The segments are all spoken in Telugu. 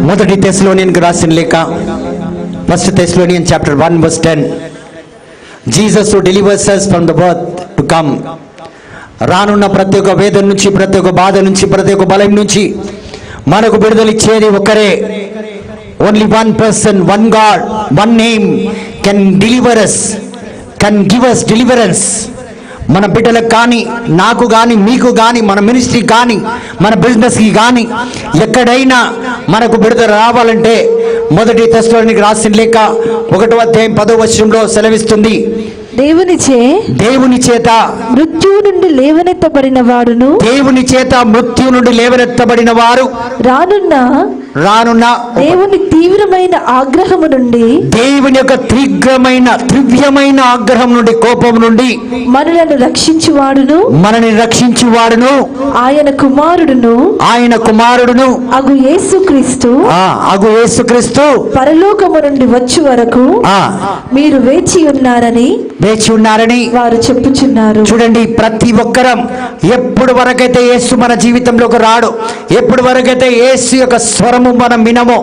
మొదటి thessalonians రాసిన లేఖ 1 Thessalonians chapter 1 verse 10. Jesus who delivers us from the birth to come. రానున్న ప్రతి ఒక్క వేదన నుంచి, ప్రతి ఒక్క బాధ నుంచి, ప్రతి ఒక్క బలం నుంచి మనకు విడుదల ఇచ్చేది ఒకరే. Only one person, one God, one name can deliver us, can give us deliverance. మన బిడ్డలకు కానీ, నాకు కానీ, మీకు కానీ, మన మినిస్ట్రీ కానీ, మన బిజినెస్కి కానీ ఎక్కడైనా మనకు విడుదల రావాలంటే మొదటి తెస్సలోనికీయులకు రాసిన లేఖ 1వ అధ్యాయం 10వ వచనంలో సెలవిస్తుంది, దేవుని చేత మృత్యువు నుండి లేవనెత్తబడిన వాడును, దేవుని చేత మృత్యు నుండి లేవనెత్తబడిన వారు రానున్న దేవుని తీవ్రమైన ఆగ్రహము నుండి, దేవుని యొక్క తీవ్రమైన ఆగ్రహం నుండి, కోపం నుండి మనలను రక్షించువాడును ఆయన కుమారుడును అగు యేసుక్రీస్తు పరలోకము నుండి వచ్చు వరకు మీరు వేచి ఉన్నారని వారు చెప్పుచున్నారు. చూడండి, ప్రతి ఒక్కరం ఎప్పుడు వరకైతే యేసు మన జీవితంలోకి రాడు, ఎప్పుడు వరకైతే యేసు యొక్క స్వరము మనం వినమో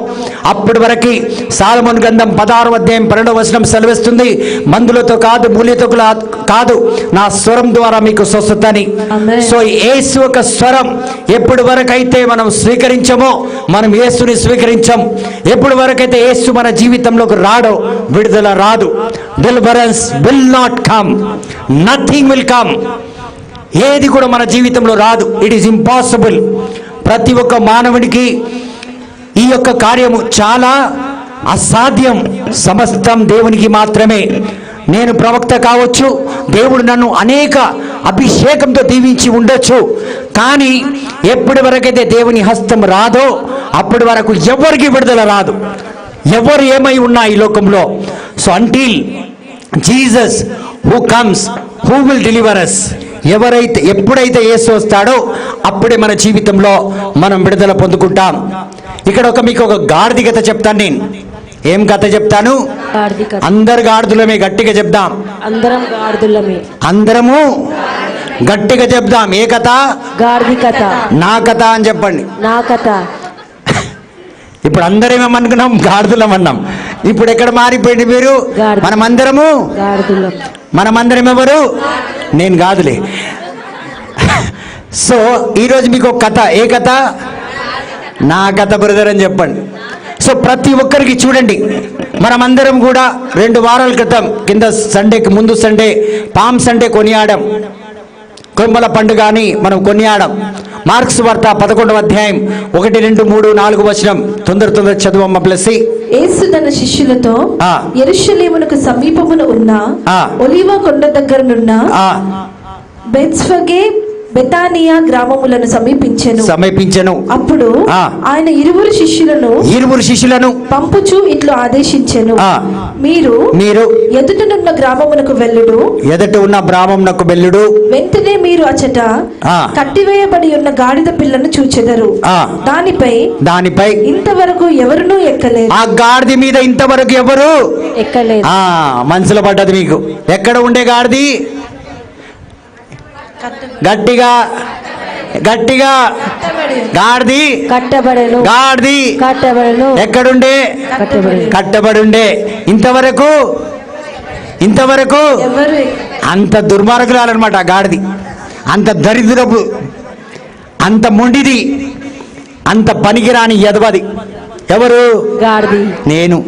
అప్పటి వరకు సాలొమోను గ్రంథం 16వ అధ్యాయం 12వ వచనం సెలవిస్తుంది, మందులతో కాదు, మూలితో కాదు, నా స్వరం ద్వారా మీకు స్వస్థత అని. సో యేసు యొక్క స్వరం ఎప్పుడు వరకైతే మనం స్వీకరించమో మనం యేసుని స్వీకరించం. ఎప్పుడు వరకైతే యేసు మన జీవితంలోకి రాడో విడుదల రాదు. Deliverance will not come, nothing will come. ఏది కూడా మన జీవితంలో రాదు. It is impossible. ప్రతి ఒక్క మానవుడికి ఈ యొక్క కార్యము చాలా అసాధ్యం. సమస్తం దేవునికి మాత్రమే. నేను ప్రవక్త కావచ్చు, దేవుడు నన్ను అనేక అభిషేకంతో దీవించి ఉండొచ్చు, కానీ ఎప్పటి వరకైతే దేవుని హస్తం రాదో అప్పటి వరకు ఎవరికి విడుదల రాదు. ఎవరు ఏమై ఉన్నా ఈ లోకంలో. So until Jesus who comes, who will deliver us, ఎప్పుడైతే యేసు వస్తాడో అప్పుడే మన జీవితంలో మనం విడుదల పొందుకుంటాం. ఇక్కడ మీకు ఒక గాడిద కథ చెప్తాను. నేను ఏం కథ చెప్తాను? అందరు గాడిదలమే, గట్టిగా చెప్దాం. అందరము గట్టిగా చెప్దాం. ఏ కథ? గాడిద కథ. నా కథ అని చెప్పండి. నా కథ. ఇప్పుడు అందరేమనుకున్నాం? గాడిదలం అన్నాం. ఇప్పుడు ఎక్కడ మారిపోయింది మీరు? మనమందరం ఎవరు? నేను కాదులే. సో ఈరోజు మీకు ఒక కథ. ఏ కథ? నా కథ బ్రదర్ అని చెప్పండి. సో ప్రతి ఒక్కరికి చూడండి, మనమందరం కూడా 2 వారాల క్రితం కింద సండేకి ముందు సండే పామ్ సండే కొనియాడం, కొమ్మల పండుగ అని మనం కొనియాడం. మార్క్స్ వార్త 11వ అధ్యాయం 1, 2, 3, 4 వచనం తొందర చదువమ్మ ప్లస్. యేసు తన శిష్యులతో యెరూషలేమునకు సమీపమున ఉన్న ఒలీవ కొండ దగ్గరనున్న బెత్ఫగే బెతానియా గ్రామములను సమీపించెను. అప్పుడు ఆయన ఇరువురు శిష్యులను పంపుచు ఇట్లు ఆదేశించెను, మీరు ఎదుటనున్న గ్రామమునకు వెళ్ళుడు. వెంటనే మీరు అచట కట్టివేయబడి ఉన్న గాడిద పిల్లను చూచెదరు. దానిపై ఇంతవరకు ఎవరునూ ఎక్కలేదు. ఆ గాడిద మీద ఇంతవరకు ఎవరు ఎక్కలేదు. మనసులో పడ్డది మీకు. ఎక్కడ ఉండే గాడిది? గట్టిగా గాడిది ఎక్కడుండే? కట్టబడుండే. ఇంతవరకు అంత దుర్మార్గురాలన్నమాట ఆ గాడిది. అంత దరిద్రపు, అంత మొండిది, అంత పనికిరాని ఎదవది. ఎవరు? గాడిది. నేను.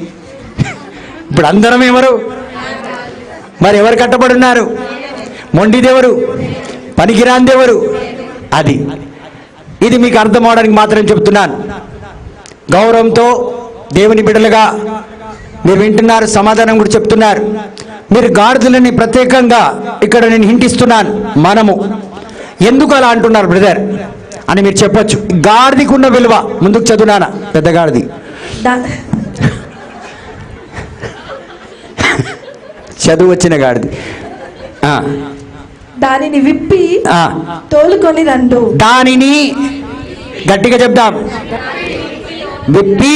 ఇప్పుడు అందరం ఎవరు? మరి ఎవరు కట్టబడున్నారు? మొండిదెవరు? పనికిరాందెవరు? ఇది మీకు అర్థం అవడానికి మాత్రం చెప్తున్నాను. గౌరవంతో దేవుని బిడ్డలుగా మీరు వింటున్నారు, సమాధానం కూడా చెప్తున్నారు. మీరు గాడిదలని ప్రత్యేకంగా ఇక్కడ నేను హింటిస్తున్నాను. మనము ఎందుకు అలా అంటున్నారు బ్రదర్ అని మీరు చెప్పొచ్చు. గాడిదకు ఉన్న విలువ ముందుకు చదువునానా? పెద్ద గాడిది, చదువు వచ్చిన గాడిది. దానిని విప్పి తోలుకొని రండు. దానిని గట్టిగా చెప్దాం. విప్పి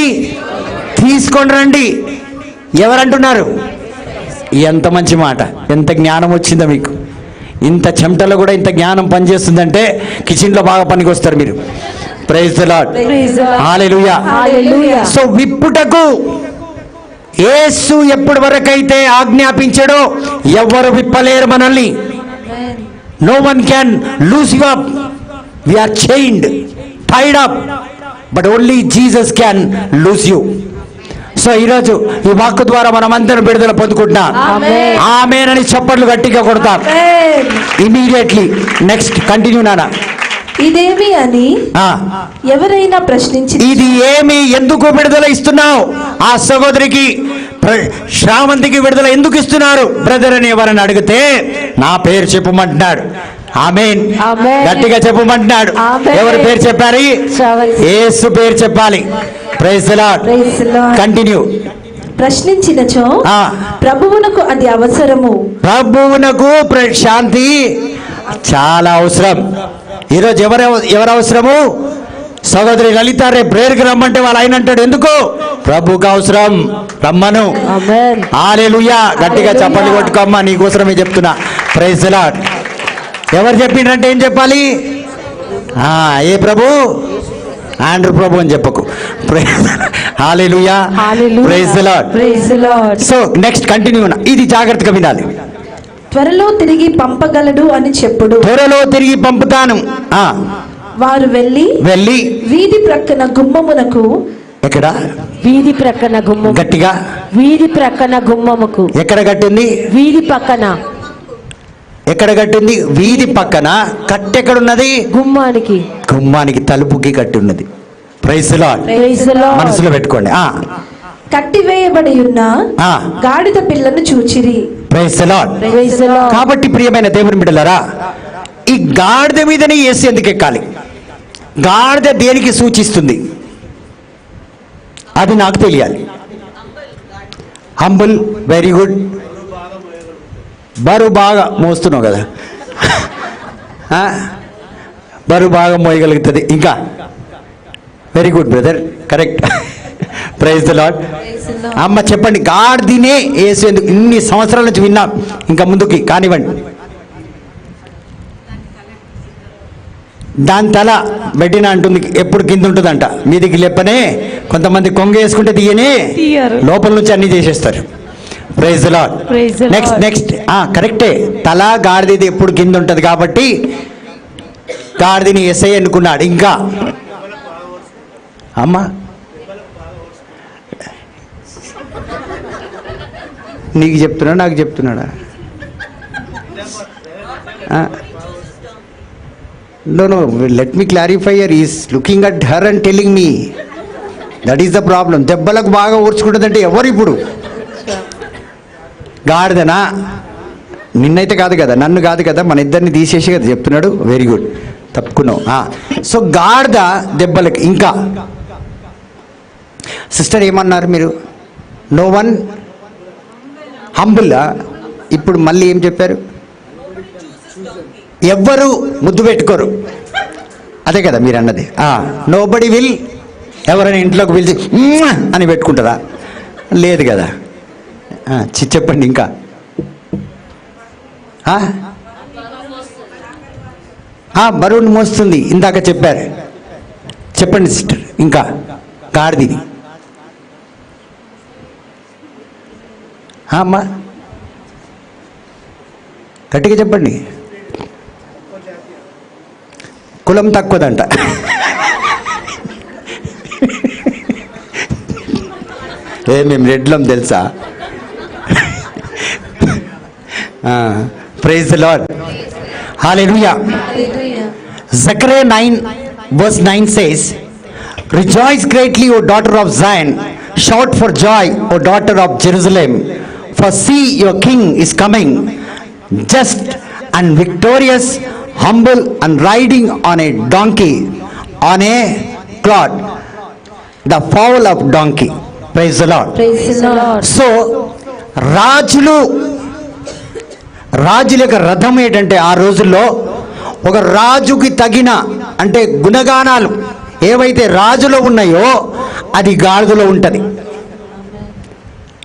తీసుకొని రండి. ఎవరంటున్నారు? ఎంత మంచి మాట, ఎంత జ్ఞానం వచ్చిందో మీకు. ఇంత చెమటలో కూడా ఇంత జ్ఞానం పనిచేస్తుందంటే కిచెన్లో బాగా పనికి వస్తారు మీరు. Praise the lord. Hallelujah. So విప్పుటకు యేసు ఎప్పటి వరకైతే ఆజ్ఞాపించాడో ఎవరు విప్పలేరు మనల్ని. No one can loose you up. We are chained, tied up, but only Jesus can loose you. So ఈరోజు ఈ వాక్కు ద్వారా మనం అందరం విడుదల పొందుకుంటున్నాం. ఆమేన్ అని చప్పట్లు గట్టిగా కొడతాం. ఇమీడియట్లీ నెక్స్ట్ కంటిన్యూ నాన్న. ఇదేమి అని ఎవరైనా ప్రశ్నించి, ఇది ఏమి, ఎందుకు విడుదల ఇస్తున్నావు? ఆ సహోదరికి శ్రావంతికి విడుదల ఎందుకు ఇస్తున్నారు బ్రదర్ అని ఎవరని అడిగితే నా పేరు చెప్పమంటున్నాడు. ఆమేన్. గట్టిగా చెప్పమంటున్నాడు. ఎవరి పేరు చెప్పారు? యేసు పేరు చెప్పాలి. Praise the Lord. కంటిన్యూ. ప్రశ్నించినచో ప్రభువునకు అది అవసరము. ప్రభువునకు శాంతి చాలా అవసరం. ఈరోజు ఎవరు అవసరము? సహోదరి లలిత రేపు ప్రేయర్కి రమ్మంటే వాళ్ళు ఆయన అంటాడు ఎందుకు? ప్రభువుకు అవసరం, రమ్మను. హల్లెలూయా. గట్టిగా చప్పట్లు కొట్టుకోమ్మా, నీకోసమే చెప్తున్నా. Praise the Lord. ఎవరు చెప్పిండ్రంటే ఏం చెప్పాలి? ఏ ప్రభు? ఆండ్రూ ప్రభు అని చెప్పకు. Hallelujah. Praise the Lord. So next continue. ఇది జాగ్రత్తగా వినాలి. త్వరలో తిరిగి పంపగలడు అని చెప్పుడు. త్వరలో తిరిగి పంపుతాను. వారు వెళ్ళి వీధి ప్రక్కన గుమ్మమునకు. ఎక్కడ? వీధి ప్రక్కన గుమ్మం. గట్టిగా. వీధి ప్రక్కన గుమ్మముకు. ఎక్కడ కట్టింది? వీధి పక్కన. ఎక్కడ కట్టింది? వీధి పక్కన. కట్టు ఎక్కడున్నది? గుమ్మానికి. గుమ్మానికి తలుపుకి కట్టి ఉన్నది. Praise the Lord. మనసులో పెట్టుకోండి. కట్టివేయబడి ఉన్న గాడిద పిల్లను చూచిరి. Praise the lord. కాబట్టి ప్రియమైన దేవుని బిడ్డలారా, ఈ గాడిద మీదనే యేసు ఎందుకు ఎక్కాలి? గాడిద దేనికి సూచిస్తుంది? అది నాకు తెలియాలి. Humble, very good. బరువు బాగా మోస్తున్నావు కదా, బరువు బాగా మోయగలుగుతుంది. ఇంకా very good brother, correct. Praise the Lord. అమ్మ చెప్పండి, గాడిదనే యేసు ఎందుకు? ఇన్ని సంవత్సరాల నుంచి విన్నాం, ఇంకా ముందుకి కానివ్వండి. దాని తల బెడ్డిన అంటుంది, ఎప్పుడు కింద ఉంటుందంట, మీదికి లేపనే. కొంతమంది కొంగ వేసుకుంటే తీయనే, లోపల నుంచి అన్ని చేసేస్తారు. Praise the lord. నెక్స్ట్ కరెక్టే. తల గాడిది ఎప్పుడు కింద ఉంటుంది కాబట్టి గాడిదని ఎస్ఐ అనుకున్నాడు. ఇంకా అమ్మా నీకు చెప్తున్నా, నాకు చెప్తున్నాడా? No, let me clarify here. He is looking at her and telling me. That is the problem. దెబ్బలకు బాగా ఊర్చుకుంటుందంటే ఎవరు ఇప్పుడు? గాడిదనా? నిన్నైతే కాదు కదా, నన్ను కాదు కదా, మన ఇద్దరిని తీసేసి కదా చెప్తున్నాడు. Very good, తప్పుకున్నావు. సో గాడిద దెబ్బలకి. ఇంకా సిస్టర్ ఏమన్నారు మీరు? No one humble. ఇప్పుడు మళ్ళీ ఏం చెప్పారు? ఎవ్వరు ముద్దు పెట్టుకోరు, అదే కదా మీరు అన్నది. Nobody will. ఎవరైనా ఇంట్లోకి పిలిచి అని పెట్టుకుంటారా? లేదు కదా. చెప్పండి ఇంకా. బరువును మోస్తుంది, ఇందాక చెప్పారు. చెప్పండి సిస్టర్. ఇంకా గాడిది. అమ్మా గట్టిగా చెప్పండి. కులం తక్కువదంట. మేము రెడ్లం తెలుసా? Praise the lord. Hallelujah. Zechariah 9 verse 9 says, "Rejoice greatly, O daughter of Zion, shout for joy, O daughter of Jerusalem, for see your king is coming, just and victorious, humble and riding on a donkey, on a clod, the foal of donkey." Praise the Lord. So రాజుల యొక్క రథం ఏంటంటే, ఆ రోజుల్లో ఒక రాజుకి తగిన అంటే గుణగానాలు ఏవైతే రాజులో ఉన్నాయో అది గాడిదలో ఉంటుంది.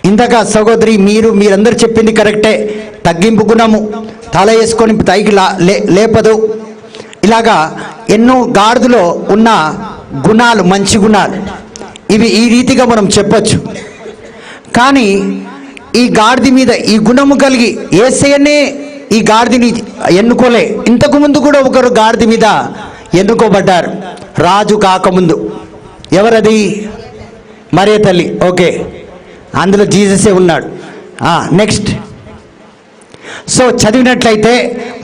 ఇందాక సహోదరి మీరందరూ చెప్పింది కరెక్టే. తగ్గింపు గుణము, తల వేసుకొని పైకి లేపదు. ఇలాగా ఎన్నో గాడిదలో ఉన్న గుణాలు, మంచి గుణాలు, ఇవి ఈ రీతిగా మనం చెప్పొచ్చు. కానీ ఈ గాడిద మీద ఈ గుణము కలిగి యేసయ్యనే ఈ గాడిదని ఎన్నుకోలే. ఇంతకు ముందు కూడా ఒకరు గాడిద మీద ఎన్నుకోబడ్డారు రాజు కాకముందు. ఎవరది? మరియ తల్లి. ఓకే, అందులో జీససే ఉన్నాడు. నెక్స్ట్. సో చదివినట్లయితే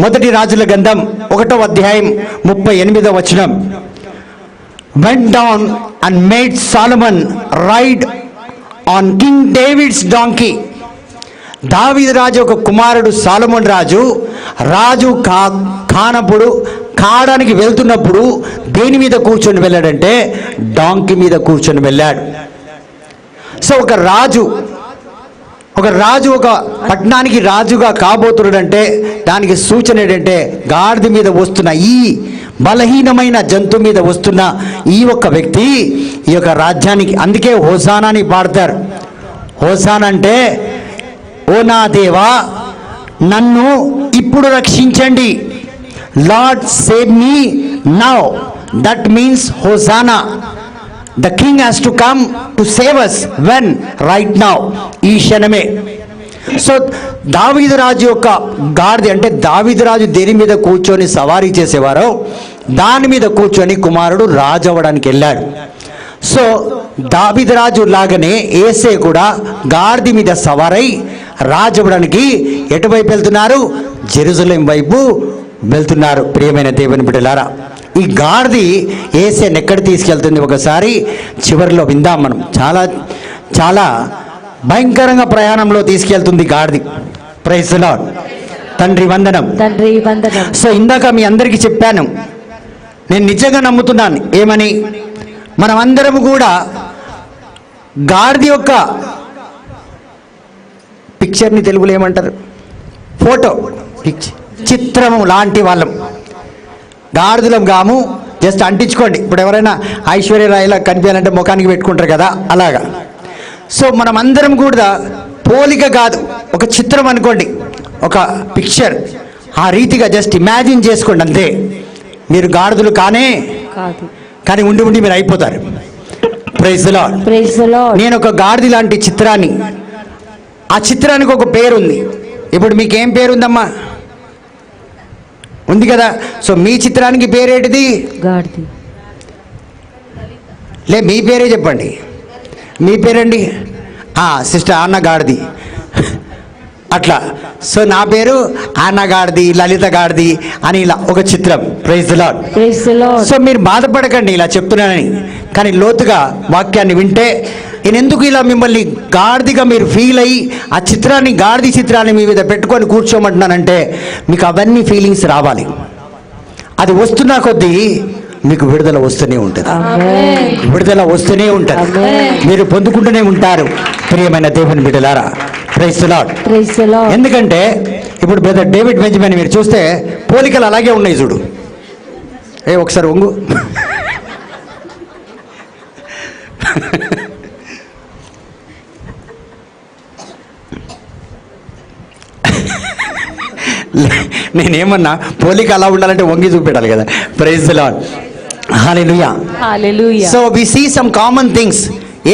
మొదటి రాజుల గ్రంథం 1వ అధ్యాయం 38వ వచనం. went down and made Solomon ride on King David's donkey. దావీదు రాజు ఒక కుమారుడు సాలొమోను రాజు కానప్పుడు, కాడానికి వెళ్తున్నప్పుడు దేని మీద కూర్చొని వెళ్ళాడంటే డాంకీ మీద కూర్చొని వెళ్ళాడు. సో ఒక రాజు ఒక పట్టణానికి రాజుగా కాబోతున్నాడంటే దానికి సూచన ఏంటంటే గాడిద మీద వస్తున్న ఈ బలహీనమైన జంతువు మీద వస్తున్న ఈ ఒక్క వ్యక్తి ఈ యొక్క రాజ్యానికి, అందుకే హోసానాని పాడతారు. హోసానా అంటే ఓ నా దేవా నన్ను ఇప్పుడు రక్షించండి, lord save me now. That means hosanna. The king has to come to save us. When? Right now. ఈ క్షణమే. సో దావీదు రాజు యొక్క గాడిద అంటే దావీదు రాజు దేని మీద కూర్చొని సవారీ చేసేవారో దాని మీద కూర్చొని కుమారుడు రాజు అవ్వడానికి వెళ్ళాడు. సో దావీదు రాజు లాగానే యేసే కూడా గాడిద మీద సవారై రాజు అవ్వడానికి ఎటువైపు వెళ్తున్నారు? జెరూసలేం వైపు వెళ్తున్నారు. ప్రియమైన దేవుని బిడ్డలారా, ఈ గాడిది యేసేని ఎక్కడ తీసుకెళ్తుంది ఒకసారి చివరిలో విందాం మనం. చాలా చాలా భయంకరంగా ప్రయాణంలో తీసుకెళ్తుంది గాడిది. Praise the Lord. తండ్రి వందనం. సో ఇందాక మీ అందరికీ చెప్పాను, నేను నిజంగా నమ్ముతున్నాను. ఏమని? మనమందరము కూడా గాడిది యొక్క పిక్చర్ని తెలుగులో ఏమంటారు? ఫోటో, చిత్రము లాంటి వాళ్ళం. గాడిదలం గాము జస్ట్ అంటించుకోండి. ఇప్పుడు ఎవరైనా ఐశ్వర్యరాయలా కనిపించాలంటే ముఖానికి పెట్టుకుంటారు కదా, అలాగా. సో మనం అందరం కూడా పోలిక కాదు, ఒక చిత్రం అనుకోండి, ఒక పిక్చర్. ఆ రీతిగా జస్ట్ ఇమాజిన్ చేసుకోండి అంతే. మీరు గాడిదలు కానీ ఉండి ఉండి మీరు అయిపోతారు. Praise the Lord. నేను ఒక గాడిద లాంటి చిత్రాన్ని, ఆ చిత్రానికి ఒక పేరు ఉంది. ఇప్పుడు మీకేం పేరు ఉందమ్మా? ఉంది కదా. సో మీ చిత్రానికి పేరేటిది? గాడిద. మీ పేరే చెప్పండి. మీ పేరండి? సిస్టర్ అన్న గాడిది అట్లా. సో నా పేరు అన్న గాడిది, లలిత గాడిది అని ఇలా ఒక చిత్రం. Praise the Lord. సో మీరు బాధపడకండి ఇలా చెప్తున్నానని, కానీ లోతుగా వాక్యాన్ని వింటే నేను ఎందుకు ఇలా మిమ్మల్ని గాడిదిగా మీరు ఫీల్ అయ్యి ఆ చిత్రాన్ని, గాడిది చిత్రాన్ని మీ మీద పెట్టుకొని కూర్చోమంటున్నానంటే మీకు అవన్నీ ఫీలింగ్స్ రావాలి. అది వస్తున్నా కొద్దీ మీకు విడుదల వస్తూనే ఉంటుంది. విడుదల వస్తూనే ఉంటుంది. మీరు పొందుకుంటూనే ఉంటారు. ప్రియమైన దేవుని బిడ్డలారా, ప్రైజ్ ది లార్డ్. ఎందుకంటే ఇప్పుడు బ్రదర్ డేవిడ్ బెంజమిన్ మీరు చూస్తే పోలికలు అలాగే ఉన్నాయి. చూడు, ఒకసారి ఒంగు. నేనేమన్నా పోలిక అలా ఉండాలంటే వంగి చూపెట్టాలి కదా. Praise the lord. Hallelujah. So we see some common things.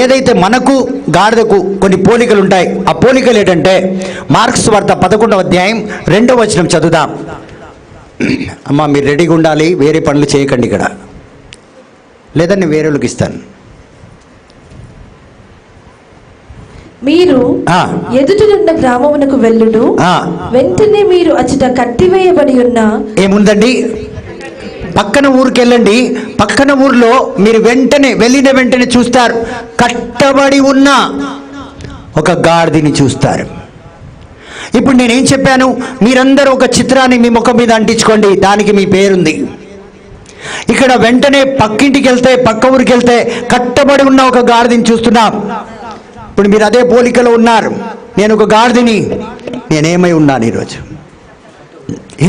ఏదైతే మనకు గాడిదకు కొన్ని పోలికలు ఉంటాయి, ఆ పోలికలు ఏంటంటే మార్క్స్ వార్త 11వ అధ్యాయం 2వ వచనం చదువుదాం. అమ్మా మీరు రెడీగా ఉండాలి, వేరే పనులు చేయకండి ఇక్కడ, లేదా నేను వేరే వాళ్ళకి ఇస్తాను. మీరు ఎదుటనున్న గ్రామమునకు వెళ్ళుడు, వెంటనే మీరు అచ్చట కట్టివేయబడి ఉన్న. ఏముందండి? పక్కన ఊరికి వెళ్ళండి. పక్కన ఊర్లో మీరు వెళ్ళిన వెంటనే చూస్తారు, కట్టబడి ఉన్న ఒక గాడిదని చూస్తారు. ఇప్పుడు నేనేం చెప్పాను? మీరందరూ ఒక చిత్రాన్ని మీ ముఖం మీద అంటించుకోండి, దానికి మీ పేరుంది. ఇక్కడ వెంటనే పక్కింటికి వెళ్తే, పక్క ఊరికి వెళ్తే కట్టబడి ఉన్న ఒక గాడిదని చూస్తున్నాం. ఇప్పుడు మీరు అదే పోలికలో ఉన్నారు. నేను ఒక గాడిదని. నేనేమై ఉన్నాను ఈరోజు?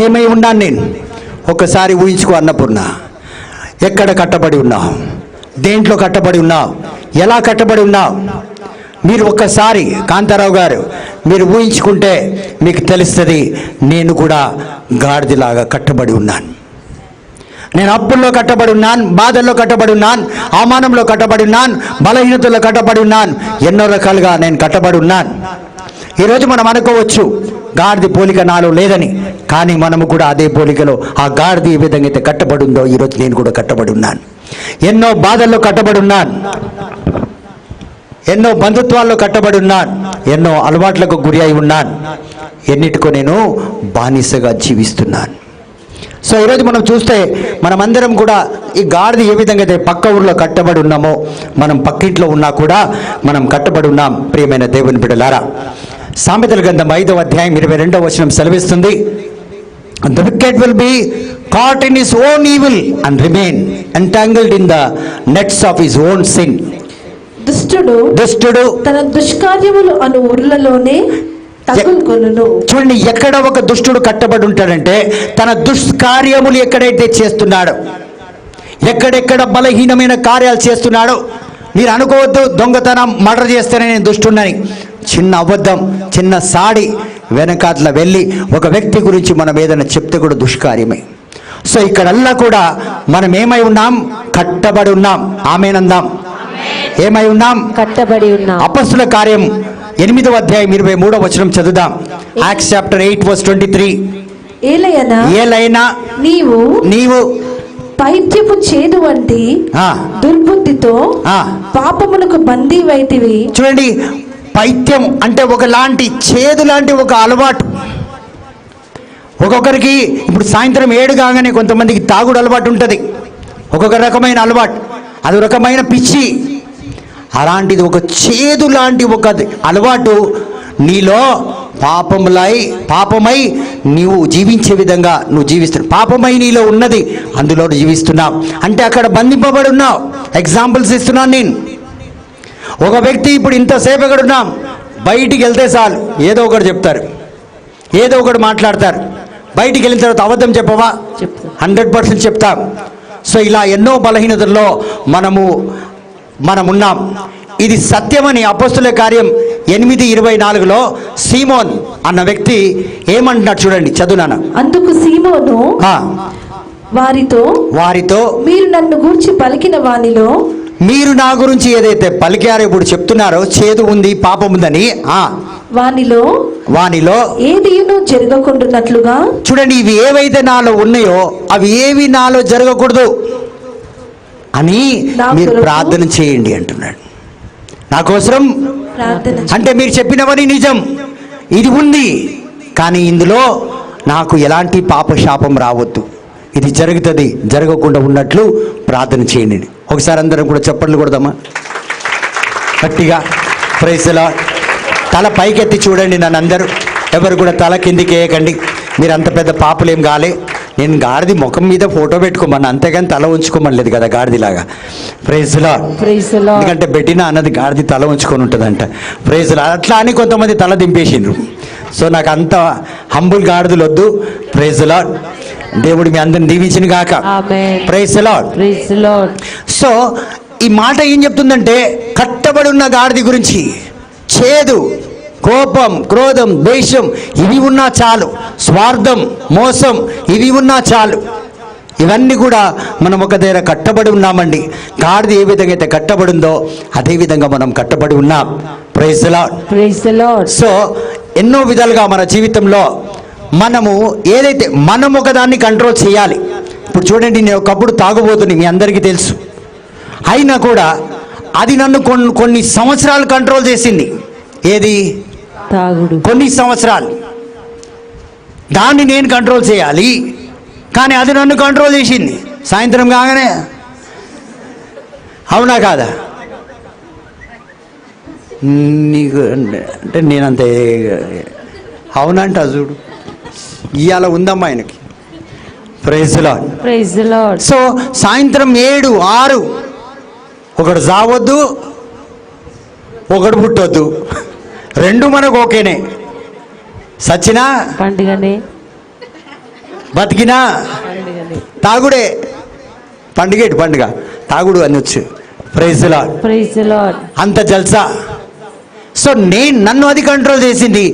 ఏమై ఉన్నాను నేను? ఒకసారి ఊహించుకో అన్నపూర్ణ. ఎక్కడ కట్టబడి ఉన్నావు? దేంట్లో కట్టబడి ఉన్నావు? ఎలా కట్టబడి ఉన్నావు? మీరు ఒక్కసారి కాంతారావు గారు మీరు ఊహించుకుంటే మీకు తెలుస్తుంది. నేను కూడా గాడిదలాగా కట్టబడి ఉన్నాను. నేను అప్పుల్లో కట్టబడి ఉన్నాను, బాధల్లో కట్టబడి ఉన్నాను, అవమానంలో కట్టబడి ఉన్నాను, బలహీనతల్లో కట్టబడి ఉన్నాను, ఎన్నో రకాలుగా నేను కట్టబడి ఉన్నాను. ఈరోజు మనం అనుకోవచ్చు గాడిద పోలిక నాలో లేదని, కానీ మనము కూడా అదే పోలికలో ఆ గాడిద ఏ విధంగా అయితే కట్టబడి ఉందో ఈరోజు నేను కూడా కట్టబడి ఉన్నాను. ఎన్నో బాధల్లో కట్టబడి ఉన్నాను, ఎన్నో బంధుత్వాల్లో కట్టబడి ఉన్నాను, ఎన్నో అలవాట్లకు గురి అయి ఉన్నాను, ఎన్నిటికో నేను బానిసగా జీవిస్తున్నాను. సో ఈరోజు మనం చూస్తే మనమందరం కూడా ఈ గాడిద ఏ విధంగా అయితే పక్క ఊరిలో కట్టబడి ఉన్నామో మనం పక్కింట్లో ఉన్నా కూడా మనం కట్టబడి ఉన్నాం. ప్రియమైన దేవుని బిడ్డలారా, సామెతల గ్రంథం 5వ అధ్యాయం 22వ వచనం సెలవిస్తుంది, The wicked will be caught in his own evil and remain entangled in the nets of his own sin. దుష్టుడు తన దుష్కార్యములు అను ఊర్లలోనే తగులుకొనును. చూడండి, ఎక్కడ ఒక దుష్టుడు కట్టబడి ఉంటాడంటే తన దుష్కార్యములు ఎక్కడైతే చేస్తున్నాడో, ఎక్కడెక్కడ బలహీనమైన కార్యాలు చేస్తున్నాడో. మీరు అనుకోవద్దు దొంగతనం మర్డర్ చేస్తేనే నేను దుష్టున్నని. చిన్న అబద్ధం, చిన్న సాడి వెనకాట్ల వెళ్ళి ఒక వ్యక్తి గురించి మనం ఏదైనా చెప్తే కూడా దుష్కార్యమే. సో ఇక్కడల్లా కూడా మనం ఏమై ఉన్నాం? కట్టబడి ఉన్నాం. ఆమేనందాం. ఏమై ఉన్నాం? కట్టబడి ఉన్నాం. అపొస్తలుల కార్యం 8వ అధ్యాయం 23వ వచనం చదువుదాం. Acts chapter 8 verse 23. ఏలైనా నీవు పైత్యపు చేదు వంటి దుర్బుద్ధితో పాపమునకు బందీవైతివి. చూడండి, పైత్యం అంటే ఒకలాంటి చేదు లాంటి ఒక అలవాటు. ఒక్కొక్కరికి ఇప్పుడు సాయంత్రం 7 కాగానే కొంతమందికి తాగుడు అలవాటు ఉంటుంది, ఒక్కొక్క రకమైన అలవాటు, అది రకమైన పిచ్చి. అలాంటిది ఒక చేదు లాంటి ఒక అలవాటు నీలో పాపమై నీవు జీవించే విధంగా నువ్వు జీవిస్తున్నావు. పాపమై నీలో ఉన్నది, అందులో జీవిస్తున్నావు అంటే అక్కడ బంధింపబడి ఉన్నావు. ఎగ్జాంపుల్స్ ఇస్తున్నాను నేను. ఒక వ్యక్తి ఇప్పుడు ఇంతసేపు ఎక్కడ ఉన్నాం, బయటికి వెళ్తే చాలు ఏదో ఒకటి చెప్తారు, ఏదో ఒకటి మాట్లాడతారు. బయటికి వెళ్ళిన తర్వాత అబద్ధం చెప్పవా? 100% చెప్తాం. సో ఇలా ఎన్నో బలహీనతల్లో మనం ఉన్నాం. ఇది సత్యమని అపొస్తలుల కార్యం 8:24లో సీమోన్ అన్న వ్యక్తి ఏమంటున్నాడు చూడండి, చదువునాను. అందుకు సీమోను వారితో మీరు నన్ను గూర్చి పలికిన వానిలో, మీరు నా గురించి ఏదైతే పలికారో ఇప్పుడు చెప్తున్నారో చేదు ఉంది, పాపం ఉందని, వానిలో ఏదియును జరగకుండానట్లుగా. చూడండి, ఇవి ఏవైతే నాలో ఉన్నాయో అవి ఏవి నాలో జరగకూడదు అని మీరు ప్రార్థన చేయండి అంటున్నాడు. నా కోసం అంటే మీరు చెప్పినవని నిజం, ఇది ఉంది, కానీ ఇందులో నాకు ఎలాంటి పాపశాపం రావద్దు, ఇది జరుగుతుంది, జరగకుండా ఉన్నట్లు ప్రార్థన చేయండి. ఒకసారి అందరం కూడా చప్పట్లు కొడదామా గట్టిగా? Praise the Lord. తల పైకెత్తి చూడండి నన్ను అందరూ, ఎవరు కూడా తల కిందికి వేయకండి. మీరు అంత పెద్ద పాపులేం కాలే. నేను గాడిది ముఖం మీద ఫోటో పెట్టుకోమన్నా, అంతేగాని తల ఉంచుకోమనలేదు కదా గాడిదిలాగా. Praise the Lord. ఎందుకంటే బెట్టినా అన్నది గాడిది తల ఉంచుకొని ఉంటుందంట. Praise the Lord. అట్లా అని కొంతమంది తల దింపేసిండ్రు. సో నాకు అంత హంబుల్ గాడిదలు వద్దు. Praise the Lord. దేవుడు మీ అందరిని దీవించిన గాక. Praise the Lord. సో ఈ మాట ఏం చెప్తుందంటే కట్టబడి ఉన్న గాడిద గురించి. చేదు, కోపం, క్రోధం, ద్వేషం ఇవి ఉన్నా చాలు, స్వార్థం, మోసం ఇవి ఉన్నా చాలు. ఇవన్నీ కూడా మనం ఒక దగ్గర కట్టబడి ఉన్నామండి. గాడిద ఏ విధంగా అయితే కట్టబడి ఉందో అదే విధంగా మనం కట్టబడి ఉన్నాం. Praise the Lord. Praise the Lord. So ఎన్నో విధాలుగా మన జీవితంలో మనము ఏదైతే మనం ఒకదాన్ని కంట్రోల్ చేయాలి. ఇప్పుడు చూడండి, నేను ఒకప్పుడు తాగుబోతుని, మీ అందరికీ తెలుసు. అయినా కూడా అది నన్ను కొన్ని సంవత్సరాలు కంట్రోల్ చేసింది. ఏది? తాగుడు. కొన్ని సంవత్సరాలు దాన్ని నేను కంట్రోల్ చేయాలి, కానీ అది నన్ను కంట్రోల్ చేసింది. సాయంత్రం కాగానే, అవునా కాదా? నీకు అంటే నేనంతే అవునంట చూడు, ఇవాళ ఉందమ్మా ఆయనకి. Praise the Lord. Praise the Lord. So సాయంత్రం 7, 6 ఒకడు చావొద్దు, ఒకడు పుట్టొద్దు, రెండు మనకు ఓకేనే. సచ్చినా పండుగనే, బతికినా తాగుడే. పండుగ తాగుడు అనొచ్చు. Praise the Lord. Praise the Lord. అంత జల్సా. సో నన్ను అది కంట్రోల్ చేసింది.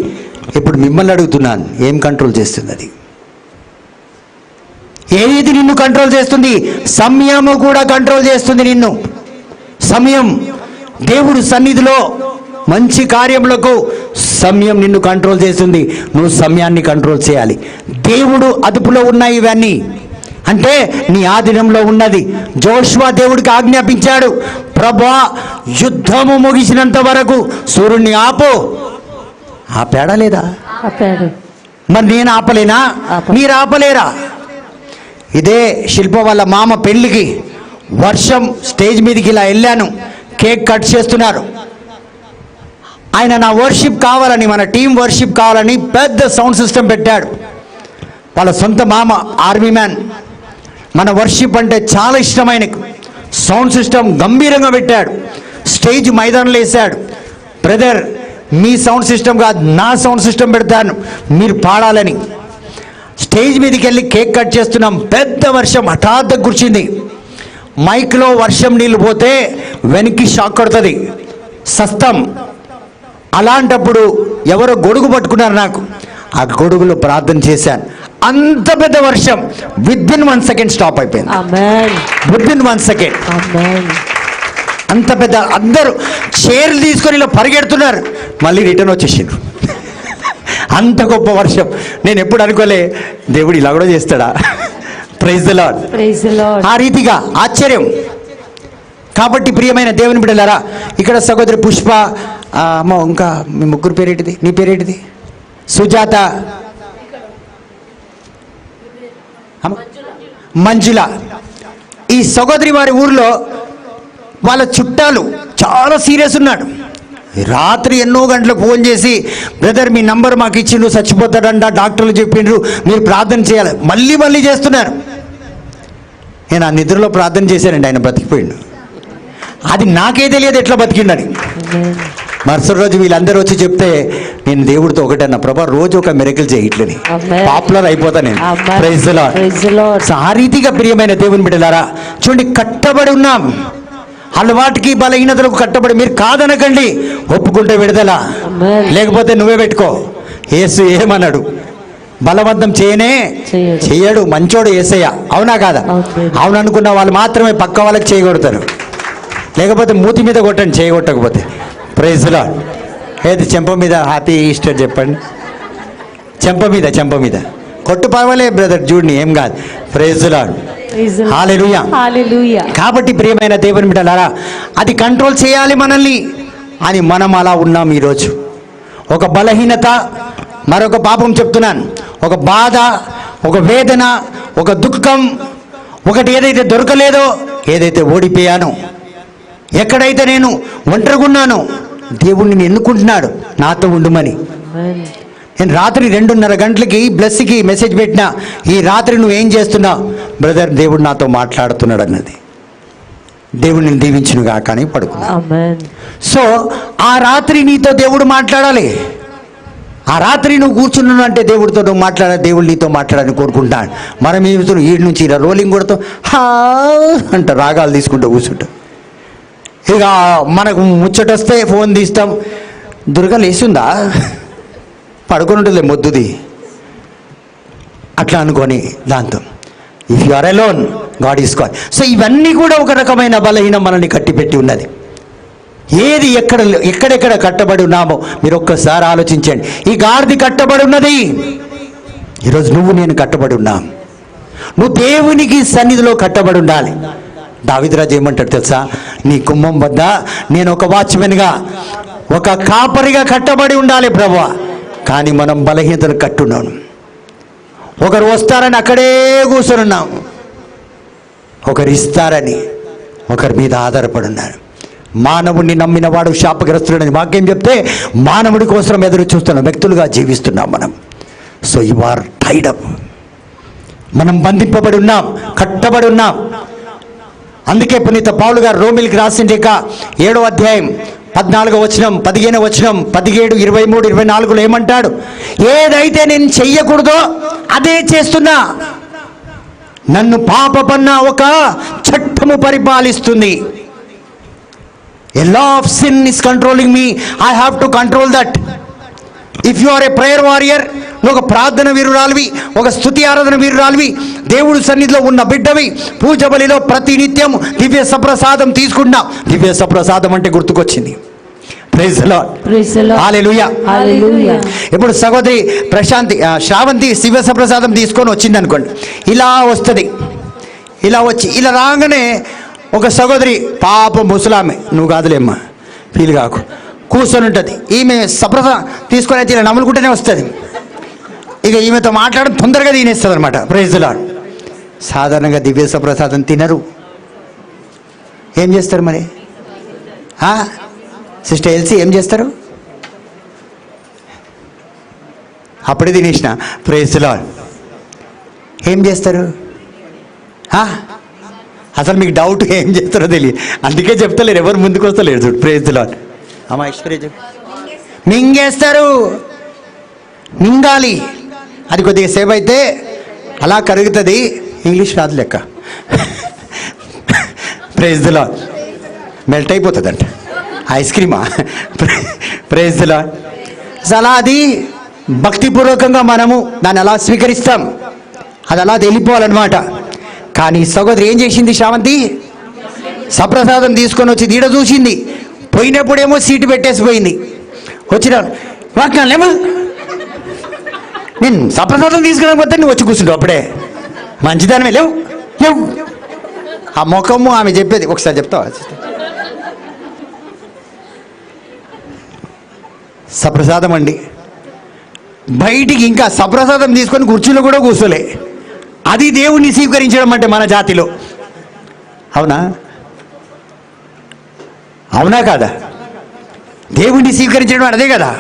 ఇప్పుడు మిమ్మల్ని అడుగుతున్నాను, ఏం కంట్రోల్ చేస్తుంది అది? ఏది నిన్ను కంట్రోల్ చేస్తుంది? సమయము కూడా కంట్రోల్ చేస్తుంది నిన్ను. సమయం, దేవుడు సన్నిధిలో మంచి కార్యములకు సమయం నిన్ను కంట్రోల్ చేస్తుంది. నువ్వు సమయాన్ని కంట్రోల్ చేయాలి. దేవుడు అదుపులో ఉన్నాయి ఇవన్నీ, అంటే నీ ఆధీనంలో ఉన్నది. జోషువ దేవుడికి ఆజ్ఞాపించాడు, ప్రభా యుద్ధము ముగిసినంత వరకు సూర్యుడిని ఆపు. ఆపాడా లేదా? ఆపాడు. మరి నేను ఆపలేనా? మీరు ఆపలేరా? ఇదే శిల్ప వాళ్ళ మామ పెళ్ళికి వర్షం, స్టేజ్ మీదకి ఇలా వెళ్ళాను, కేక్ కట్ చేస్తున్నారు. ఆయన నా వర్షిప్ కావాలని, మన టీం వర్షిప్ కావాలని పెద్ద సౌండ్ సిస్టమ్ పెట్టాడు. వాళ్ళ సొంత మామ ఆర్మీ మ్యాన్. మన వర్షిప్ అంటే చాలా ఇష్టమైన సౌండ్ సిస్టమ్ గంభీరంగా పెట్టాడు. స్టేజ్ మైదానంలో వేశాడు. బ్రదర్, మీ సౌండ్ సిస్టమ్ కాదు, నా సౌండ్ సిస్టమ్ పెడతాను, మీరు పాడాలని. స్టేజ్ మీదకి వెళ్ళి కేక్ కట్ చేస్తున్నాం. పెద్ద వర్షం హఠాత్తుగా కురిచింది. మైక్లో వర్షం నీళ్ళు పోతే వెనక్కి షాక్ కొడుతుంది, సస్తం. అలాంటప్పుడు ఎవరో గొడుగు పట్టుకున్నారు నాకు. ఆ గొడుగులో ప్రార్థన చేశాను. అంత పెద్ద వర్షం విత్ ఇన్ 1 సెకండ్ స్టాప్ అయిపోయింది. Amen. Within 1 second. Amen. అంత పెద్ద, అందరూ చైర్లు తీసుకొని ఇలా పరిగెడుతున్నారు, మళ్ళీ రిటర్న్ వచ్చేసిండ్రు. అంత గొప్ప వర్షం. నేను ఎప్పుడు అనుకోలే దేవుడు ఇలా కూడా చేస్తాడా. Praise the Lord. Praise the Lord. ఆ రీతిగా ఆశ్చర్యం. కాబట్టి ప్రియమైన దేవుని బిడ్డలారా, ఇక్కడ సహోదరి పుష్ప, అమ్మ, ఇంకా మీ ముగ్గురు పేరేటిది? నీ పేరేటిది? సుజాత, మంజుల. ఈ సహోదరి వారి ఊర్లో వాళ్ళ చుట్టాలు చాలా సీరియస్ ఉన్నాడు. రాత్రి ఎన్నో గంటలకు ఫోన్ చేసి, బ్రదర్ మీ నంబర్ మాకు ఇచ్చిండ్రు, చచ్చిపోతాడంట, డాక్టర్లు చెప్పిండ్రు, మీరు ప్రార్థన చేయాలి. మళ్ళీ మళ్ళీ చేస్తున్నారు. నేను ఆ నిద్రలో ప్రార్థన చేశానండి, ఆయన బతికిపోయిండు. అది నాకే తెలియదు ఎట్లా బతికిండని. మరుసటి రోజు వీళ్ళందరూ వచ్చి చెప్తే నేను దేవుడితో ఒకటన్నా, ప్రభా రోజు ఒక మిరకిల్ చేయట్లేని పాపులర్ అయిపోతా నేను. Praise the Lord. Praise the Lord. ఆ రీతిగా ప్రియమైన దేవుని బిడ్డలారా, చూడండి, కట్టబడి ఉన్నాం. అలవాటుకి బలహీనతలకు కట్టబడి. మీరు కాదనకండి, ఒప్పుకుంటే విడుదల, లేకపోతే నువ్వే పెట్టుకో. యేసు ఏమన్నాడు? బలవంతం చేయడు, మంచోడు యేసయ్య. అవునా కాదా? అవును అనుకున్న వాళ్ళు మాత్రమే పక్క వాళ్ళకి చేయగొడతారు, లేకపోతే మూతి మీద కొట్టండి చేయగొట్టకపోతే. Praise the lord. ఏది చెంప మీద హ్యాపీ ఈస్టర్ చెప్పండి. చెంప మీద కొట్టు, పర్వాలే బ్రదర్, చూడండి ఏం కాదు. Praise the lord. Hallelujah. Hallelujah. కాబట్టి ప్రియమైన దేవుని బిడ్డలారా, అది కంట్రోల్ చేయాలి మనల్ని అని మనం అలా ఉన్నాం ఈరోజు. ఒక బలహీనత, మరొక పాపం చెప్తున్నాను, ఒక బాధ, ఒక వేదన, ఒక దుఃఖం, ఒకటి ఏదైతే దొరకలేదో, ఏదైతే ఓడిపోయానో, ఎక్కడైతే నేను ఒంటరిగున్నానో, దేవుడిని ఎన్నుకుంటున్నాడు నాతో ఉండుమని. నేను రాత్రి 2:30 గంటలకి బ్లెస్కి మెసేజ్ పెట్టినా, ఈ రాత్రి నువ్వు ఏం చేస్తున్నావు? బ్రదర్, దేవుడు నాతో మాట్లాడుతున్నాడు అన్నది. దేవుడిని దీవించునుగా కానీ పడుకున్నా. సో ఆ రాత్రి నీతో దేవుడు మాట్లాడాలి. ఆ రాత్రి నువ్వు కూర్చున్నాను అంటే దేవుడితో నువ్వు మాట్లాడాలి, దేవుడు నీతో మాట్లాడాలని కోరుకుంటాను. మనం ఏమిస్తున్నాం? ఈ నుంచి ఇలా రోలింగ్ కొడతాం, హా అంట రాగాలు తీసుకుంటూ కూర్చుంటాం. ఇక మనకు ముచ్చటొస్తే ఫోన్ తీస్తాం, దుర్గా లేచుందా, పడుకొని ఉంటుందిలే మొద్దుది, అట్లా అనుకొని దాంతో if you are alone God is God. So ఇవన్నీ కూడా ఒక రకమైన బలహీనం మనల్ని కట్టిపెట్టి ఉన్నది. ఏది ఎక్కడెక్కడ కట్టబడి ఉన్నామో మీరు ఒక్కసారి ఆలోచించండి. ఈ గాడిద కట్టబడి ఉన్నది. ఈరోజు నువ్వు నేను కట్టబడి ఉన్నాం. నువ్వు దేవునికి సన్నిధిలో కట్టబడి ఉండాలి. దావీదురాజు ఏమంటాడు తెలుసా? నీ గుమ్మం వద్ద నేను ఒక వాచ్మెన్గా, ఒక కాపరిగా కట్టబడి ఉండాలి ప్రభువా. కానీ మనం బలహీనతను కట్టున్నాను. ఒకరు వస్తారని అక్కడే కూర్చొనున్నాం, ఒకరు ఇస్తారని ఒకరి మీద ఆధారపడి ఉన్నారు. మానవుడిని నమ్మిన వాడు శాపగ్రస్తుడని వాక్యం చెప్తే మానవుడి కోసం ఎదురు చూస్తున్న వ్యక్తులుగా జీవిస్తున్నాం మనం. So you are tied up. మనం బంధింపబడి ఉన్నాం, కట్టబడి ఉన్నాం. అందుకే పునీత పౌలు గారు రోమిలికి రాసిన లేఖ 7వ అధ్యాయం 14వ వచనం, 15వ వచనం, 17, 23, 24లో ఏమంటాడు? ఏదైతే నేను చెయ్యకూడదో అదే చేస్తున్నా, నన్ను పాపపన్న ఒక చట్టము పరిపాలిస్తుంది. A law of sin is controlling me. I have to control that. If you are a prayer warrior, నువ్వు ఒక ప్రార్థన వీరురాలివి, ఒక స్తుతి ఆరాధన వీరురాలివి, దేవుడు సన్నిధిలో ఉన్న బిడ్డవి, పూజ బలిలో ప్రతినిత్యం దివ్య సప్రసాదం తీసుకుంటున్నావు. దివ్య సప్రసాదం అంటే గుర్తుకొచ్చింది. Praise the lord. Hallelujah. Hallelujah. ఇప్పుడు సహోదరి శ్రావంతి దివ్య సప్రసాదం తీసుకొని వచ్చింది అనుకోండి. ఇలా వస్తుంది, ఇలా వచ్చి ఇలా రాగానే ఒక సహోదరి పాప ముసలామె, నువ్వు కాదులేమ్మా ఫీల్ కాకు, కూర్చొని ఉంటుంది. ఈమె సప్రసాదం తీసుకొని అయితే ఇలా నమ్ములుకుంటూనే వస్తుంది. ఇక ఈమెతో మాట్లాడడం తొందరగా తినేస్తుంది అనమాట. Praise the Lord. సాధారణంగా దివ్య సప్రసాదం తినరు. ఏం చేస్తారు మరి? సిస్టర్ ఎల్సీ ఏం చేస్తారు? అప్పుడే తినేసిన. Praise the Lord. ఏం చేస్తారు? అసలు మీకు డౌట్ ఏం చేస్తారో తెలియదు, అందుకే చెప్తలేరు, ఎవరు ముందుకు వస్తలేరు. చూడు. Praise the Lord. అమ్మ ఐశ్వర్య మింగేస్తారు. మింగాలి. అది కొద్దిగా సేపు అయితే అలా కరుగుతుంది. ఇంగ్లీష్ రాదు లెక్క. Praise the Lord. మెల్ట్ అయిపోతుందంట ఐస్ క్రీమా. Praise the Lord. అలా అది భక్తిపూర్వకంగా మనము దాన్ని అలా స్వీకరిస్తాం, అది అలా వెళ్ళిపోవాలన్నమాట. కానీ సహోదరి ఏం చేసింది? శ్రావంతి సప్రసాదం తీసుకొని వచ్చి దీడ చూసింది. పోయినప్పుడేమో సీటు పెట్టేసిపోయింది. వచ్చిన వాక్యాలేమో నేను సప్రసాదం తీసుకురాకపోతే నువ్వు వచ్చి కూర్చుంటావు. అప్పుడే మంచిదానమే. లేవు లేవు. ఆ ముఖము ఆమె చెప్పేది ఒకసారి చెప్తావా? సప్రసాదం అండి, బయటికి ఇంకా సప్రసాదం తీసుకొని కుర్చీలో కూడా కూర్చోలే. అది దేవుణ్ణి స్వీకరించడం అంటే మన జాతిలో. అవునా? అవునా కాదా? దేవుణ్ణి స్వీకరించడం అదే కదా.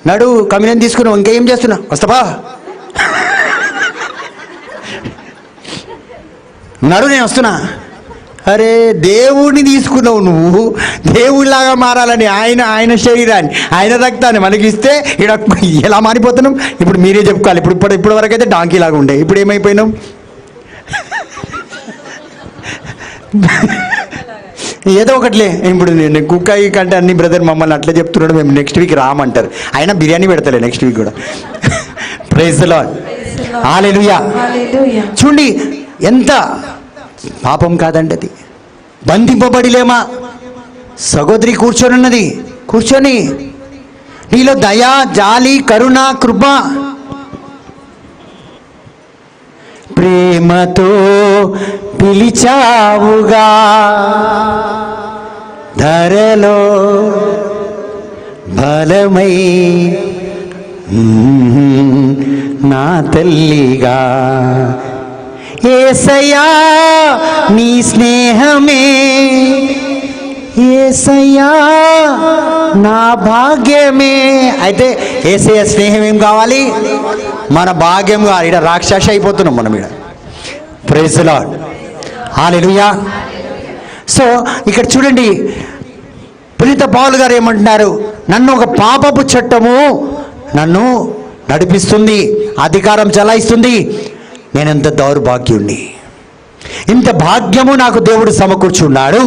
నడు కమ్యూనియన్ తీసుకున్నావు, ఇంకేం చేస్తున్నా? వస్తావా? నడు నేను వస్తున్నా. అరే దేవుడిని తీసుకున్నావు నువ్వు, దేవుడిలాగా మారాలని ఆయన శరీరాన్ని, ఆయన రక్తాన్ని మనకి ఇస్తే ఇక్కడ ఎలా మారిపోతున్నాం? ఇప్పుడు మీరే చెప్పుకోవాలి. ఇప్పుడు వరకు అయితే డాంకీ లాగా ఉండే, ఇప్పుడు ఏమైపోయినాం? ఏదో ఒకటిలే. ఇప్పుడు నేను కుక్క కంటే అన్ని బ్రదర్ మమ్మల్ని అట్లా చెప్తున్నాడు, మేము నెక్స్ట్ వీక్ రామంటారు. అయినా బిర్యానీ పెడతలే నెక్స్ట్ వీక్ కూడా. Praise the lord. హల్లెలూయా. చూడండి ఎంత పాపం కాదండి అది. బంధింపబడిలేమా? సహోదరి కూర్చొని ఉన్నది. కూర్చొని నీలో దయా, జాలి, కరుణ, కృప, ప్రేమతో పిలిచావుగా, ధరలో బలమై నా తల్లిగా. యేసయ్యా నీ స్నేహమే, యేసయ్యా నా భాగ్యమే. అయితే యేసయ్య స్నేహం ఏం కావాలి? మన భాగ్యం కావాలి. ఇక్కడ రాక్షస అయిపోతున్నాం మనం ఇక్కడ. Praise the lord. Hallelujah. So ఇక్కడ చూడండి, పునీత పౌలు గారు ఏమంటున్నారు? నన్ను ఒక పాపపు చట్టము నన్ను నడిపిస్తుంది, అధికారం చలాయిస్తుంది. నేనెంత దౌర్భాగ్యుణ్ణి, ఇంత భాగ్యము నాకు దేవుడు సమకూర్చున్నాడు.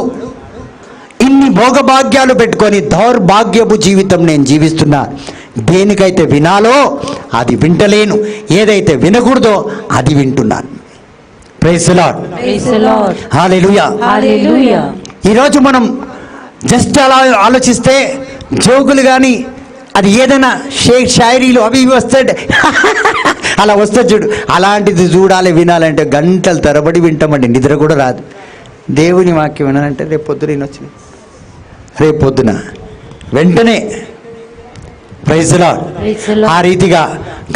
ఇన్ని భోగభాగ్యాలు పెట్టుకొని దౌర్భాగ్యపు జీవితం నేను జీవిస్తున్నా. దేనికైతే వినాలో అది వింటలేను, ఏదైతే వినకూడదో అది వింటున్నాను. Praise the lord. Hallelujah. Hallelujah. ఈరోజు మనం జస్ట్ అలా ఆలోచిస్తే జోకులు కానీ అది ఏదైనా షాయరీలు అవి ఇవి వస్తాయి అలా వస్తే చూడు, అలాంటిది చూడాలి వినాలంటే గంటల తరబడి వింటామండి, నిద్ర కూడా రాదు. దేవుని వాక్యం వినాలంటే రేపు పొద్దున వచ్చినాయి, రేపు పొద్దున వెంటనే. Praise the Lord. ఆ రీతిగా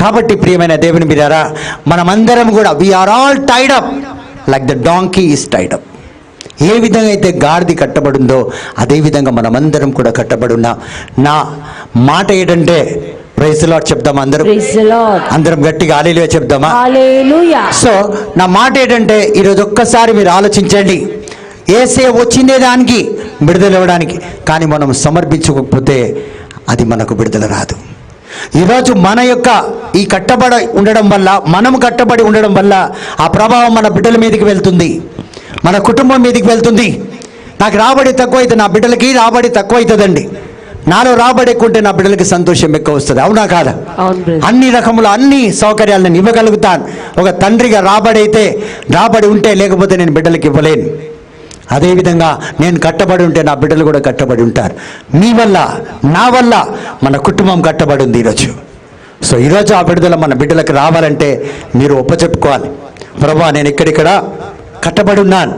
కాబట్టి ప్రియమైన దేవుని బిడ్డలారా, మనమందరం కూడా we are all tied up like the donkey is tied up. ఏ విధంగా అయితే గాడిద కట్టబడిందో అదేవిధంగా మనమందరం కూడా కట్టబడి ఉన్నాం. నా మాట ఏంటంటే ప్రైజ్ ది లార్డ్ చెప్దామా? అందరం గట్టిగా హల్లెలూయా చెప్దామా? హల్లెలూయా. సో నా మాట ఏంటంటే ఈరోజు ఒక్కసారి మీరు ఆలోచించండి. యేసయ్య వచ్చిందే దానికి విడుదల ఇవ్వడానికి, కానీ మనం సమర్పించకపోతే అది మనకు విడుదల రాదు. ఈరోజు మన యొక్క ఈ కట్టబడి ఉండడం వల్ల, మనము కట్టబడి ఉండడం వల్ల ఆ ప్రభావం మన బిడ్డల మీదకి వెళ్తుంది, మన కుటుంబం మీదకి వెళ్తుంది. నాకు రాబడి తక్కువ అయితే నా బిడ్డలకి రాబడి తక్కువ అవుతుందండి. నాలో రాబడి ఎక్కువ ఉంటే నా బిడ్డలకి సంతోషం ఎక్కువ వస్తుంది. అవునా కాదా? అవును బ్రదర్. అన్ని రకముల అన్ని సౌకర్యాలు నేను ఇవ్వగలుగుతాను. ఒక తండ్రిగా రాబడి ఉంటే, లేకపోతే నేను బిడ్డలకి ఇవ్వలేను. అదేవిధంగా నేను కట్టబడి ఉంటే నా బిడ్డలు కూడా కట్టబడి ఉంటారు. మీ వల్ల, నా వల్ల మన కుటుంబం కట్టబడి ఉంది ఈరోజు. సో ఈరోజు ఆ విడుదల మన బిడ్డలకు రావాలంటే మీరు ఒప్పచెప్పుకోవాలి, ప్రభువా నేను ఇక్కడిక్కడ కట్టబడి ఉన్నాను.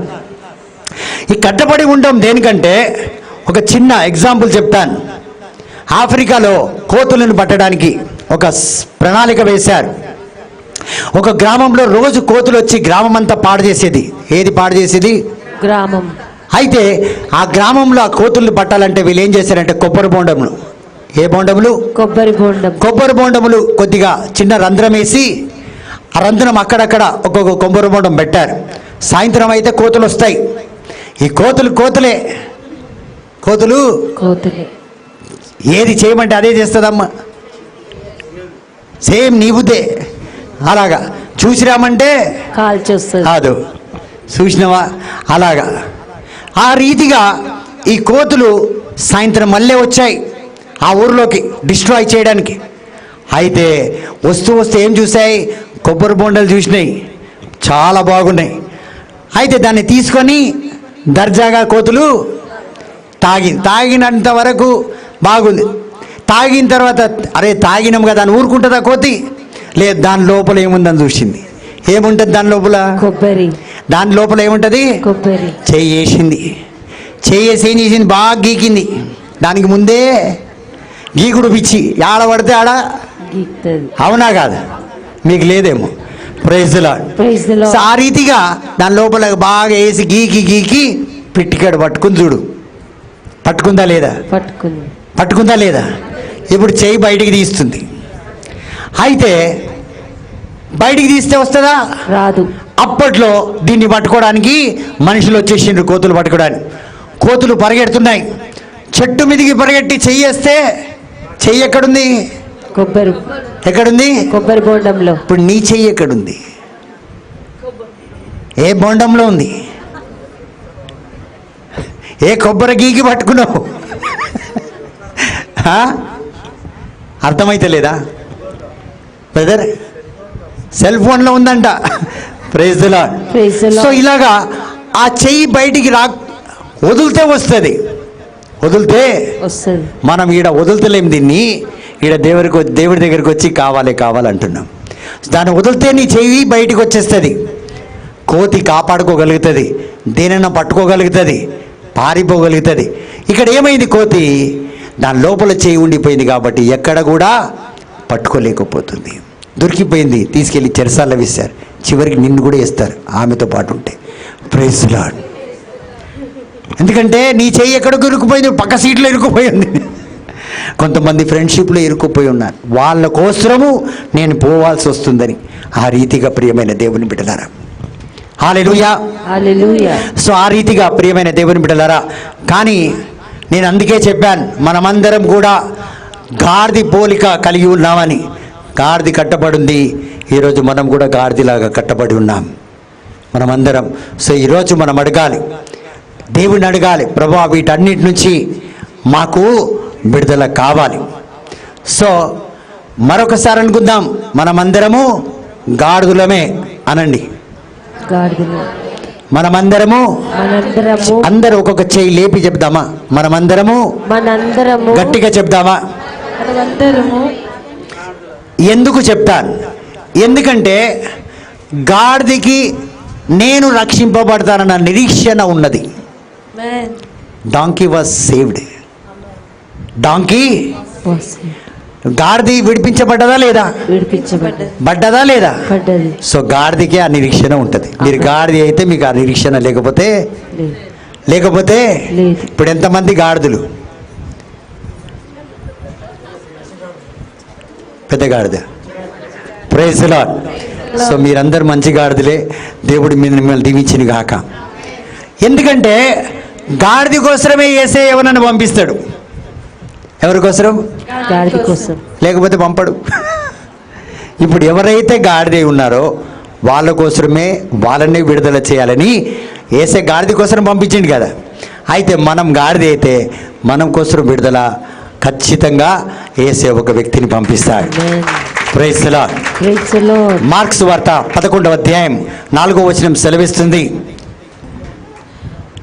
ఈ కట్టబడి ఉండడం దేనికంటే, ఒక చిన్న ఎగ్జాంపుల్ చెప్తాను. ఆఫ్రికాలో కోతులను పట్టడానికి ఒక ప్రణాళిక వేశారు. ఒక గ్రామంలో రోజు కోతులు వచ్చి గ్రామం అంతా పాడు చేసేది. ఏది పాడు చేసేది? గ్రామం. అయితే ఆ గ్రామంలో ఆ కోతుల్ని పట్టాలంటే వీళ్ళు ఏం చేశారంటే కొబ్బరి బోండములు, ఏ బోండములు? కొబ్బరి బోండములు కొద్దిగా చిన్న రంధ్రం వేసి, ఆ రంధ్రం అక్కడక్కడ ఒక్కొక్క కొబ్బరి బోండం పెట్టారు. సాయంత్రం అయితే కోతులు వస్తాయి. ఈ కోతులే ఏది చేయమంటే అదే చేస్తుందమ్మా. సేమ్ నీ బుద్ధే. అలాగా చూసిరామంటే కాదు, చూసినవా? అలాగా ఆ రీతిగా ఈ కోతులు సాయంత్రం మళ్ళీ వచ్చాయి ఆ ఊరిలోకి డిస్ట్రాయ్ చేయడానికి. అయితే వస్తూ ఏం చూసాయి? కొబ్బరి బొండలు చూసినాయి, చాలా బాగున్నాయి. అయితే దాన్ని తీసుకొని దర్జాగా కోతులు తాగినంత వరకు బాగుంది. తాగిన తర్వాత అరే తాగినాం కదా అని ఊరుకుంటుందా కోతి? లేదు, దాని లోపల ఏముందని చూసింది. ఏముంటుంది దాని లోపల? కొబ్బరి. దాని లోపల ఏముంటుంది? కొబ్బరి. చెయ్యేసింది. ఏం చేసింది? బాగా గీకింది. దానికి ముందే గీకుడు పిచ్చి, ఆడ పడితే ఆడ. అవునా కాదు? మీకు లేదేమో. Praise the Lord. ఆ రీతిగా దాని లోపల బాగా వేసి గీకి పిట్టికాడు పట్టుకుని చూడు. పట్టుకుందా లేదా? ఇప్పుడు చెయ్యి బయటికి తీస్తుంది. అయితే బయటికి తీస్తే వస్తుందా? రాదు. అప్పట్లో దీన్ని పట్టుకోవడానికి మనుషులు వచ్చేసిండ్రు కోతులు పట్టుకోవడానికి. కోతులు పరిగెడుతున్నాయి. చెట్టు మీదికి పరిగెట్టి చెయ్యేస్తే చెయ్యి ఎక్కడుంది? ఎక్కడుంది? కొబ్బరి బోండంలో. ఇప్పుడు నీ చెయ్యి ఎక్కడుంది? ఏ బోండంలో ఉంది? ఏ కొబ్బరి గీకి పట్టుకున్నావు? అర్థమైతే లేదా బ్రదర్? సెల్ ఫోన్లో ఉందంట. Praise the Lord. సో ఇలాగా ఆ చెయ్యి బయటికి వదిలితే వస్తుంది. మనం ఈడ వదులుతలేం దీన్ని. ఈడ దేవుడి దగ్గరికి వచ్చి కావాలంటున్నాం. దాన్ని వదిలితే నీ చెయ్యి బయటికి వచ్చేస్తుంది. కోతి కాపాడుకోగలుగుతుంది, దేనైనా పట్టుకోగలుగుతుంది, పారిపోగలుగుతుంది. ఇక్కడ ఏమైంది? కోతి దాని లోపల చేయి ఉండిపోయింది కాబట్టి ఎక్కడ కూడా పట్టుకోలేకపోతుంది. దొరికిపోయింది. తీసుకెళ్ళి చెరసాల్లో వేశారు. చివరికి నిన్ను కూడా వేస్తారు ఆమెతో పాటు ఉంటే. Praise the Lord. ఎందుకంటే నీ చెయ్యి ఎక్కడికి ఇరుక్కుపోయింది? పక్క సీట్లో ఇరుక్కుపోయింది. కొంతమంది ఫ్రెండ్షిప్లో ఇరుక్కుపోయి ఉన్నారు. వాళ్ళ కోసము నేను పోవాల్సి వస్తుందని. ఆ రీతిగా ప్రియమైన దేవుని బిడ్డలారా, హల్లెలూయా. సో ఆ రీతిగా ప్రియమైన దేవుని బిడ్డలారా, కానీ నేను అందుకే చెప్పాను మనమందరం కూడా గాడిద పోలిక కలిగి ఉన్నామని. గాడిద కట్టబడి ఉంది. ఈరోజు మనం కూడా గాడిదలాగా కట్టబడి ఉన్నాం మనమందరం. సో ఈరోజు మనం అడగాలి, దేవుని అడగాలి, ప్రభువా వీటన్నిటి నుంచి మాకు విడుదల కావాలి. సో మరొకసారి అనుకుందాం, మనమందరము గాడిదలమే అనండి. మనమందరము. అందరూ ఒక్కొక్క చేయి లేపి చెప్దామా? మనమందరము. గట్టిగా చెప్దామా? ఎందుకు చెప్తాను? ఎందుకంటే గాడిదకి నేను రక్షింపబడతానన్న నిరీక్షణ ఉన్నది. Donkey was saved. గాడిద విడిపించబడ్డదా లేదా? పడ్డదా లేదా? సో గాడిదకే ఆ నిరీక్షణ ఉంటుంది. మీరు గాడిద అయితే మీకు ఆ నిరీక్షణ లేకపోతే ఇప్పుడు ఎంతమంది గాడిదలు? పెద్ద గాడిద. Praise the Lord. సో మీరందరూ మంచి గాడిదలే. దేవుడు మిమ్మల్ని దీవించిన గాక. ఎందుకంటే గాడిద కోసమే యేసయ్య ఎవరన్నా పంపిస్తాడు. ఎవరి కోసం? గాడిద కోసం. లేకపోతే పంపడు. ఇప్పుడు ఎవరైతే గాడిద ఉన్నారో వాళ్ళ కోసమే, వాళ్ళని విడుదల చేయాలని యేసే గాడిద కోసం పంపించింది కదా. అయితే మనం గాడిద అయితే మనం కోసం విడుదల ఖచ్చితంగా యేసే ఒక వ్యక్తిని పంపిస్తాడు. Praise the Lord. Praise the Lord. Mark's వార్త 11వ అధ్యాయం 4వ వచనం సెలవిస్తుంది,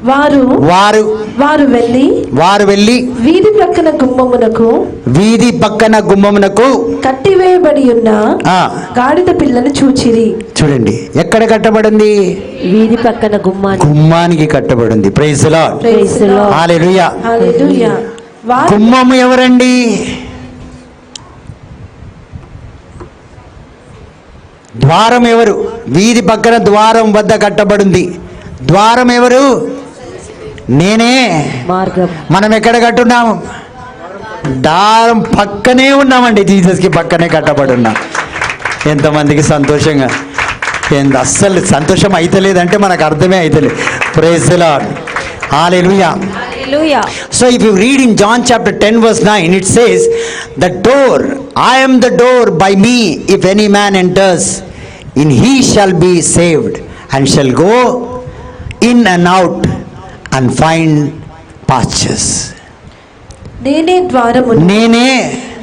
వారు వెళ్ళి వీధి పక్కన గుమ్మమునకు కట్టివేయబడి ఉన్న గాడిద పిల్లను చూచిరి. చూడండి, ఎక్కడ కట్టబడింది? వీధి పక్కన గుమ్మానికి కట్టబడింది. Praise the Lord. Praise the lord. Hallelujah. Hallelujah. గుమ్మము ఎవరండి? ద్వారం ఎవరు? వీధి పక్కన ద్వారం వద్ద కట్టబడింది. ద్వారం ఎవరు? నేనే. మార్గం. మనం ఎక్కడ కట్టున్నాము? ద్వారం పక్కనే ఉన్నామండి. జీసస్కి పక్కనే కట్టబడి ఉన్నాం. ఎంతమందికి సంతోషంగా, అస్సలు సంతోషం అయితలేదంటే మనకు అర్థమే అయితలేదు. Praise the lord. Hallelujah. So if you read in John chapter 10 verse 9, it says, the door, I am the door, by me if any man enters in, he shall be saved and shall go in and out and find pastures. నేనే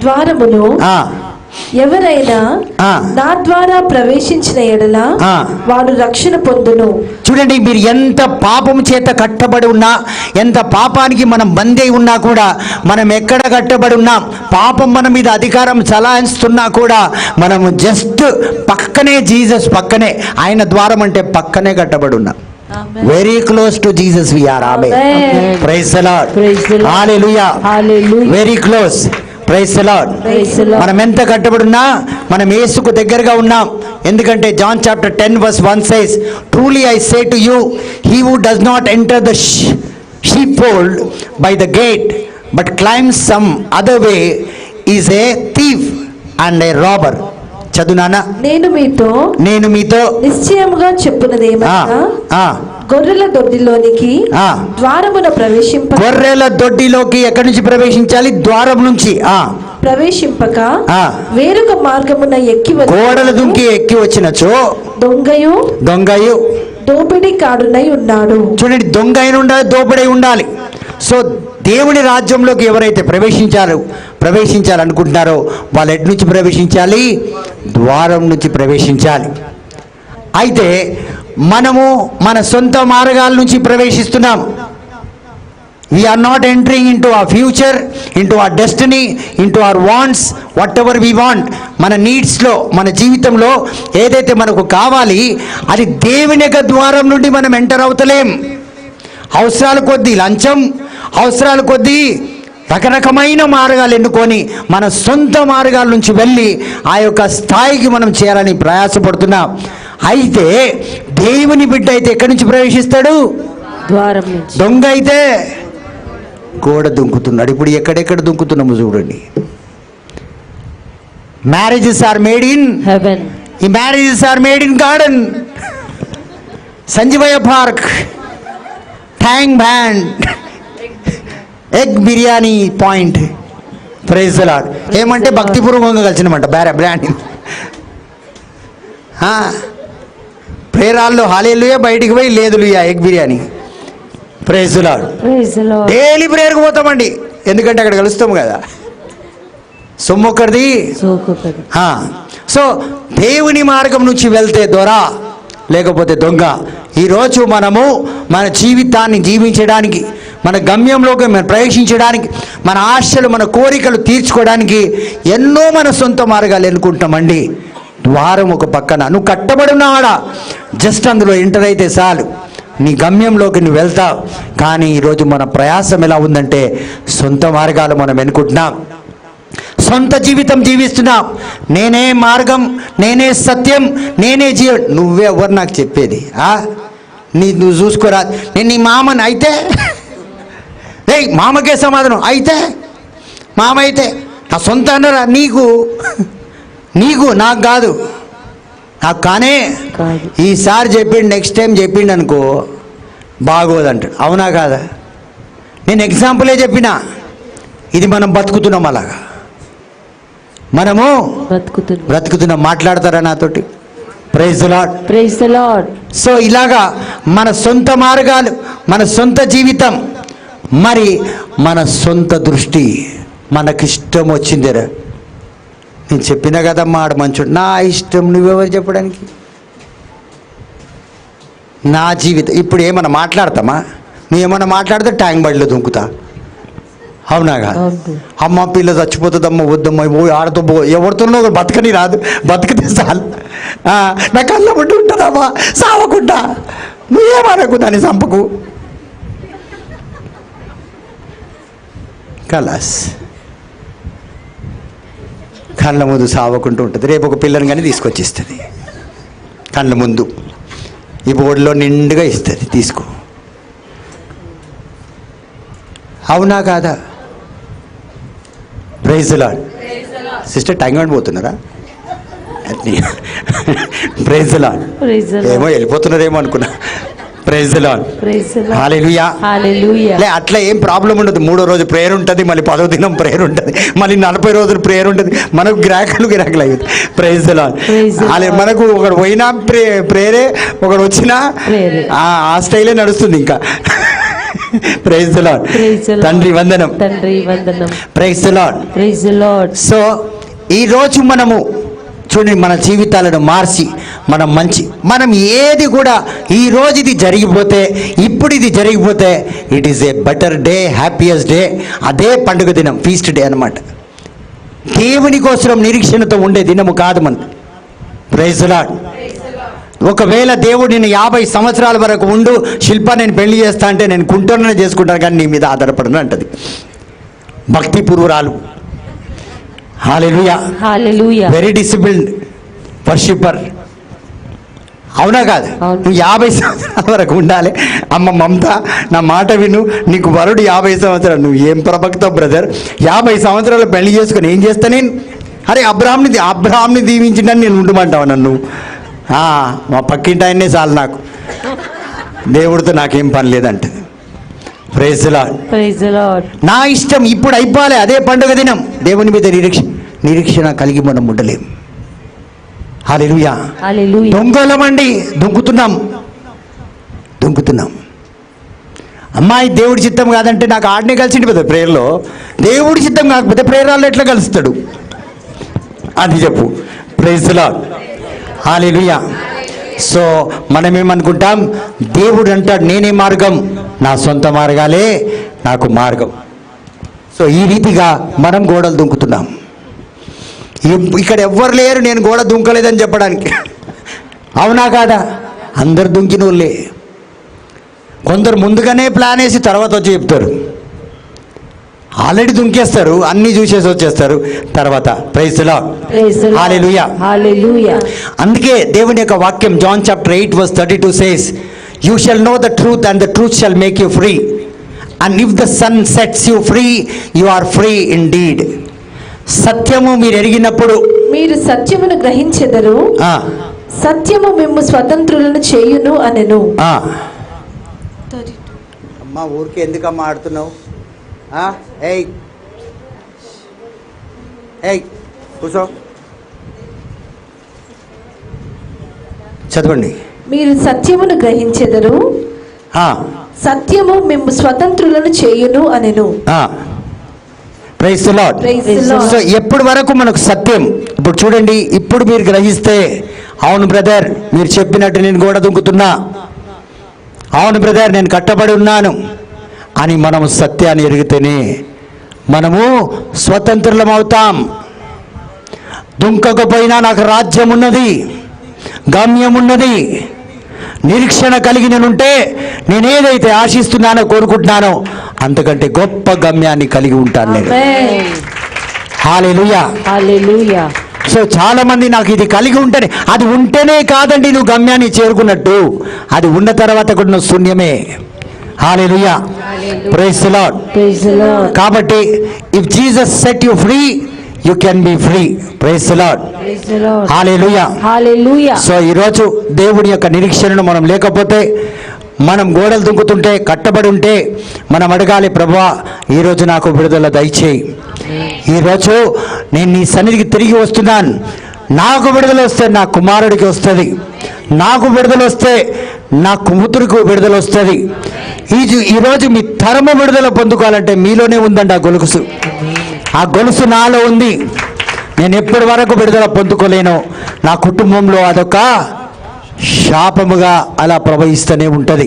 ద్వారమును. ఎవరైనా నా ద్వారా ప్రవేశించిన ఎడల వాడు రక్షణ పొందును. చూడండి, మీరు ఎంత పాపము చేత కట్టబడి ఉన్నా, ఎంత పాపానికి మనం బందీ ఉన్నా కూడా, మనం ఎక్కడ కట్టబడి ఉన్నాం, పాపం మన మీద అధికారం చలాయిస్తున్నా కూడా, మనము జస్ట్ పక్కనే, జీసస్ పక్కనే, ఆయన ద్వారం అంటే పక్కనే కట్టబడి ఉన్నాం. Very close to Jesus we are. ఆమేన్. Praise the lord. Hallelujah. Very close. Praise the Lord. మనం ఎంత కట్టబడి ఉన్నా మనం యేసుకు దగ్గరగా ఉన్నాం. ఎందుకంటే John chapter 10 verse 1 says, truly I say to you, he who does not enter the sheepfold by the gate but climbs some other way is a thief and a robber. చదువునానా? నేను మీతో నిశ్చయముగా చెప్పున్నదేమనగా, గొర్రెల దొడ్డిలోనికి గొర్రెల దొడ్డిలోకి ఎక్కడి నుంచి ప్రవేశించాలి? ద్వారం నుంచి ప్రవేశింపక వేరొక మార్గమున గోడలు దుంకి ఎక్కి వచ్చినచో దొంగయు దోపిడి కాడునై ఉన్నాడు. చూడండి, దొంగ అయిన ఉండాలి, దోపిడై ఉండాలి. సో దేవుని రాజ్యంలోకి ఎవరైతే ప్రవేశించాలనుకుంటున్నారో వాళ్ళు ఎటు నుంచి ప్రవేశించాలి? ద్వారం నుంచి ప్రవేశించాలి. అయితే మనము మన సొంత మార్గాల నుంచి ప్రవేశిస్తున్నాం. We are not entering into our future, into our destiny, into our wants, whatever we want. మన నీడ్స్లో, మన జీవితంలో ఏదైతే మనకు కావాలి అది దేవుని యొక్క ద్వారం నుండి మనం ఎంటర్ అవుతలేం. అవసరాల కొద్దీ లంచం, అవసరాల కొద్దీ రకరకమైన మార్గాలు ఎన్నుకొని మన సొంత మార్గాల నుంచి వెళ్ళి ఆ యొక్క స్థాయికి మనం చేయాలని ప్రయాసపడుతున్నాం. అయితే దేవుని బిడ్డ అయితే ఎక్కడి నుంచి ప్రవేశిస్తాడు? ద్వారం నుంచి. దొంగ అయితే గోడ దుంకుతున్నాడు. ఇప్పుడు ఎక్కడెక్కడ దుంకుతున్నాము చూడండి. Marriages are made in heaven. ఈ marriages are made in garden, Sanjeevaiah Park, Tank Bund, egg biryani point. Praise the Lord. ఏమంటే భక్తిపూర్వకంగా కలిసినమాట బ్రాండ్. ప్రేరాల్లో హల్లెలూయా, బయటికి పోయి లేదులుయా egg biryani. Praise the Lord. Daily ప్రేయర్కి పోతామండి, ఎందుకంటే అక్కడ కలుస్తాము కదా. సొమ్మొక్కడిది. సో దేవుని మార్గం నుంచి వెళ్తే దొర, లేకపోతే దొంగ. ఈరోజు మనము మన జీవితాన్ని జీవించడానికి, మన గమ్యంలోకి మనం ప్రవేశించడానికి, మన ఆశలు, మన కోరికలు తీర్చుకోవడానికి ఎన్నో మన సొంత మార్గాలు ఎన్నుకుంటామండి. ద్వారం ఒక పక్కన, నువ్వు కట్టబడి ఉన్నావాడా, జస్ట్ అందులో ఎంటర్ అయితే చాలు, నీ గమ్యంలోకి నువ్వు వెళ్తావు. కానీ ఈరోజు మన ప్రయాసం ఎలా ఉందంటే సొంత మార్గాలు మనం ఎన్నుకుంటున్నాం, సొంత జీవితం జీవిస్తున్నాం. నేనే మార్గం, నేనే సత్యం, నేనే జీవం. నువ్వే ఎవరు నాకు చెప్పేది? నువ్వు చూసుకోరా. నేను నీ మామని అయితే మామకే సమాధానం అయితే, మామ అయితే నా సొంత అన్నరా నీకు నాకు కాదు. నాకు కానే ఈసారి చెప్పిండు, నెక్స్ట్ టైం చెప్పిండు అనుకో బాగోదంటాడు. అవునా కాదా? నేను ఎగ్జాంపులే చెప్పినా. ఇది మనం బతుకుతున్నాం, అలాగా మనము బ్రతుకుతున్నాం. మాట్లాడతారా నాతోటి? Praise the Lord. Praise the Lord. So ఇలాగా మన సొంత మార్గాలు, మన సొంత జీవితం, మరి మన సొంత దృష్టి, మనకిష్టం వచ్చిందిరా. నేను చెప్పినా కదమ్మా ఆడు మంచోడు. నా ఇష్టం, నువ్వెవరు చెప్పడానికి? నా జీవితం. ఇప్పుడు ఏమన్నా మాట్లాడతామా? నువ్వేమన్నా మాట్లాడితే ట్యాంక్ బండిలో దుంకుతా. అవునాగా? అమ్మ పిల్ల చచ్చిపోతుందమ్మ, వద్దమ్మ, ఆడతో ఎవరితోనో బతకని రాదు, బతికితే చాలు. నా కళ్ళ బట్టి ఉంటుందమ్మా, సావకుండా. నువ్వేమనకు, దాన్ని చంపకు. కలాస్ కళ్ళ ముందు సావకుంటూ ఉంటుంది. రేపు ఒక పిల్లని కానీ తీసుకొచ్చిస్తుంది కళ్ళ ముందు. ఈ బోర్డులో నిండుగా ఇస్తుంది, తీసుకో. అవునా కాదా? Praise the Lord. Sister time పోతున్నారా? Praise the Lord. ఏమో వెళ్ళిపోతున్నారేమో అనుకున్నా. Praise the lord. హల్లెలూయా. లే, అట్లా ఏం ప్రాబ్లం ఉండదు. 3వ రోజు ప్రేయర్ ఉంటుంది, మళ్ళీ 10వ దినం ప్రేయర్ ఉంటుంది, మళ్ళీ 40 రోజులు ప్రేయర్ ఉంటుంది. మనకు గిరాకులు అయ్యింది. Praise the Lord. అలా మనకు ఒకడు పోయినా ప్రేయరే, ఒకడు వచ్చినా ఆ స్టైలే నడుస్తుంది ఇంకా. Praise the Lord. తండ్రి వందనం. Praise the Lord. సో ఈ రోజు మనము చూడండి, మన జీవితాలను మార్చి మనం ఏది కూడా ఈ రోజు ఇది జరిగిపోతే, ఇప్పుడు ఇది జరిగిపోతే, it is a better day, happiest day. అదే పండుగ దినం, ఫీస్ట్ డే అన్నమాట. దేవుని కోసం నిరీక్షణతో ఉండే దినము కాదు మన. Praise the Lord. ఒకవేళ దేవుడు నేను 50 సంవత్సరాల వరకు ఉండు, శిల్ప నేను పెళ్లి చేస్తా అంటే, నేను కుంటూరునే చేసుకుంటాను కానీ నీ మీద ఆధారపడను అంటది భక్తి పూర్వరాలు. హల్లెలూయా. Very disciplined worshipper. అవునా కాదు? నువ్వు 50 సంవత్సరాల వరకు ఉండాలి. అమ్మ మమత, నా మాట విను, నీకు వరుడు 50 సంవత్సరాలు. నువ్వు ఏం ప్రభక్తావు బ్రదర్? 50 సంవత్సరాలు పెళ్లి చేసుకుని ఏం చేస్తా నేను? అరే అబ్రాహాంని దీవించిందని నేను ఉండమంటావు నన్ను? మా పక్కింటి ఆయన్నే చాలు నాకు, దేవుడితో నాకేం పని లేదంటే. Praise the Lord. నా ఇష్టం ఇప్పుడు అయిపోలే, అదే పండుగ దినం. దేవుని మీద నిరీక్షణ కలిగి మనం ఉండలేం. హల్లెలూయా. దొంగలమండి, దుంకుతున్నాం. అమ్మాయి దేవుడి చిత్తం కాదంటే నాకు ఆడనే కలిసిండి కదా ప్రేయర్లో. దేవుడి చిత్తం కాకపోతే ప్రేయరాల్లో ఎట్లా కలుస్తాడు? అది చెప్పు. Praise the lord. Hallelujah. So మనమేమనుకుంటాం, దేవుడు అంటాడు నేనే మార్గం, నా సొంత మార్గాలే నాకు మార్గం. సో ఈ రీతిగా మనం గోడలు దుంకుతున్నాం. ఇక్కడ ఎవ్వరు లేరు నేను గోడ దుంకలేదని చెప్పడానికి. అవునా కాదా? అందరు దుంకిన వాళ్ళే. కొందరు ముందుగానే ప్లాన్ వేసి తర్వాత వచ్చి చెప్తారు. ఆల్రెడీ దుంకేస్తారు, అన్నీ చూసేసి వచ్చేస్తారు తర్వాత. Praise the lord. హల్లెలూయా. అందుకే దేవుని యొక్క వాక్యం John chapter 8:32 says, you shall know the truth and the truth shall make you free, and if the son sets you free you are free indeed. సత్యము మీరు ఎరిగినప్పుడు మీరు సత్యమును గ్రహించెదరు, సత్యము మిమ్ము స్వతంత్రులను చేయును అనెను. అమ్మా ఊరికే ఎందుకమ్మా ఆడుతున్నావు? ఏయ్ కూర్చో, చదవండి. మీరు సత్యమును గ్రహించెదరు, సత్యము మిమ్ము స్వతంత్రులను చేయును అనెను. Praise the Lord. సో ఎప్పటి వరకు మనకు సత్యం? ఇప్పుడు చూడండి, ఇప్పుడు మీరు గ్రహిస్తే, అవును బ్రదర్ మీరు చెప్పినట్టు నేను గోడ దుంకుతున్నా, అవును బ్రదర్ నేను కట్టబడి ఉన్నాను అని మనము సత్యాన్ని ఎరిగితేనే మనము స్వతంత్రులం అవుతాం. దుంకకపోయినా నాకు రాజ్యం ఉన్నది, గమ్యం ఉన్నది, నిరీక్షణ కలిగి నేనుంటే నేను ఏదైతే ఆశిస్తున్నానో కోరుకుంటున్నానో అంతకంటే గొప్ప గమ్యాన్ని కలిగి ఉంటాను నేను. హల్లెలూయా. సో చాలా మంది నాకు ఇది కలిగి ఉంటేనే, అది ఉంటేనే కాదండి నువ్వు గమ్యాన్ని చేరుకున్నట్టు, అది ఉన్న తర్వాత కూడా నువ్వు శూన్యమే. హల్లెలూయా. Praise the lord. కాబట్టి if Jesus set you free you can be free. Praise the lord. Hallelujah. So ఈరోజు దేవుని యొక్క నిరీక్షణను మనం లేకపోతే, మనం గోడలు దుంకుతుంటే, కట్టబడి ఉంటే మనం అడగాలి, ప్రభువా ఈరోజు నాకు విడుదల దయచేయి. ఈరోజు నేను నీ సన్నిధికి తిరిగి వస్తున్నాను, నాకు విడుదల వస్తే నా కుమారుడికి వస్తుంది, నాకు విడుదల వస్తే నా కూతురికి విడుదల వస్తుంది. ఈరోజు మీ తరము విడుదల పొందుకోవాలంటే మీలోనే ఉందండి ఆ గొలుసు. ఆ గొలుసు నాలో ఉంది. నేను ఎప్పటి వరకు విడుదల పొందుకోలేను. నా కుటుంబంలో అదొక శాపముగా అలా ప్రవహిస్తూనే ఉంటుంది.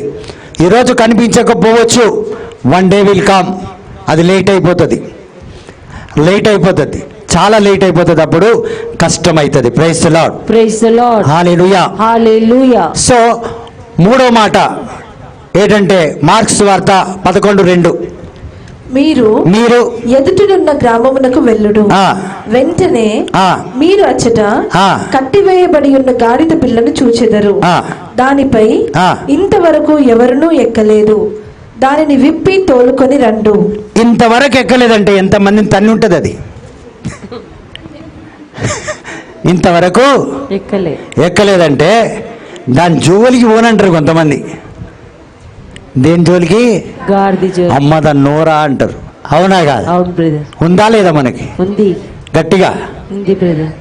ఈరోజు కనిపించకపోవచ్చు, వన్ డే విల్ కమ్. అది లేట్ అయిపోతుంది, చాలా లేట్ అయిపోతుంది. అప్పుడు కష్టమవుతుంది. Praise the Lord. Praise the lord. Hallelujah. Hallelujah. So మూడో మాట ఏంటంటే మార్క్స్ వార్త 11:2, మీరు ఎదుటనున్న గ్రామమునకు వెళ్ళుడు. వెంటనే మీరు అచ్చట కట్టివేయబడి ఉన్న గాడిద పిల్లను చూచెదరు. దానిపై ఇంతవరకు ఎవరునూ ఎక్కలేదు. దానిని విప్పి తోలుకొని రండు. ఇంతవరకు ఎక్కలేదంటే ఎంతమందిని తన్ని ఉంటుంది అది. ఇంతవరకు ఎక్కలేదంటే దాని జోలికి పోనంటారు కొంతమంది. దేని జోలికి? అమ్మ దాన్ని నోరా అంటారు. అవునా కాదు? ఉందా లేదా? మనకి ఉంది, గట్టిగా ఉంది బ్రదర్.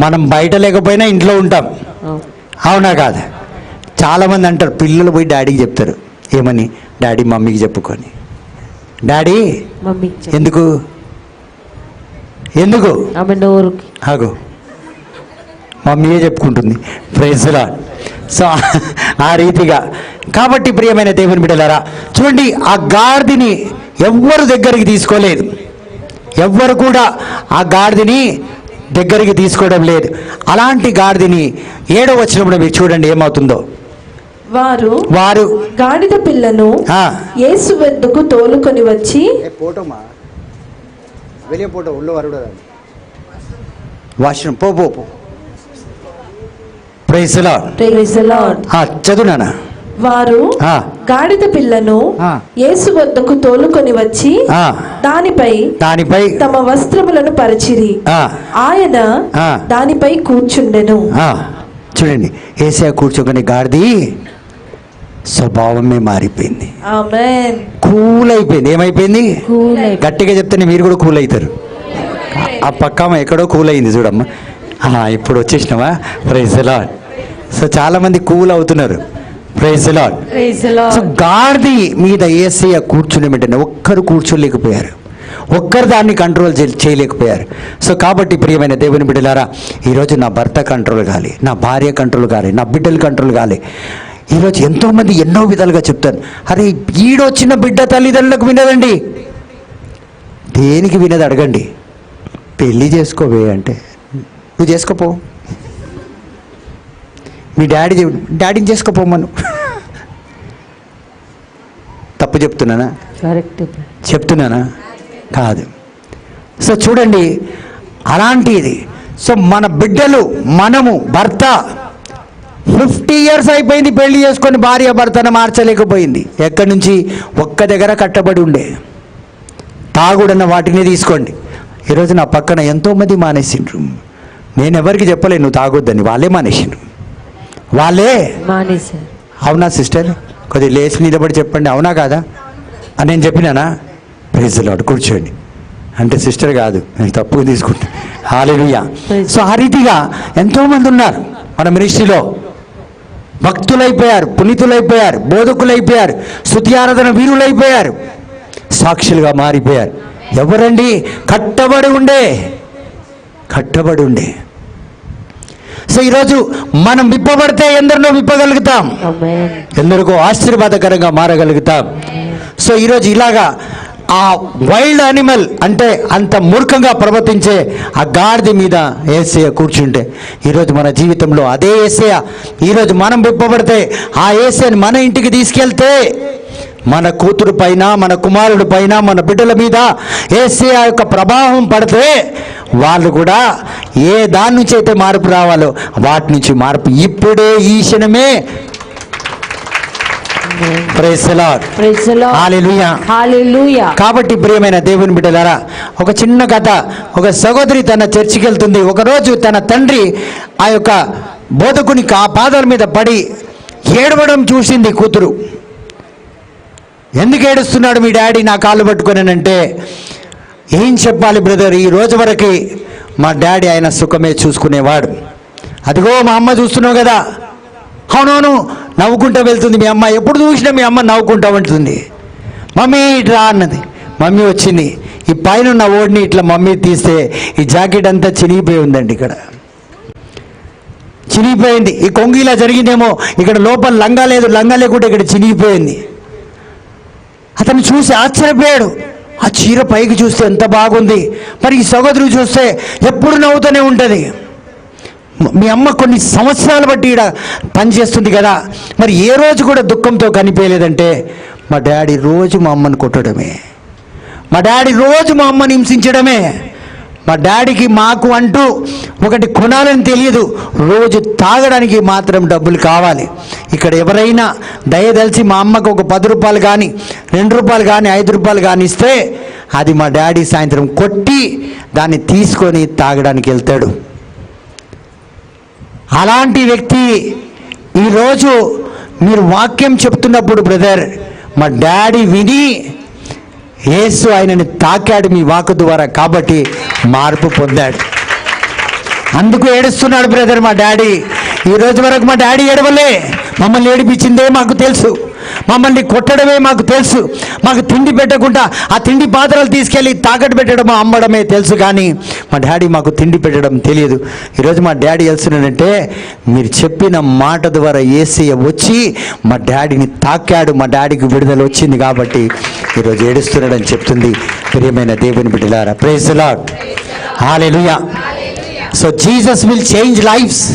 మనం బయట లేకపోయినా ఇంట్లో ఉంటాం. అవునా కాదు? చాలా మంది అంటారు, పిల్లలు పోయి డాడీకి చెప్తారు. ఏమని? డాడీ మమ్మీకి చెప్పుకొని. డాడీ ఎందుకు ఆగు, మమ్మీయే చెప్పుకుంటుంది. Praise the Lord. సో ఆ రీతిగా. కాబట్టి ప్రియమైన దేవుని బిడ్డలారా, చూడండి, ఆ గాడిదని ఎవ్వరు దగ్గరికి తీసుకోలేదు. ఎవ్వరు కూడా ఆ గాడిదని దగ్గరికి తీసుకోవడం లేదు. అలాంటి గాడిదని 7వ వచనంలో మీరు చూడండి ఏమవుతుందో. వారు గాడిద పిల్లను యేసు వద్దకు తోలుకొని వచ్చి వాష్రూమ్ పో. Praise the Lord. చదువునా. వారు గాడిద పిల్లను యేసు వద్దకు తోలుకొని వచ్చి దానిపై తమ వస్త్రములను పరిచిరి. ఆయన దానిపై కూర్చుండెను. చూడండి, యేసయ్య కూర్చోగానే గాడిది స్వభావమే మారిపోయింది. ఆమేన్. కూల్ అయిపోయింది. ఏమైపోయింది? గట్టిగా చెప్తే మీరు కూడా కూల్ అవుతారు. ఆ పక్కమ్మ ఎక్కడో కూల్ అయింది చూడమ్మా. ఇప్పుడు వచ్చేసినావా? Praise the Lord. సో చాలా మంది కూల్ అవుతున్నారు. Praise the Lord. సో గాడిది మీద యేసయ్య కూర్చుని వెంటనే ఒక్కరు కూర్చోలేకపోయారు, ఒక్కరు దాన్ని కంట్రోల్ చేయలేకపోయారు. సో కాబట్టి ప్రియమైన దేవుని బిడ్డలారా, ఈరోజు నా భర్త కంట్రోల్ కావాలి, నా భార్య కంట్రోల్ కావాలి, నా బిడ్డలు కంట్రోల్ కావాలి. ఈరోజు ఎంతోమంది ఎన్నో విధాలుగా చెప్తారు, అరే ఈడొచ్చిన బిడ్డ తల్లిదండ్రులకు వినదండి. దేనికి వినది అడగండి. పెళ్ళి చేసుకోవే అంటే నువ్వు చేసుకోపో, మీ డాడీని చేసుకోపోమను. తప్పు చెప్తున్నానా? చెప్తున్నానా? కాదు. సో చూడండి, అలాంటిది. సో మన బిడ్డలు, మనము భర్త 50 years అయిపోయింది పెళ్లి చేసుకొని భార్య భర్తను మార్చలేకపోయింది. ఎక్కడి నుంచి? ఒక్క దగ్గర కట్టబడి ఉండే. తాగుడన్న వాటిని తీసుకోండి. ఈరోజు నా పక్కన ఎంతోమంది మానేసిండ్రు. నేను ఎవరికి చెప్పలేను నువ్వు తాగొద్దని, వాళ్ళే మానేసిండ్రు. అవునా సిస్టర్? కొద్దిగా లేచి నిలబడి చెప్పండి, అవునా కాదా అని నేను చెప్పినానా? Praise the lord. కూర్చోండి అంటే సిస్టర్ కాదు, నేను తప్పుగా తీసుకుంటా. హల్లెలూయా. సో ఆ రీతిగా ఎంతోమంది ఉన్నారు మన మినిస్ట్రీలో. భక్తులైపోయారు, పునీతులైపోయారు, బోధకులైపోయారు, స్తుతి ఆరాధన వీరులైపోయారు, సాక్షులుగా మారిపోయారు. ఎవరండి? కట్టబడి ఉండే. సో ఈరోజు మనం విప్పబడితే ఎందరినో విప్పగలుగుతాం, ఎందరికో ఆశీర్వాదకరంగా మారగలుగుతాం. సో ఈరోజు ఇలాగా ఆ వైల్డ్ యానిమల్ అంటే అంత మూర్ఖంగా ప్రవర్తించే ఆ గాడిద మీద యేసయ్య కూర్చుంటే, ఈరోజు మన జీవితంలో అదే యేసయ్య ఈరోజు మనం విప్పబడితే ఆ యేసయ్యని మన ఇంటికి తీసుకెళ్తే, మన కూతురు పైన, మన కుమారుడి పైన, మన బిడ్డల మీద యేసయ్య యొక్క ప్రభావం పడితే వాళ్ళు కూడా ఏ దాని నుంచి అయితే మార్పు రావాలో వాటి నుంచి మార్పు ఇప్పుడే, ఈ క్షణమే. Praise the lord. Hallelujah. Hallelujah. కాబట్టి ప్రియమైన దేవుని బిడ్డలారా, ఒక చిన్న కథ. ఒక సహోదరి తన చర్చికి వెళ్తుంది. ఒకరోజు తన తండ్రి ఆ యొక్క బోధకుని పాదాల మీద పడి ఏడవడం చూసింది కూతురు. ఎందుకు ఏడుస్తున్నాడు మీ డాడీ నా కాళ్ళు పట్టుకొనంటే, ఏం చెప్పాలి బ్రదర్, ఈ రోజు వరకు మా డాడీ ఆయన సుఖమే చూసుకునేవాడు. అదిగో మా అమ్మ చూస్తున్నావు కదా. అవునవును, నవ్వుకుంటూ వెళ్తుంది మీ అమ్మ. ఎప్పుడు చూసినా మీ అమ్మ నవ్వుకుంటూ ఉంటుంది. మమ్మీ ఇట్రా అన్నది. మమ్మీ వచ్చింది. ఈ పైన ఉన్న ఓడిని ఇట్లా మమ్మీ తీస్తే ఈ జాకెట్ అంతా చినిగిపోయి ఉందండి. ఇక్కడ చినిగిపోయింది. ఈ కొంగు ఇలా జరిగిందేమో, ఇక్కడ లోపల లంగా లేదు, లంగా లేకుండా ఇక్కడ చినిగిపోయింది. అతను చూసి ఆశ్చర్యపోయాడు. ఆ చీర పైకి చూస్తే ఎంత బాగుంది, మరి ఈ సోదరుడు చూస్తే ఎప్పుడు నవ్వుతూనే ఉంటుంది. మీ అమ్మ కొన్ని సంవత్సరాలు బట్టి ఇక్కడ పనిచేస్తుంది కదా, మరి ఏ రోజు కూడా దుఃఖంతో కనిపించలేదంటే, మా డాడీ రోజు మా అమ్మని కొట్టడమే, మా డాడీ రోజు మా అమ్మని హింసించడమే, మా డాడీకి మాకు అంటూ ఒకటి కొనాలని తెలియదు, రోజు తాగడానికి మాత్రం డబ్బులు కావాలి. ఇక్కడ ఎవరైనా దయదలిచి మా అమ్మకు ఒక 10 రూపాయలు కానీ 2 రూపాయలు కానీ 5 రూపాయలు కానీ ఇస్తే అది మా డాడీ సాయంత్రం కొట్టి దాన్ని తీసుకొని తాగడానికి వెళ్తాడు. అలాంటి వ్యక్తి ఈరోజు మీరు వాక్యం చెప్తున్నప్పుడు బ్రదర్, మా డాడీ విని యేసు ఆయనని తాకాడు మీ వాక్కు ద్వారా, కాబట్టి మార్పు పొందాడు. అందుకు ఏడుస్తున్నాడు బ్రదర్ మా డాడీ. ఈ రోజు వరకు మా డాడీ ఏడవలే, మమ్మల్ని ఏడిపించిందే మాకు తెలుసు, మమ్మల్ని కొట్టడమే మాకు తెలుసు, మాకు తిండి పెట్టకుండా ఆ తిండి పాత్రలు తీసుకెళ్ళి తాకట్టు పెట్టడం అమ్మడమే తెలుసు, కానీ మా డాడీ మాకు తిండి పెట్టడం తెలియదు. ఈరోజు మా డాడీ వెళ్తున్నాడంటే మీరు చెప్పిన మాట ద్వారా యేసయ్య వచ్చి మా డాడీని తాకాడు, మా డాడీకి విడుదల వచ్చింది, కాబట్టి ఈరోజు ఏడుస్తున్నాడని చెప్తుంది. ప్రియమైన దేవుని బిడ్డలారా, praise the lord, hallelujah. So Jesus will change lives.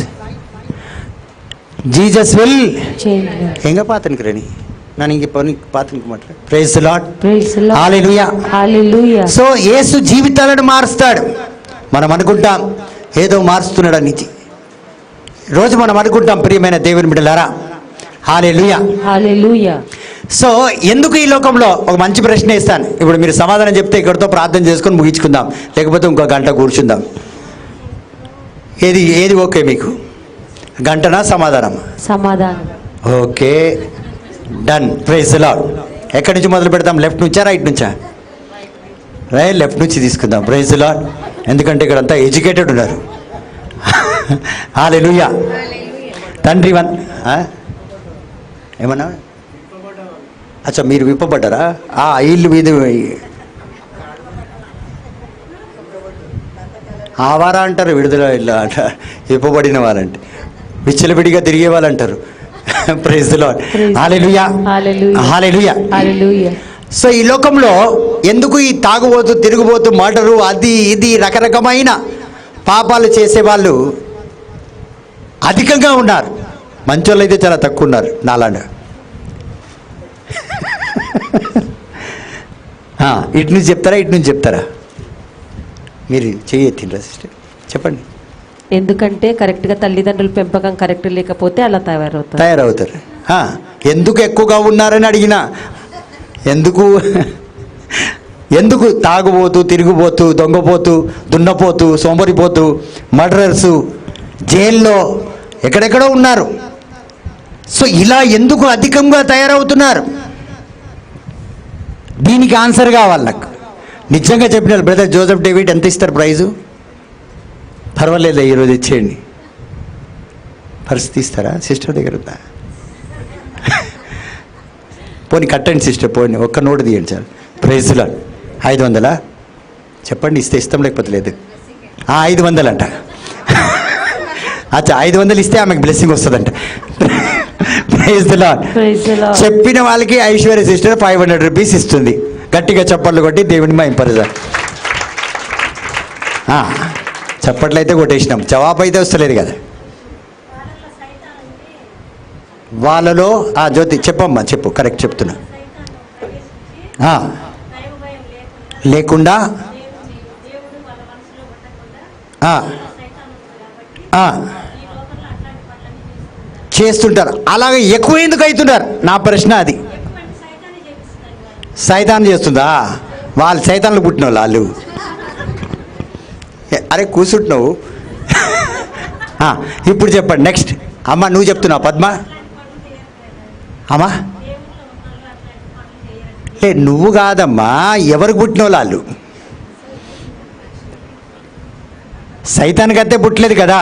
Jesus will ఎంగ పాతనికి రండి, ನಾನು ಹಿಂಗೆ ಪಾತ್ರನಿಗೆ ಮಾಡ್ರೆ praise the lord, hallelujah, hallelujah. So యేసు జీవితాలను మారుస్తాడు. మనం అనుకుంటాం ఏదో మారుస్తున్నాడని, రోజు మనం అనుకుంటాం ప్రియమైన దేవుని బిడ్డలారా, హల్లెలూయా, హల్లెలూయా. సో ఎందుకు ఈ లోకంలో ఒక మంచి ప్రశ్న ఇస్తాను, ఇప్పుడు మీరు సమాధానం చెప్తే ఇక్కడితో ప్రార్థన చేసుకొని ముగించుకుందాం, లేకపోతే ఇంకో గంట కూర్చుందాం. ఏది ఓకే మీకు? గంటనా సమాధానం? సమాధానం. Okay, done. Praise the Lord. ఎక్కడి నుంచి మొదలు పెడతాం? లెఫ్ట్ నుంచా రైట్ నుంచా? లెఫ్ట్ నుంచి తీసుకుందాం. Praise the Lord. ఎందుకంటే ఇక్కడ అంతా ఎడ్యుకేటెడ్ ఉన్నారు. హల్లెలూయా. తండ్రి ఏమన్నా అచ్చా మీరు విప్పబడ్డారా? ఇల్లు మీద ఆవారా అంటారు, విడుదల ఇల్లు అంట, విప్పబడిన వాళ్ళంటే విచ్చలవిడిగా తిరిగే వాళ్ళు అంటారు. Praise the lord, hallelujah, hallelujah, hallelujah. So ఈ లోకంలో ఎందుకు ఈ తాగుబోతు, తిరుగుబోతు, మర్డరు, అది ఇది రకరకమైన పాపాలు చేసేవాళ్ళు అధికంగా ఉన్నారు. మంచోళ్ళు అయితే చాలా తక్కువ ఉన్నారు నాలాంటి. ఇటు నుంచి చెప్తారా ఇటు నుంచి చెప్తారా? మీరు చెయ్యెత్తిండ్రా సిస్టర్, చెప్పండి. ఎందుకంటే కరెక్ట్గా తల్లిదండ్రుల పెంపకం కరెక్ట్ లేకపోతే అలా తయారవుతారు. ఎందుకు ఎక్కువగా ఉన్నారని అడిగినా, ఎందుకు తాగుబోతూ, తిరిగిపోతూ, దొంగపోతూ, దున్నపోతూ, సోమరిపోతూ, మర్డరర్సు, జైల్లో ఎక్కడెక్కడో ఉన్నారు. సో ఇలా ఎందుకు అధికంగా తయారవుతున్నారు? దీనికి ఆన్సర్ కావాలి నాకు. నిజంగా చెప్పినారు బ్రదర్ జోసెఫ్ డేవిడ్ ఎంత ఇస్తారు ప్రైజు? పర్వాలేదు, ఈరోజు ఇచ్చేయండి. పరిస్థితి ఇస్తారా? సిస్టర్ దగ్గర ఉందా? పోనీ కట్టండి సిస్టర్, పోనీ ఒక్క నోటు తీయండి సార్. Praise the lord. 500 చెప్పండి, ఇస్తే ఇస్తాం, లేకపోతే లేదు. 500 అంట. అచ్చా 500 ఇస్తే ఆమెకు బ్లెస్సింగ్ వస్తుందంట. Praise the Lord. చెప్పిన వాళ్ళకి ఐశ్వర్య సిస్టర్ 500 రూపీస్ ఇస్తుంది. గట్టిగా చప్పట్లు కొట్టి దేవుని మహింపరుస్తారు. చప్పట్లు అయితే కొట్టేసినాం, జవాబు అయితే వస్తలేదు కదా. వాళ్ళలో జ్యోతి చెప్పమ్మా, చెప్పు, కరెక్ట్ చెప్తున్నా. లేకుండా చేస్తుంటారు. అలాగే ఎక్కువ ఎందుకు అవుతున్నారు? నా ప్రశ్న అది. సైతాన్ చేస్తుందా? వాళ్ళు సైతాన్లు పుట్టిన వాళ్ళు. అరే కూర్చుంటున్నావు. ఇప్పుడు చెప్పండి నెక్స్ట్. అమ్మ నువ్వు చెప్తున్నావు పద్మ. అమ్మా నువ్వు కాదమ్మా, ఎవరికి పుట్టిన వాళ్ళు? సైతానికైతే పుట్టలేదు కదా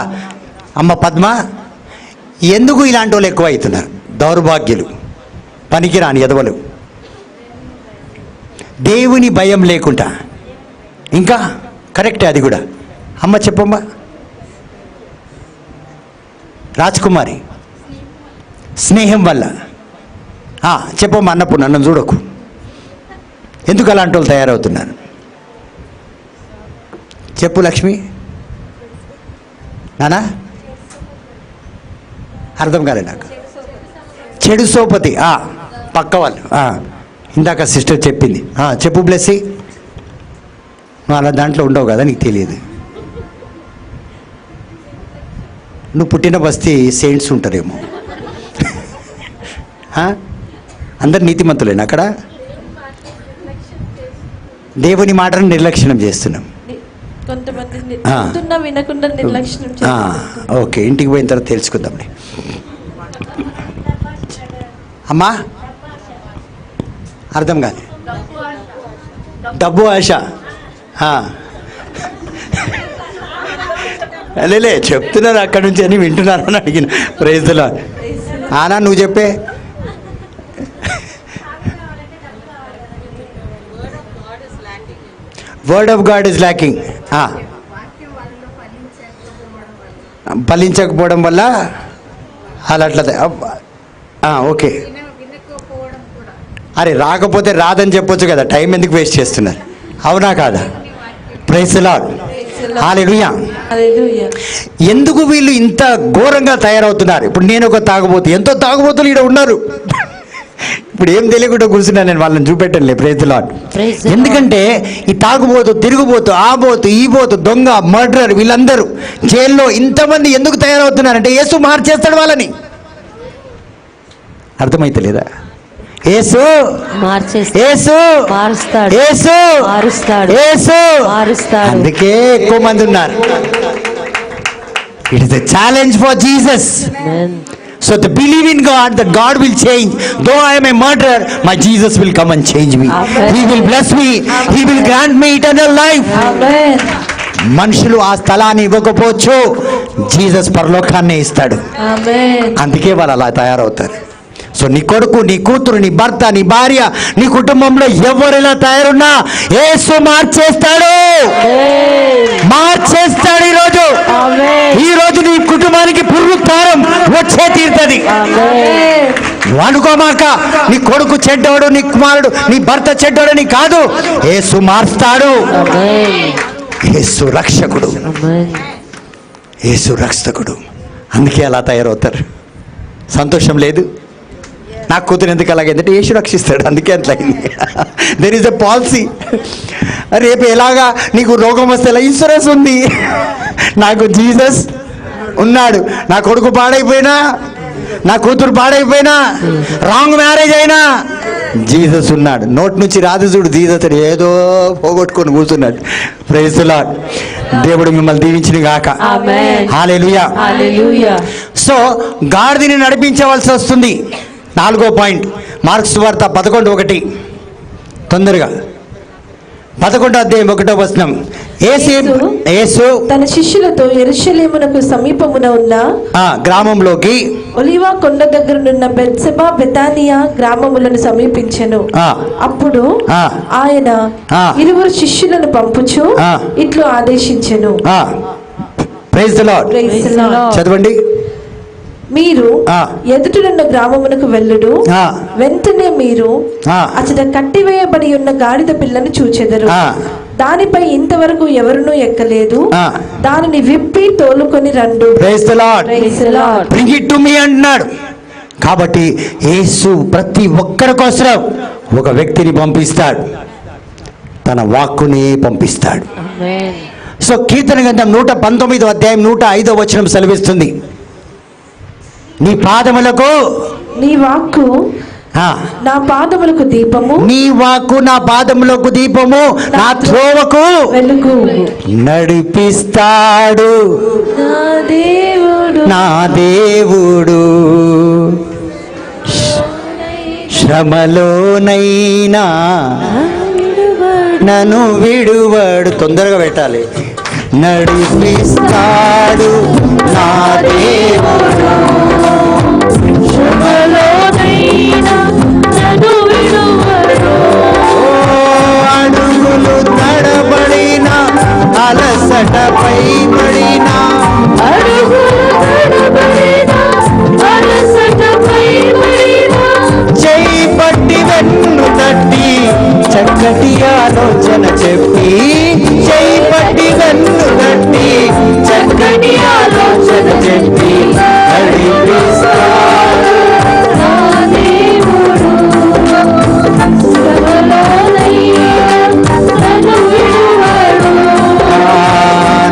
అమ్మ పద్మ. ఎందుకు ఇలాంటి వాళ్ళు ఎక్కువ అవుతున్నారు? దౌర్భాగ్యులు, పనికిరాని ఎదవలు, దేవుని భయం లేకుండా. ఇంకా కరెక్టే అది కూడా. అమ్మ చెప్పమ్మా. రాజ్కుమారి స్నేహం వల్ల. చెప్పమ్మా. అన్నప్పుడు నన్ను చూడకు. ఎందుకు అలాంటి వాళ్ళు తయారవుతున్నారు? చెప్పు లక్ష్మి. నానా అర్థం కాలే నాకు. చెడు సోపతి. పక్క వాళ్ళు. ఇందాక సిస్టర్ చెప్పింది. చెప్పు బ్లెస్సి. నువ్వు అలా దాంట్లో ఉండవు కదా, నీకు తెలియదు. నువ్వు పుట్టిన బస్తీ సెయింట్స్ ఉంటారేమో. అందరు నీతిమంతులేనా అక్కడ? దేవుని మాటను నిర్లక్ష్యం చేస్తున్నాం. ఓకే, ఇంటికి పోయిన తర్వాత తెలుసుకుందాంలే. అమ్మా అర్థం కాదు. డబ్బు ఆశ. లేలే చెప్తున్నారు అక్కడి నుంచి అని వింటున్నారు అని అడిగిన. Praise lord. ఆనా నువ్వు చెప్పే. Word of God is lacking. ఫలించకపోవడం వల్ల అలా అట్లా. ఓకే. అరే రాకపోతే రాదని చెప్పొచ్చు కదా, టైం ఎందుకు వేస్ట్ చేస్తున్నారు? అవునా కాదా? Praise the lord. హల్లెలూయా. ఎందుకు వీళ్ళు ఇంత ఘోరంగా తయారవుతున్నారు? ఇప్పుడు నేను ఒక తాగుబోతు, ఎంతో తాగుబోతులు ఇక్కడ ఉన్నారు. ఇప్పుడు ఏం తెలియకుండా కూర్చున్నా నేను, వాళ్ళని చూపెట్టండి. Praise the Lord. ఎందుకంటే ఈ తాగుబోతు, తిరుగుబోతు, ఆ బోతు, ఈ బోతు, దొంగ, మర్డరర్, వీళ్ళందరూ జైల్లో ఇంతమంది ఎందుకు తయారవుతున్నారంటే యేసు మార్చేస్తాడు వాళ్ళని. అర్థమైతే లేదా? యేసు అందుకే ఎక్కువ మంది ఉన్నారు. It is a challenge for Jesus. So to believe in God, that God will change. Though I am a murderer, my Jesus will come and change me. Amen. He will bless me. Amen. He will grant me eternal life. Amen. మనుషులు ఆ స్థలాన్ని ఇవ్వకపోవచ్చు, జీసస్ పరలోకాన్ని ఇస్తాడు. అందుకే వాళ్ళు అలా తయారవుతారు. సో నీ కొడుకు, నీ కూతురు, నీ భర్త, నీ భార్య, నీ కుటుంబంలో ఎవరైనా తయారున్నా యేసు మార్చేస్తాడు. ఈరోజు నీ కుటుంబానికి పునరుద్ధారం వచ్చే తీరుతుంది. అనుకోమాక నీ కొడుకు చెడ్డోడు, నీ కుమారుడు, నీ భర్త చెడ్డోడని కాదు, యేసు మారుస్తాడు. యేసు రక్షకుడు, యేసు రక్షకుడు. అందుకే అలా తయారవుతారు. సంతోషం లేదు? నాకు కూతురు ఎందుకు అలాగైందంటే యేసు రక్షిస్తాడు, అందుకే అట్లా అయింది. There is a policy. రేపు ఎలాగా నీకు రోగం వస్తే ఇన్సూరెన్స్ ఉంది. నాకు జీసస్ ఉన్నాడు. నా కొడుకు పాడైపోయినా, నా కూతురు పాడైపోయినా, రాంగ్ మ్యారేజ్ అయినా జీసస్ ఉన్నాడు. నోటి నుంచి రాదు చూడు జీసస్, ఏదో పోగొట్టుకొని కూర్చున్నాడు. Praise the Lord. దేవుడు మిమ్మల్ని దీవించిన గాక. హల్లెలూయా. సో గాడిదని నడిపించవలసి వస్తుంది. 4వ పాయింట్, మార్క్స్ వార్త 11:1. తొందరగా 11:1. యేసు తన శిష్యులతో యెరూషలేమునకు సమీపమున ఉన్న గ్రామంలోకి, ఒలీవ కొండ దగ్గరనున్న బెత్సెబా, బెతానియా గ్రామములను సమీపించెను. అప్పుడు ఆయన 20 శిష్యులను పంపుచు ఇట్లు ఆదేశించెను. Praise the lord. చదవండి. మీరు ఎదుటనున్న గ్రామమునకు వెళ్ళుడు. వెంటనే మీరు అచట కట్టివేయబడి ఉన్న గాడిద పిల్లను చూచెదరు. దానిపై ఇంతవరకు ఎవరునూ ఎక్కలేదు. దానిని విప్పి తోలుకొని రండు. Praise the Lord. Bring it to me అంటున్నాడు. కాబట్టి యేసు ప్రతి ఒక్కరి కోసం ఒక వ్యక్తిని పంపిస్తాడు, తన వాక్కుని పంపిస్తాడు. సో కీర్తన గ్రంథం 119వ అధ్యాయం 105వ వచనం సెలవిస్తుంది, నీ పాదములకు, నీ వాక్కు నా పాదములకు దీపము, నీ వాక్కు నా పాదములకు దీపము, నా త్రోవకు వెలుగు. నడిపిస్తాడు నా దేవుడు, శ్రమలోనైనా నన్ను విడువడు. తొందరగా పెట్టాలి. నడిపిస్తాడు నా దేవుడు, అడుగులు తడబడిన పైబడిన చేయి పట్టి వెన్ను తట్టి చక్కటి ఆలోచన చెప్పి చేయి పట్టి వెన్ను తట్టి చక్కటి ఆలోచన చెప్పి నడిపిస్తాడు నా దేవుడు. శ్రమలోనైనా నన్ను విడువడు.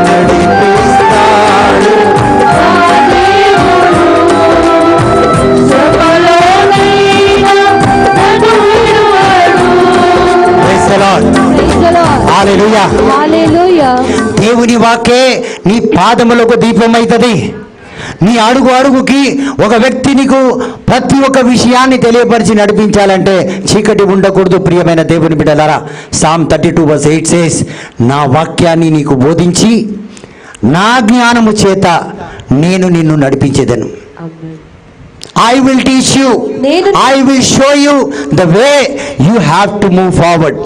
నడిపిస్తాడు నా దేవుడు. శ్రమలోనైనా నన్ను విడువడు. Praise the lord. Hallelujah. Hallelujah. దేవుని వాక్యే నీ పాదములకు దీపమైతది. నీ అడుగు అడుగుకి ఒక వ్యక్తి నీకు ప్రతి ఒక్క విషయాన్ని తెలియపరిచి నడిపించాలంటే చీకటి ఉండకూడదు. ప్రియమైన దేవుని బిడ్డలారా, సామ్ 32:8 సేస్, నా వాక్యాన్ని నీకు బోధించి నా జ్ఞానము చేత నేను నిన్ను నడిపించేదను. I will teach you, I will show you the way you have to move forward.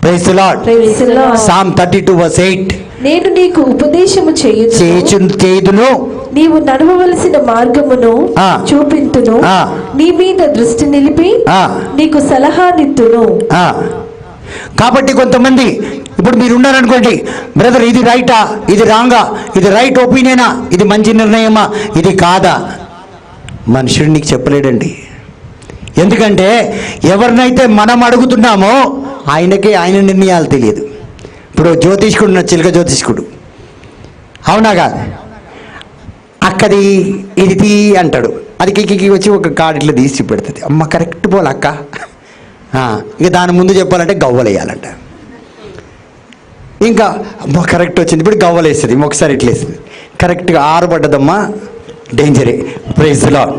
Praise the Lord. Psalm 32:8, నేను నీకు ఉపదేశము చేయుదును, నీవు నడవవలసిన మార్గమును చూపింతును, నీ మీద దృష్టి నిలిపి నీకు సలహానిత్తును. కాబట్టి కొంతమంది ఇప్పుడు మీరు ఉన్నారనుకోండి, బ్రదర్ ఇది రైటా, ఇది రాంగా, ఇది రైట్ ఒపీనియనా, ఇది మంచి నిర్ణయమా, ఇది కాదా, మనుషుడు నీకు చెప్పలేడండి. ఎందుకంటే ఎవరినైతే మనం అడుగుతున్నామో ఆయనకే ఆయన నిర్ణయాలు తెలియదు. ఇప్పుడు జ్యోతిష్కుడు ఉన్న చిలక జ్యోతిష్కుడు, అవునా కాదు, అక్కది ఇది తీ అంటాడు, అది కిక్కి వచ్చి ఒక కార్డు ఇట్లా తీసి పెడుతుంది. అమ్మ కరెక్ట్ పోలే అక్క, ఇక దాని ముందు చెప్పాలంటే గవ్వలేయాలంట. ఇంకా అమ్మ కరెక్ట్ వచ్చింది, ఇప్పుడు గవ్వలేస్తుంది, ఒకసారి ఇట్లేస్తుంది, కరెక్ట్గా ఆరుపడ్డదమ్మా, డేంజరే. Praise the lord.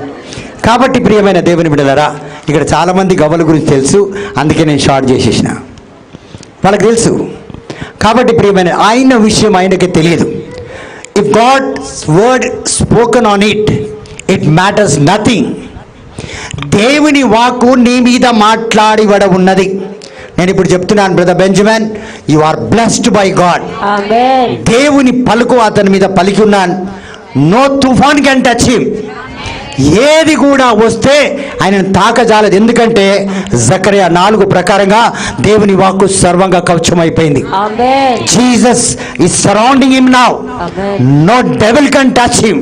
కాబట్టి ప్రియమైన దేవుని బిడ్డలారా, ఇక్కడ చాలామంది గవ్వల గురించి తెలుసు, అందుకే నేను షార్ట్ చేసేసిన, వాళ్ళకి తెలుసు. కాబట్టి ప్రియమైన ఆయన విషయం ఆయనకి తెలియదు. If God's word spoken on it, it matters nothing. దేవుని వాక్కు నీ మీద మాట్లాడివడ ఉన్నది. నేను ఇప్పుడు చెప్తున్నాను brother Benjamin, you are blessed by God. దేవుని పలుకు అతని మీద పలికి ఉన్నాను. నో తుఫాన్ కెన్ టచ్ హిమ్. ఏది కూడా వస్తే ఆయనను తాకజాలదు. ఎందుకంటే జకరియా 4 ప్రకారంగా దేవుని వాక్కు సర్వంగా కవచమైపోయింది. Jesus is surrounding him now. No devil can touch him.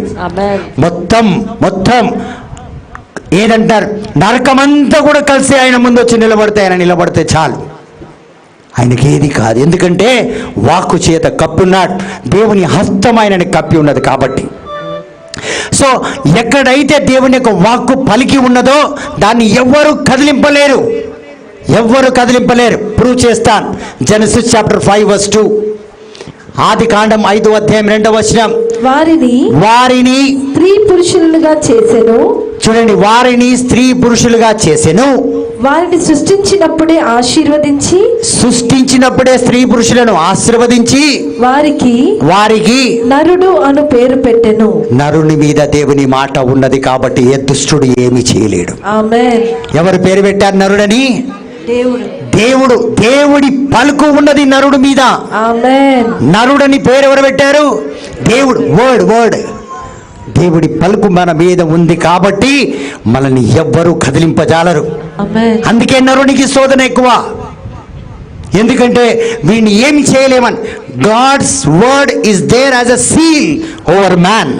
మొత్తం ఏదంటారు, నరకమంతా కూడా కలిసి ఆయన ముందు వచ్చి ఆయన నిలబడితే చాలు, ఆయనకి ఏది కాదు. ఎందుకంటే వాక్కు చేత కప్పున్నాడు, దేవుని హస్తం ఆయనని కప్పి ఉన్నది. కాబట్టి సో ఎక్కడైతే దేవుని యొక్క వాక్కు పలికి ఉన్నదో దాన్ని ఎవ్వరూ కదిలింపలేరు. ప్రూవ్ చేస్తాను. జెనసిస్ చాప్టర్ 5:2, ఆది కాండం 5వ అధ్యాయం 2వ వచనం, వారిని స్త్రీ పురుషులుగా చేసెను. చూడండి, వారిని స్త్రీ పురుషులుగా చేసెను. వారిని సృష్టించినప్పుడే స్త్రీ పురుషులను ఆశీర్వదించి వారికి నరుడు అను పేరు పెట్టెను. నరుని మీద దేవుని మాట ఉన్నది కాబట్టి ఏ దుష్టుడు ఏమీ చేయలేడు. ఆమేన్. ఎవరు పేరు పెట్టారు నరుడని? దేవుడి పలుకు ఉన్నది నరుడు మీద. ఆమేన్. నరుడని పేరు ఎవరు పెట్టారు? దేవుడు. వర్డ్ దేవుడి పలుకు మన మీద ఉంది కాబట్టి మనల్ని ఎవ్వరూ కదిలింపజాలరు. అందుకే నరునికి శోధన ఎక్కువ. ఎందుకంటే వీడిని ఏమి చేయలేమని. God's word is there as a seal over man.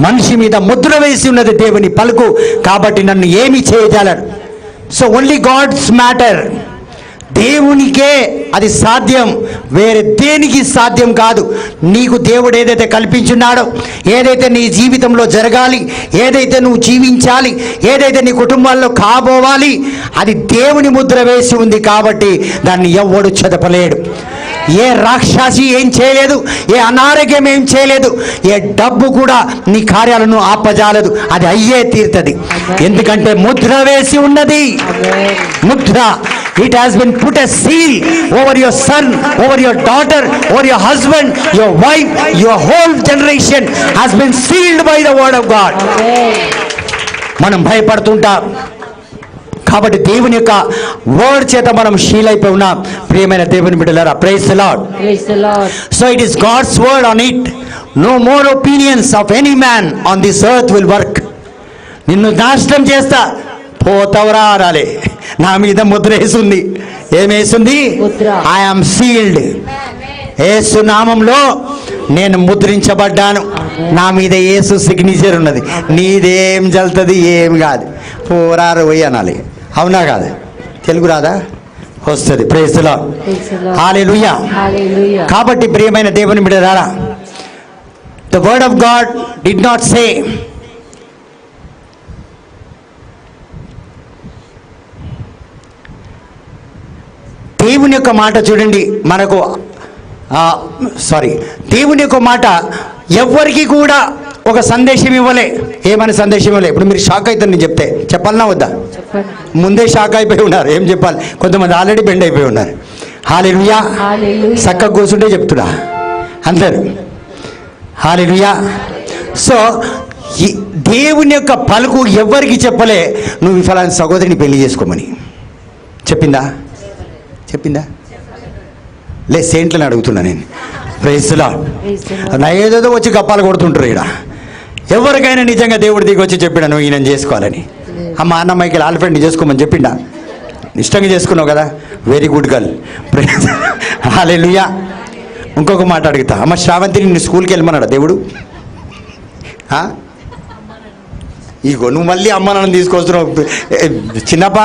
మనిషి మీద ముద్ర వేసి ఉన్నది దేవుని పలుకు, కాబట్టి నన్ను ఏమి చేయజాలరు. So only God's matter. దేవునికే అది సాధ్యం, వేరే దేనికి సాధ్యం కాదు. నీకు దేవుడు ఏదైతే కల్పించున్నాడో, ఏదైతే నీ జీవితంలో జరగాలి, ఏదైతే నువ్వు జీవించాలి, ఏదైతే నీ కుటుంబాల్లో కాబోవాలి, అది దేవుని ముద్ర వేసి ఉంది కాబట్టి దాన్ని ఎవ్వడు చెదపలేడు. ఏ రాక్షసి ఏం చేయలేదు, ఏ అనారోగ్యం ఏం చేయలేదు, ఏ డబ్బు కూడా నీ కార్యాలను ఆపజాలదు. అది అయ్యే తీరుతుంది. ఎందుకంటే ముద్ర వేసి ఉన్నది. Mudra. It has been put a seal over your son, over your daughter, over your husband, your wife, your whole generation has been sealed by the word of God. మనం భయపడుతుంటాం, కాబట్టి దేవుని యొక్క వర్డ్ చేత మనం శీలైపోయి ఉన్నాం. ప్రియమైన దేవుని బిడ్డలారా, praise the Lord. So it is God's word on it. No more opinions of any man on this earth will work. నిన్ను నాశనం చేస్తా, పోతవరా అనాలి. నా మీద ముద్ర వేసింది. ఏమేసింది? I am sealed. యేసు నామంలో నేను ముద్రించబడ్డాను. నా మీద యేసు సిగ్నేచర్ ఉన్నది. నీదేం జల్తుంది, ఏం కాదు, పోరారు పోయి అనాలి. అవునా కాదు? తెలుగు రాదా? వస్తుంది. Praise the lord. హల్లెలూయా. కాబట్టి ప్రియమైన దేవుని బిడ్డలారా, the word of God did not say దేవుని యొక్క మాట చూడండి, మనకు దేవుని యొక్క మాట ఎవ్వరికి కూడా ఒక సందేశం ఇవ్వలే. ఏమని సందేశం ఇవ్వలే? ఇప్పుడు మీరు షాక్ అవుతారు నేను చెప్తే. చెప్పాలన్నా వద్దా? ముందే షాక్ అయిపోయి ఉన్నారు. ఏం చెప్పాలి? కొంతమంది ఆల్రెడీ బెండ్ అయిపోయి ఉన్నారు. హల్లెలూయా. చక్కగా కూర్చుంటే చెప్తున్నా అందరు. హల్లెలూయా. సో దేవుని యొక్క పలుకు ఎవ్వరికి చెప్పలే, నువ్వు ఫలానా సహోదరిని పెళ్లి చేసుకోమని. చెప్పిందా? లే, సెంట్లని అడుగుతున్నా నేను. Praise the Lord. నా ఏదేదో వచ్చి గప్పాలు కొడుతుంటారు ఇక్కడ. ఎవరికైనా నిజంగా దేవుడి దిగి వచ్చి చెప్పినా నువ్వు ఈయన చేసుకోవాలని? అమ్మ అన్నమ్మాయికి ఆల్ఫ్రెండ్ని చేసుకోమని చెప్పిండా? ఇష్టంగా చేసుకున్నావు కదా, వెరీ గుడ్ గర్ల్. ప్రైజ్. హల్లెలూయా. ఇంకొక మాట అడుగుతా, అమ్మ శ్రావంతిని నిన్ను స్కూల్కి వెళ్ళమన్నాడా దేవుడు? ఇగో నువ్వు మళ్ళీ అమ్మ నన్ను తీసుకొస్తున్నావు. చిన్నప్ప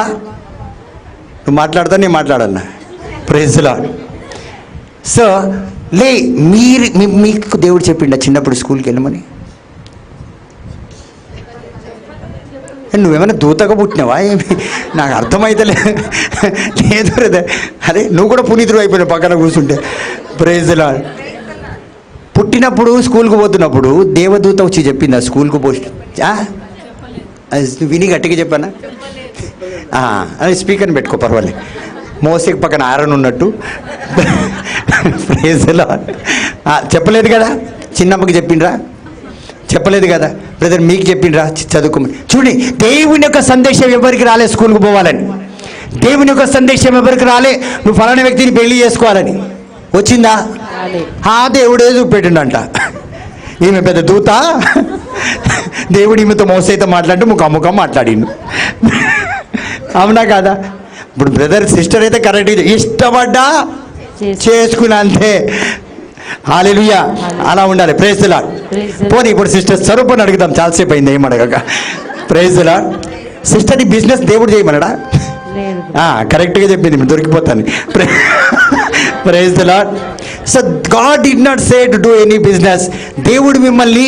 నువ్వు మాట్లాడతా, నేను మాట్లాడన్నా. Praise the Lord. సో మీకు దేవుడు చెప్పిండా చిన్నప్పుడు స్కూల్కి వెళ్ళమని? నువ్వేమైనా దూతగా పుట్టినావా ఏమి? నాకు అర్థమైతలే. లేదు బ్రదర్, అరే నువ్వు కూడా పునీతుడు అయిపోయినావు పక్కన కూర్చుంటే. Praise the Lord. పుట్టినప్పుడు స్కూల్కి పోతున్నప్పుడు దేవదూత వచ్చి చెప్పిందా స్కూల్కి పోస్ట్? విని గట్టిగా చెప్పానా? అది స్పీకర్ని పెట్టుకో, పర్వాలేదు. మోసేకి పక్కన ఆరన్ ఉన్నట్టు. Praise the Lord. చెప్పలేదు కదా? చిన్నమ్మకి చెప్పిండ్రా? చెప్పలేదు కదా? బ్రదర్ మీకు చెప్పిండ్రా చదువుకోమని? చూడండి, దేవుని యొక్క సందేశం ఎవరికి రాలే స్కూల్కి పోవాలని. దేవుని యొక్క సందేశం ఎవరికి రాలే నువ్వు ఫలానా వ్యక్తిని పెళ్లి చేసుకోవాలని. వచ్చిందా? దేవుడే చూపెట్టిండంట. ఈమె పెద్ద దూత. దేవుడు ఈమెతో మోసైతే మాట్లాడితే ముఖాముఖం మాట్లాడిండు. అవునా కాదా? ఇప్పుడు బ్రదర్ సిస్టర్ అయితే కరెక్ట్, ఇష్టపడ్డా చేసుకున్నా అంతే. హల్లెలూయా. అలా ఉండాలి. Praise the Lord. పోనీ ఇప్పుడు సిస్టర్ స్వరూపాన్ని అడుగుదాం, చాలాసేపు అయింది ఏం అడగక. Praise the Lord. సిస్టర్ ఈ బిజినెస్ దేవుడు చేయమన్నాడా? కరెక్ట్గా చెప్పింది, దొరికిపోతాను. Praise the Lord. So God did not say to do any business. దేవుడు మిమ్మల్ని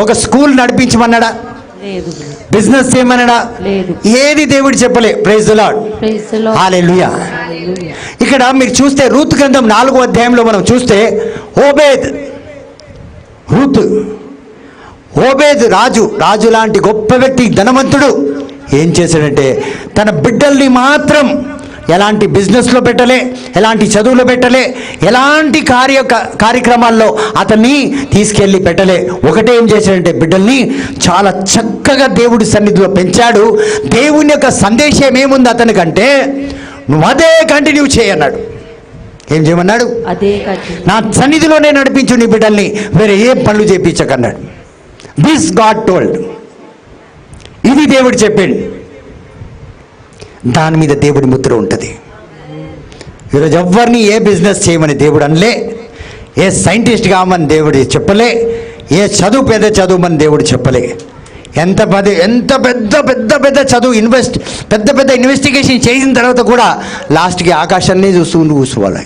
ఒక స్కూల్ నడిపించమన్నాడా? బిజినెస్ చేయమన్నాడా? ఏది దేవుడు చెప్పలే. Praise the lord. హల్లెలూయా. ఇక్కడ మీరు చూస్తే రూతు గ్రంథం 4వ అధ్యాయంలో మనం చూస్తే ఓబేద్ రాజు లాంటి గొప్ప వ్యక్తి, ధనవంతుడు, ఏం చేశాడంటే తన బిడ్డల్ని మాత్రం ఎలాంటి బిజినెస్లో పెట్టలే, ఎలాంటి చదువులో పెట్టలే, ఎలాంటి కార్యక్రమాల్లో అతన్ని తీసుకెళ్ళి పెట్టలే. ఒకటే ఏం చేశాడంటే బిడ్డల్ని చాలా చక్కగా దేవుడి సన్నిధిలో పెంచాడు. దేవుని యొక్క సందేశం ఏముంది అతనికంటే, నువ్వు అదే కంటిన్యూ చేయన్నాడు. ఏం చేయమన్నాడు? నా సన్నిధిలోనే నడిపించు నీ బిడ్డల్ని, వేరే ఏ పనులు చేయించకన్నాడు. This God told. ఇది దేవుడు చెప్పాడు. దాని మీద దేవుడి ముద్ర ఉంటుంది. ఈరోజు ఎవరిని ఏ బిజినెస్ చేయమని దేవుడు అనలే, ఏ సైంటిస్ట్ కామని దేవుడు చెప్పలే, ఏ చదువు పెద్ద చదువుమని దేవుడు చెప్పలే. ఎంత పెద్ద చదువు పెద్ద ఇన్వెస్టిగేషన్ చేసిన తర్వాత కూడా లాస్ట్కి ఆకాశాన్ని చూస్తూ కూర్చోవాలి.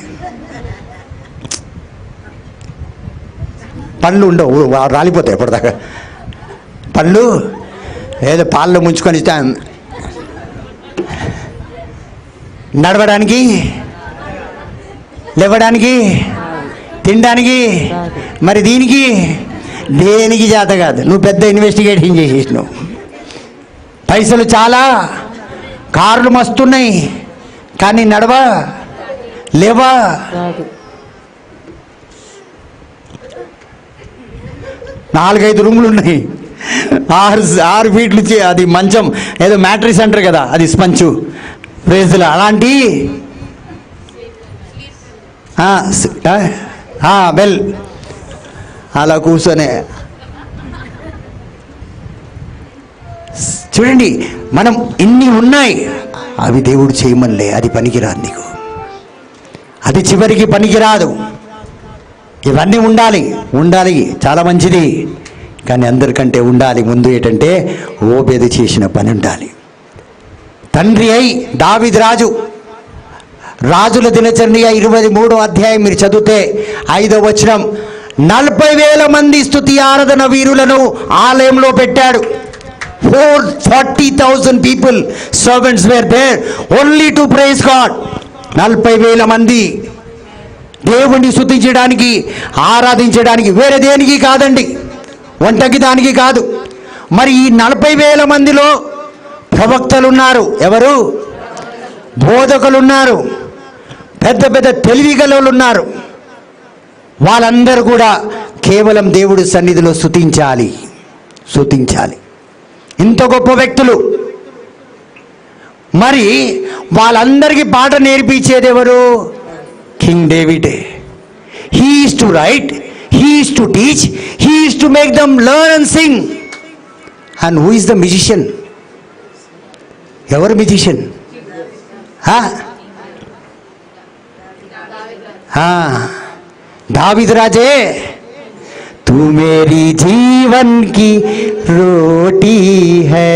పళ్ళు ఉండవు, రాలిపోతాయి ఎప్పటిదాకా. పళ్ళు ఏదో పాల్లో ముంచుకొని ఇస్తే నడవడానికి, లేవడానికి, తినడానికి, మరి దేనికి చేత కాదు. నువ్వు పెద్ద ఇన్వెస్టిగేషన్ చేసేసినావు. పైసలు చాలా, కార్లు మస్తున్నాయి, కానీ లేవా. 4-5 రూములు ఉన్నాయి, ఆరు ఫీట్లు అది మంచం, ఏదో మ్యాట్రిస్ అంటారు కదా, అది స్పంచు ప్రేజులు అలాంటి బెల్ అలా కూర్చొని చూడండి. మనం ఇన్ని ఉన్నాయి, అవి దేవుడు చేయమనిలే, అది పనికిరాదు నీకు, అది చివరికి పనికిరాదు. ఇవన్నీ ఉండాలి చాలా మంచిది, కానీ అందరికంటే ఉండాలి ముందు ఏంటంటే ఓబేదు చేసిన పని ఉండాలి. తండ్రి అయి దావీదు రాజుల దినచర్య 23వ అధ్యాయం మీరు చదివితే 5వ వచనం, 40,000 మంది స్తుతి ఆరాధన వీరులను ఆలయంలో పెట్టాడు. 40,000 people servants were there only to praise God. 40,000 మంది దేవుణ్ణి స్తుతించడానికి, ఆరాధించడానికి, వేరే దేనికి కాదండి, వంటకి దానికి కాదు. మరి ఈ 40,000 మందిలో ప్రవక్తలు ఉన్నారు, ఎవరు? బోధకులు ఉన్నారు, పెద్ద పెద్ద తెలివిగలలు ఉన్నారు. వాళ్ళందరూ కూడా కేవలం దేవుడి సన్నిధిలో స్తుతించాలి. ఇంత గొప్ప వ్యక్తులు. మరి వాళ్ళందరికీ పాట నేర్పించేది ఎవరు? King David. He is to right, he is to teach, he is to make them learn and Singh. And who is the musician? ఎవరు మ్యూజిషియన్? दावीद राजे, तू मेरी जीवन की रोटी है,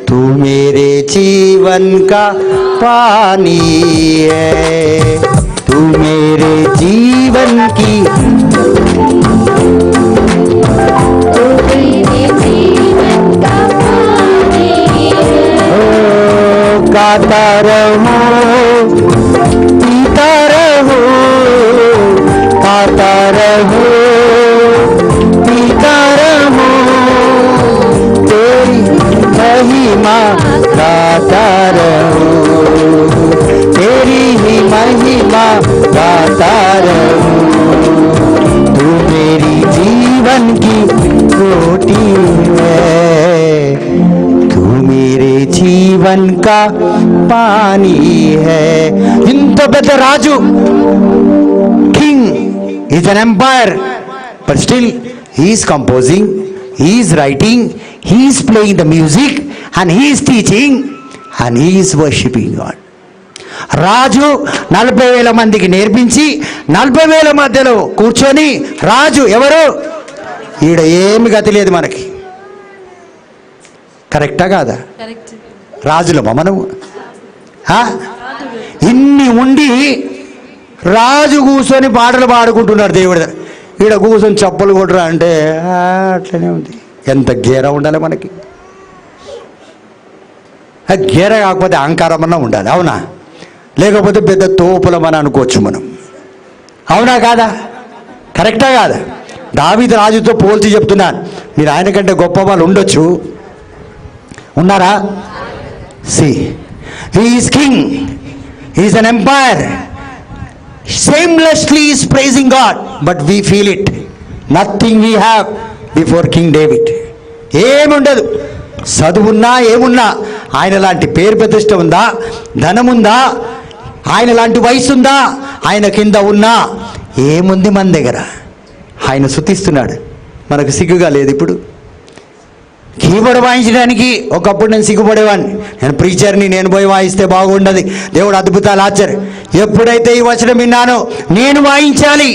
तू मेरे जीवन का पानी है, तू मेरे जीवन की गाता रहो, पीता रहो, गाता रहो, पीता रहो, तेरी महिमा गाता रहो, तेरी ही महिमा गाता रहो, तू मेरी जीवन की रोटी है, तू मेरे जीवन का पानी है. ఇంత పెద్ద రాజు, king is an empire, but still he is composing, he is writing, he is playing the music, and he is teaching, and he is worshiping God. రాజు 40,000 మందికి నేర్పించి 40,000 మధ్యలో కూర్చొని, రాజు ఎవరు? ఈడ ఏమి గతి లేదు మనకి. కరెక్టా కాదా? రాజులమా మనము? ఇన్ని ఉండి రాజు కూర్చొని పాటలు పాడుకుంటున్నారు దేవుడి దగ్గర. ఈడ కూర్చొని చప్పలు కొట్టరా అంటే అట్లనే ఉంది. ఎంత గేర ఉండాలి మనకి? గేర కాకపోతే అహంకారం అన్నా ఉండాలి, అవునా? లేకపోతే పెద్ద తోపులమని అనుకోవచ్చు మనం, అవునా కాదా? కరెక్టా కాదా? దావీదు రాజుతో పోల్చి చెప్తున్నాను. మీరు ఆయన కంటే గొప్ప వాళ్ళు ఉండొచ్చు, ఉన్నారా? See, he is king, he is an empire, shamelessly is praising God, but we feel it. Nothing we have before King David. ఏముండదు, చదువున్నా ఏమున్నా, ఆయన లాంటి పేరు ప్రతిష్ట ఉందా, ధనముందా, ఆయన లాంటి వయసు ఉందా, ఆయన కింద ఉన్నా ఏముంది మన దగ్గర? ఆయన స్తుతిస్తున్నాడు. మనకు సిగ్గుగా లేదు ఇప్పుడు. కీబోర్డ్ వాయించడానికి ఒకప్పుడు నేను సిగ్గుపడేవాడిని. నేను ప్రీచర్ని, నేను పోయి వాయిస్తే బాగుండదు, దేవుడు అద్భుతాలు ఆశ్చర్యం. ఎప్పుడైతే ఈ వచనం విన్నానో నేను వాయించాలి.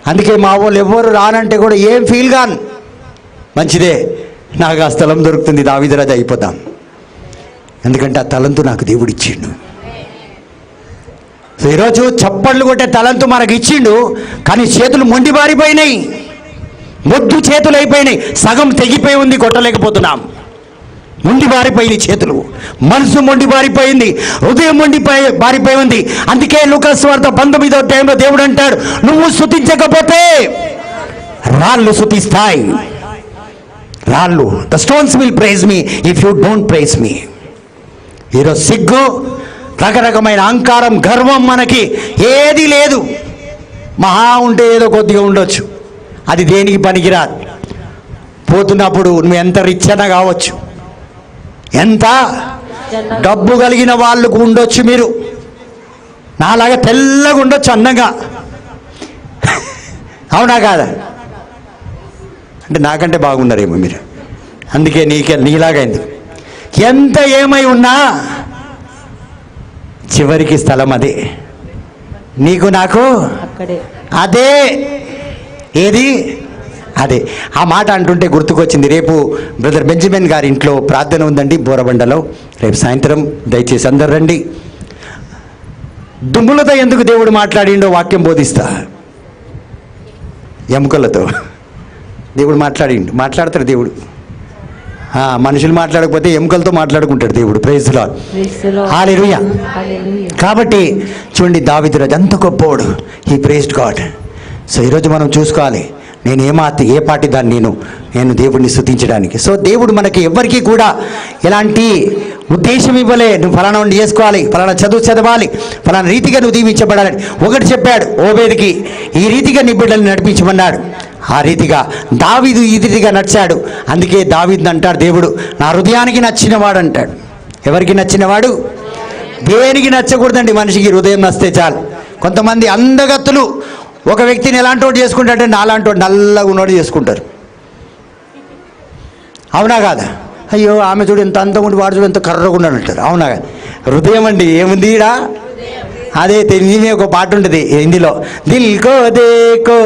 అందుకే మా వాళ్ళు ఎవరు రానంటే కూడా ఏం ఫీల్ కాను. మంచిదే, నాకు ఆ స్థలం దొరుకుతుంది, దావీదు రాజు అయిపోతాం. ఎందుకంటే ఆ తలంతు నాకు దేవుడు ఇచ్చిండు. సో ఈరోజు చప్పట్లు కొట్టే తలంతు మనకు ఇచ్చిండు, కానీ చేతులు మొండిబారిపోయినాయి, మొద్దు చేతులు అయిపోయినాయి, సగం తెగిపోయి ఉంది, కొట్టలేకపోతున్నాం. మొండిబారిపోయినాయి చేతులు, మనసు మొండిబారిపోయింది, హృదయం బారిపోయి ఉంది. అందుకే లూకాసు సువార్త 19వ అధ్యాయంలో దేవుడు అంటాడు, నువ్వు స్తుతించకపోతే రాళ్ళు స్తుతిస్తాయి. రాళ్ళు, the stones will praise me if you don't praise me. ఈరోజు సిగ్గు, రకరకమైన అహంకారం, గర్వం మనకి ఏది లేదు. మహా ఉంటే ఏదో కొద్దిగా ఉండొచ్చు, అది దేనికి పనికిరాదు. పోతున్నప్పుడు నువ్వు ఎంత రిచ్ అయినా కావచ్చు, ఎంత డబ్బు కలిగిన వాళ్ళకు ఉండొచ్చు, మీరు నాలాగా తెల్లగా ఉండొచ్చు, అందంగా, అవునా కాదా? అంటే నాకంటే బాగున్నారేమో మీరు, అందుకే నీలాగైంది. ఎంత ఏమై ఉన్నా చివరికి స్థలం అదే, నీకు నాకు అదే. ఏది అదే. ఆ మాట అంటుంటే గుర్తుకొచ్చింది, రేపు బ్రదర్ బెంజమిన్ గారి ఇంట్లో ప్రార్థన ఉందండి బోరబండలో, రేపు సాయంత్రం, దయచేసి అందరు రండి. దుమ్ములతో ఎందుకు దేవుడు మాట్లాడిండో వాక్యం బోధిస్తా. ఎముకలతో దేవుడు మాట్లాడతాడు దేవుడు. మనుషులు మాట్లాడకపోతే ఎముకలతో మాట్లాడుకుంటాడు దేవుడు. Praise lord, hallelujah. కాబట్టి చూడండి, దావీదు రాజు అంత గొప్పవాడు, హీ ప్రైజ్డ్ గాడ్. సో ఈరోజు మనం చూసుకోవాలి, నేను ఏ పాటి దాన్ని నేను దేవుడిని స్తుతించడానికి. సో దేవుడు మనకి ఎవరికి కూడా ఎలాంటి ఉద్దేశం ఇవ్వలే, నువ్వు ఫలానా ఉండి చేసుకోవాలి, ఫలానా చదువు చదవాలి, ఫలానా రీతిగా నువ్వు దీవించబడాలని. ఒకటి చెప్పాడు ఓబేదికి, ఈ రీతిగా నీ బిడ్డల్ని నడిపించమన్నాడు. ఆ రీతిగా దావీదు ఈ రీతిగా నడిచాడు. అందుకే దావీదుని అంటాడు దేవుడు, నా హృదయానికి నచ్చినవాడు అంటాడు. ఎవరికి నచ్చినవాడు? దేనికి నచ్చకూడదండి మనిషికి, హృదయం నచ్చితే చాలు. కొంతమంది అందగత్తులు ఒక వ్యక్తిని ఎలాంటి వాడు చేసుకుంటాడంటే నాలాంటి వాడు నల్లగా ఉన్నవాడు చేసుకుంటారు, అవునా కాదా? అయ్యో ఆమె చూడు ఎంత అందంగా ఉండి, వాడు చూడు ఎంత కర్రగా ఉన్నాడు అంటారు, అవునా కాదు? హృదయం అండి, ఏముంది ఈడ? అదే తెలియని ఒక పాట ఉంటుంది హిందీలో, దిల్ కో దేకో,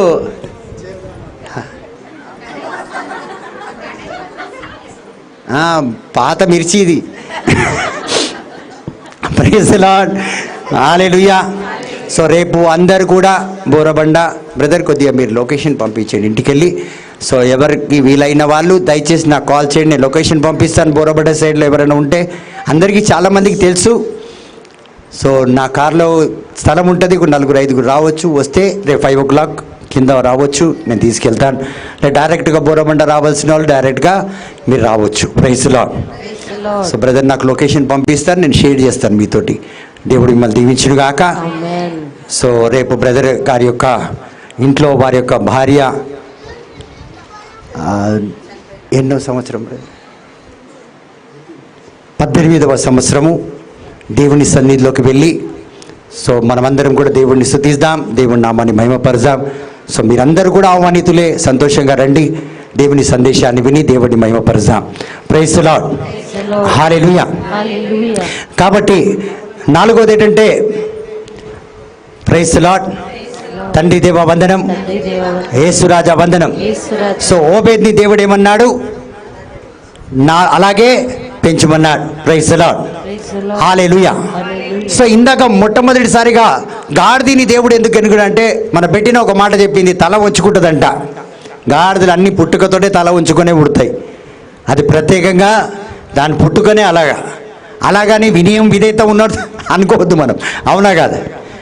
పాత మిర్చి ఇది. Praise the lord, hallelujah. So రేపు అందరు కూడా బోరబండ బ్రదర్, కొద్దిగా మీరు లొకేషన్ పంపించండి ఇంటికి వెళ్ళి. సో ఎవరికి వీలైన వాళ్ళు దయచేసి నాకు కాల్ చేయండి, నేను లొకేషన్ పంపిస్తాను. బోరబండ సైడ్లో ఎవరైనా ఉంటే, అందరికీ చాలామందికి తెలుసు. సో నా కార్లో స్థలం ఉంటుంది, నలుగురు ఐదుగురు రావచ్చు. వస్తే రేపు 5 o'clock కింద రావచ్చు, నేను తీసుకెళ్తాను. లేదా డైరెక్ట్గా బోరబండ రావాల్సిన వాళ్ళు డైరెక్ట్గా మీరు రావచ్చు. Praise the Lord. So brother నాకు లొకేషన్ పంపిస్తాను, నేను షేర్ చేస్తాను మీతోటి. దేవుడు మిమ్మల్ని దీవించును గాక. సో రేపు బ్రదర్ గారి యొక్క ఇంట్లో వారి యొక్క భార్య ఎన్నో సంవత్సరం, 18వ సంవత్సరము దేవుని సన్నిధిలోకి వెళ్ళి, సో మనమందరం కూడా దేవుడిని స్తుతిద్దాం, దేవుని నామాన్ని మహిమపరదాం. సో మీరందరూ కూడా ఆహ్వానితులే, సంతోషంగా రండి, దేవుని సందేశాన్ని విని దేవుడిని మహిమపరదాం. Praise the lord, hallelujah. కాబట్టి 4వది ఏంటంటే, ప్రైజ్ ది లార్డ్, తండ్రి దేవ వందనం, యేసురాజా వందనం. సో ఓబేద్ని దేవుడు ఏమన్నాడు? అలాగే పెంచమన్నాడు. Praise the lord, hallelujah. So ఇందాక మొట్టమొదటిసారిగా గాడిదని దేవుడు ఎందుకు ఎన్నుకున్నాడంటే, మన పెట్టిన ఒక మాట చెప్పింది, తల ఉంచుకుంటుందంట. గాడిదలు అన్ని పుట్టుకతోనే తల ఉంచుకొనే పుడతాయి, అది ప్రత్యేకంగా దాని పుట్టుకనే అలాగని వినయం విధేయత ఉన్నట్టు అనుకోవద్దు మనం, అవునా కాదు?